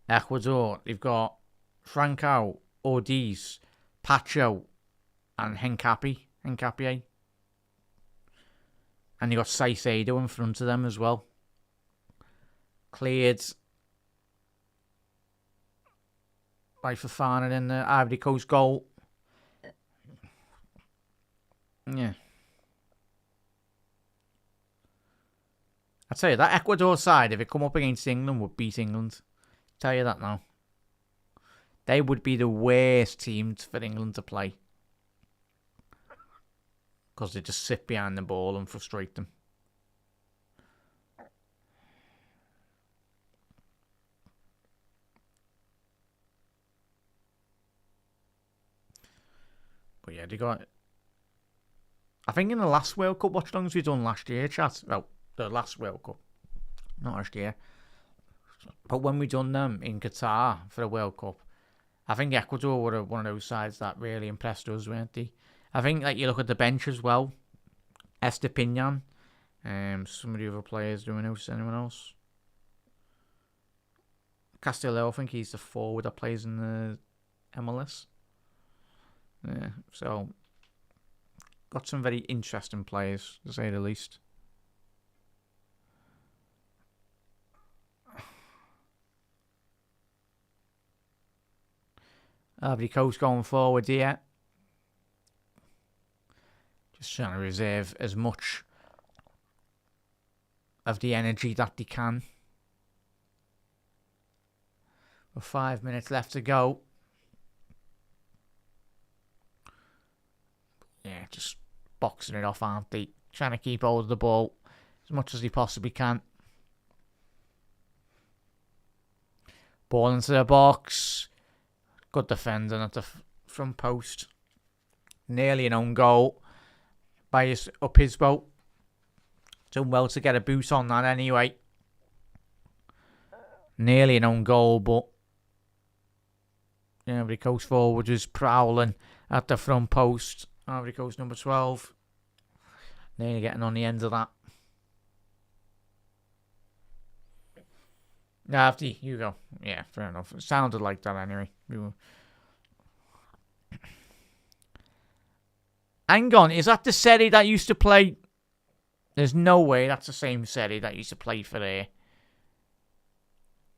Ecuador, they've got Franco, Ortiz, Pacho, and Hincapie. And you got Saicedo in front of them as well. Cleared by Fofana in the Ivory Coast goal. Yeah. I tell you, that Ecuador side, if it come up against England, would beat England. Tell you that now. They would be the worst team for England to play. Because they just sit behind the ball and frustrate them. But yeah, they got... I think in the last World Cup watch-alongs we done last year, chat. Well, the last World Cup. Not last year. But when we done them in Qatar for the World Cup, I think Ecuador were one of those sides that really impressed us, weren't they? I think like you look at the bench as well. Estepinian. Some of the other players, do we notice anyone else? Castillo, I think he's the forward that plays in the MLS. Yeah, so got some very interesting players, to say the least. Ivory Coast going forward here. Just trying to reserve as much of the energy that they can. With 5 minutes left to go. Yeah, just boxing it off, aren't they? Trying to keep hold of the ball as much as they possibly can. Ball into the box. Good defending at the front post. Nearly an own goal by up his boat. Done well to get a boot on that anyway. Nearly an own goal, but Ivory Coast forward was prowling at the front post. Ivory Coast number 12. Nearly getting on the end of that. After you go. Yeah, fair enough. It sounded like that anyway. Hang on, is that the Seri that used to play? There's no way that's the same Seri that used to play for there.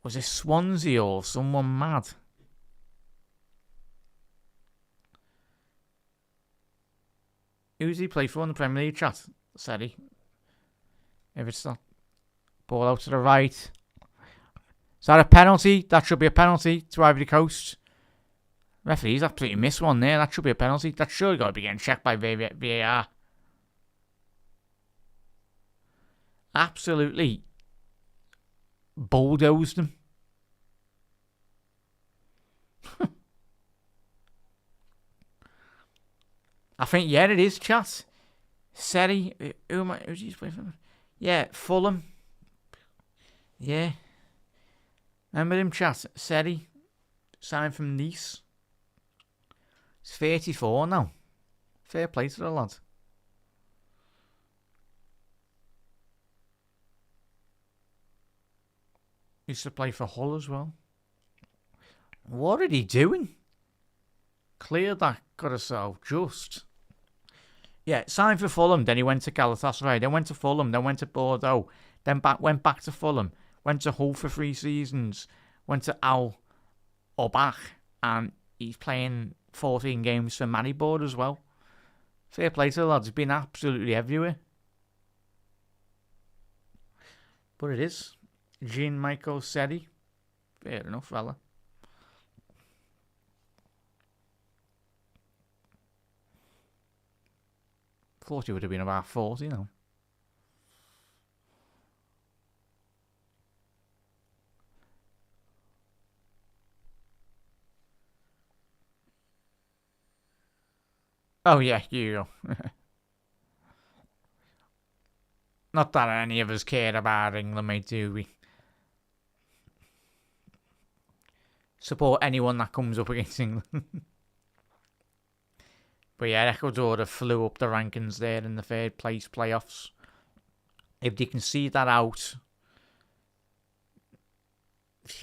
Was it Swansea or someone mad? Who's he play for in the Premier League, chat? Seri. If it's not. Ball out to the right. Is that a penalty? That should be a penalty to Ivory Coast. Referee's absolutely missed one there. That should be a penalty. That's surely got to be getting checked by VAR. Absolutely bulldozed them. I think, yeah, it is, chat. Seri. Who's he playing for? Yeah, Fulham. Yeah. Remember him, chat? Seri. Signed from Nice. He's 34 now. Fair play to the lad. Used to play for Hull as well. What are he doing? Cleared that Curaçao just. Yeah, signed for Fulham. Then he went to Galatasaray. Then went to Fulham. Then went to Bordeaux. Then went back to Fulham. Went to Hull for 3 seasons. Went to Al Obach. And he's playing 14 games for Maribor as well. Fair play to the lads. He's been absolutely everywhere. But it is. Jean-Michael Seri. Fair enough, fella. Thought he would have been about 40 now. Oh, yeah, you go. Not that any of us care about England, mate, do we? Support anyone that comes up against England. But yeah, Ecuador flew up the rankings there in the third place playoffs. If they can see that out.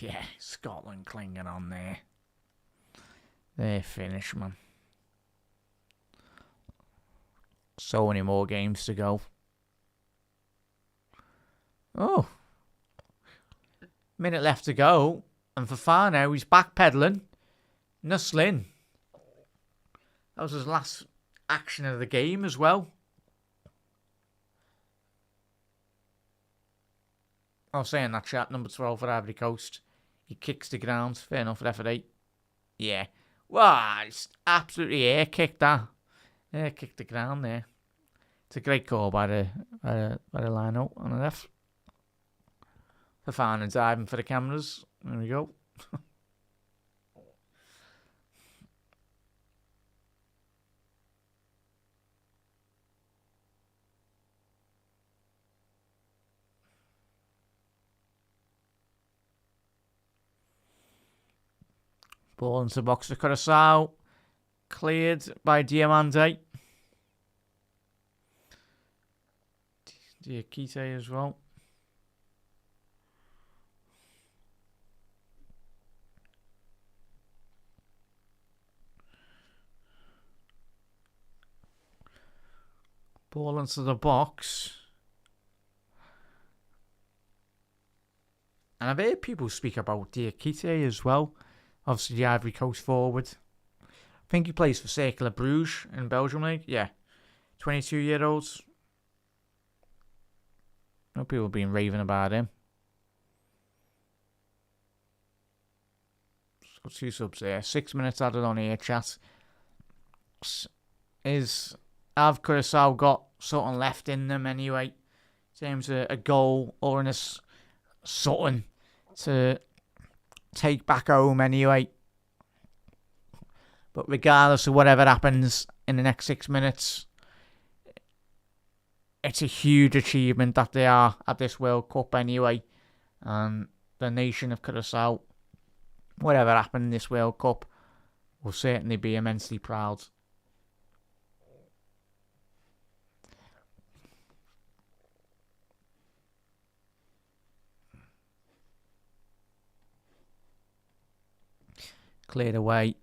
Yeah, Scotland clinging on there. They're finished, man. So many more games to go. Oh. Minute left to go. And Fofana, he's backpedaling. Nuslin. That was his last action of the game as well. I was saying that chat, number 12 for Ivory Coast. He kicks the ground. Fair enough, referee. Yeah. Wow, it's absolutely air kicked that. Air kicked the ground there. It's a great call by the line-out on the left. Fofana diving for the cameras. There we go. Ball into the box for Curaçao. Cleared by Diomande. Diakite as well. Ball into the box. And I've heard people speak about Diakite as well. Obviously, the Ivory Coast forward. I think he plays for Cercle Bruges in Belgium League. Yeah. 22-year-olds. No people have been raving about him. Got 2 subs there. 6 minutes added on here, chat. Have Curaçao got something left in them anyway? In terms of a goal or something to take back home anyway. But regardless of whatever happens in the next 6 minutes, it's a huge achievement that they are at this World Cup anyway. And the nation of Curaçao, whatever happened in this World Cup, will certainly be immensely proud. Cleared away.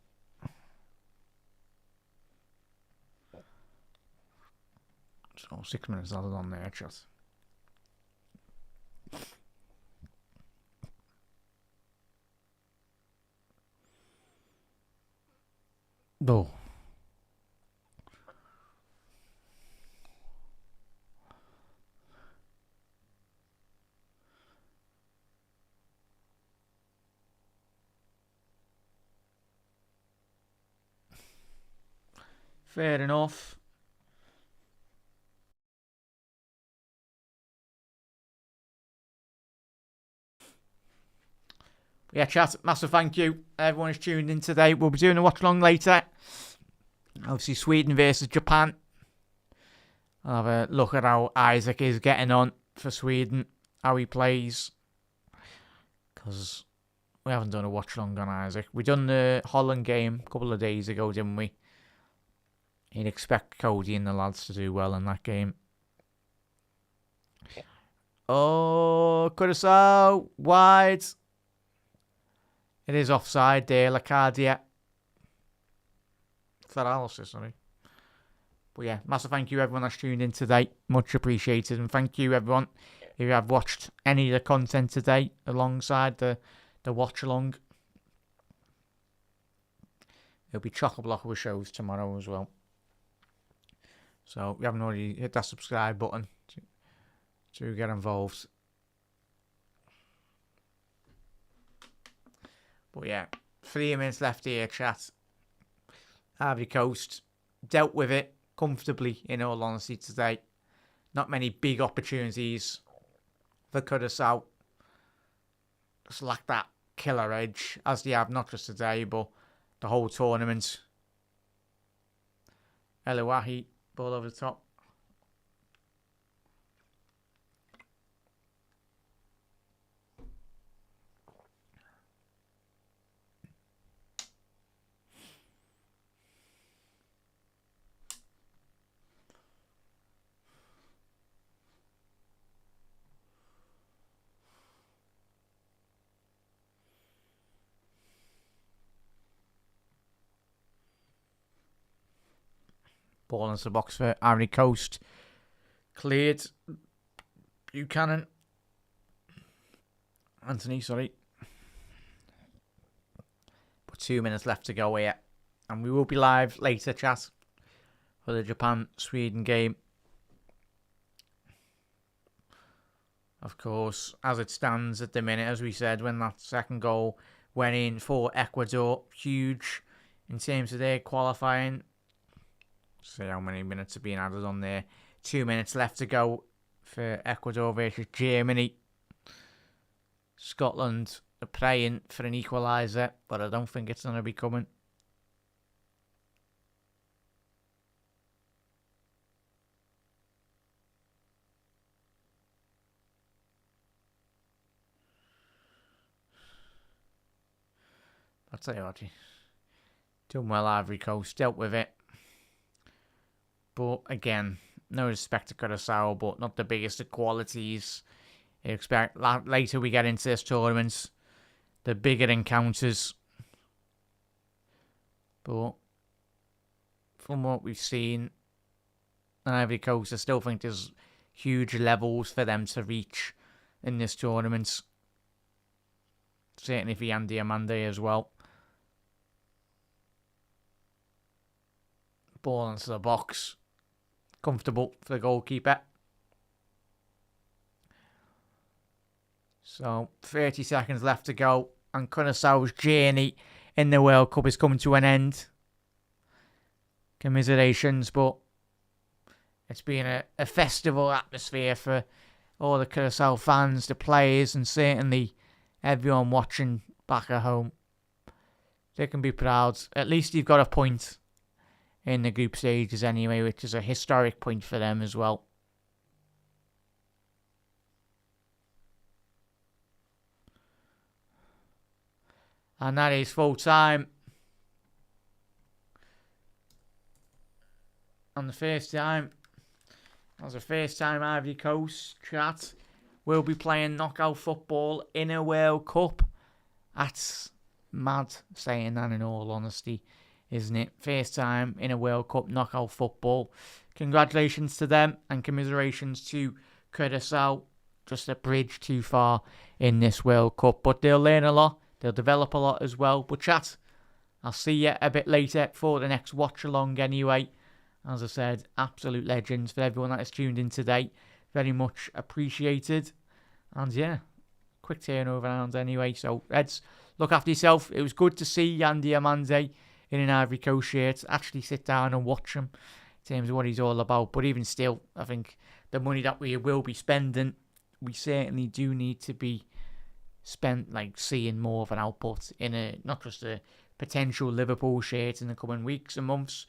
So 6 minutes added on there, chat. Oh. Fair enough. Yeah, chat, massive thank you. Everyone is tuned in today. We'll be doing a watch along later. Obviously, Sweden versus Japan. I'll have a look at how Isaac is getting on for Sweden, how he plays. Because we haven't done a watch along on Isaac. We done the Holland game a couple of days ago, didn't we? You'd expect Cody and the lads to do well in that game. Oh, Curaçao, wide. It is offside there, Lacardia. Paralysis, sorry. But yeah, massive thank you everyone that's tuned in today. Much appreciated. And thank you everyone if you have watched any of the content today alongside the watch along. There'll be chock-a-block with shows tomorrow as well. So if you haven't already hit that subscribe button to get involved. But yeah, 3 minutes left here, chat. Ivory Coast dealt with it comfortably, in all honesty, today. Not many big opportunities for Curaçao. Just lack that killer edge, as they have not just today, but the whole tournament. Eluahi, ball over the top. Ball into the box for Ivory Coast. Cleared. Buchanan. Anthony, sorry. But 2 minutes left to go here. And we will be live later, chat, for the Japan-Sweden game. Of course, as it stands at the minute, as we said, when that second goal went in for Ecuador, huge in terms of their qualifying. See how many minutes are being added on there. 2 minutes left to go for Ecuador versus Germany. Scotland are praying for an equaliser, but I don't think it's going to be coming. I'll tell you what, done well, Ivory Coast, dealt with it. But again, no respect to Curaçao, but not the biggest of qualities. You expect later we get into this tournament, the bigger encounters. But from what we've seen, Ivory Coast, I still think there's huge levels for them to reach in this tournament. Certainly for Diomande as well. Ball into the box. Comfortable for the goalkeeper. So 30 seconds left to go, and Curaçao's journey in the World Cup is coming to an end. Commiserations, but it's been a festival atmosphere for all the Curaçao fans, the players, and certainly everyone watching back at home. They can be proud. At least you've got a point in the group stages anyway, which is a historic point for them as well. And that is full time. And the first time, as a first time Ivory Coast chat, we'll be playing knockout football in a World Cup. That's mad saying that, in all honesty, isn't it? First time in a World Cup knockout football. Congratulations to them and commiserations to Curaçao. Just a bridge too far in this World Cup. But they'll learn a lot. They'll develop a lot as well. But chat, I'll see you a bit later for the next watch along anyway. As I said, absolute legends for everyone that has tuned in today. Very much appreciated. And yeah, quick turnover round anyway. So, Reds, look after yourself. It was good to see Diomande in an Ivory Coast shirt. Actually sit down and watch him in terms of what he's all about. But even still, I think the money that we will be spending, we certainly do need to be spent like seeing more of an output in a not just a potential Liverpool shirt in the coming weeks and months,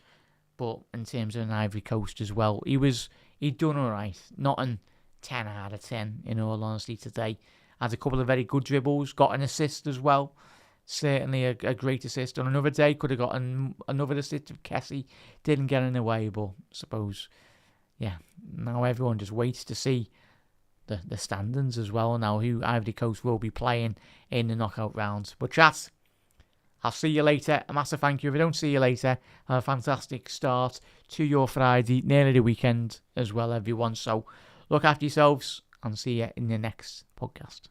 but in terms of an Ivory Coast as well. He'd done alright. Not an 10 out of 10 in all honesty today. Had a couple of very good dribbles, got an assist as well. Certainly a great assist. On another day, could have got another assist if Kessie didn't get in the way, but I suppose, yeah, now everyone just waits to see the standings as well now, who Ivory Coast will be playing in the knockout rounds. But chat, I'll see you later. A massive thank you. If I don't see you later, have a fantastic start to your Friday, nearly the weekend as well, everyone. So look after yourselves and see you in the next podcast.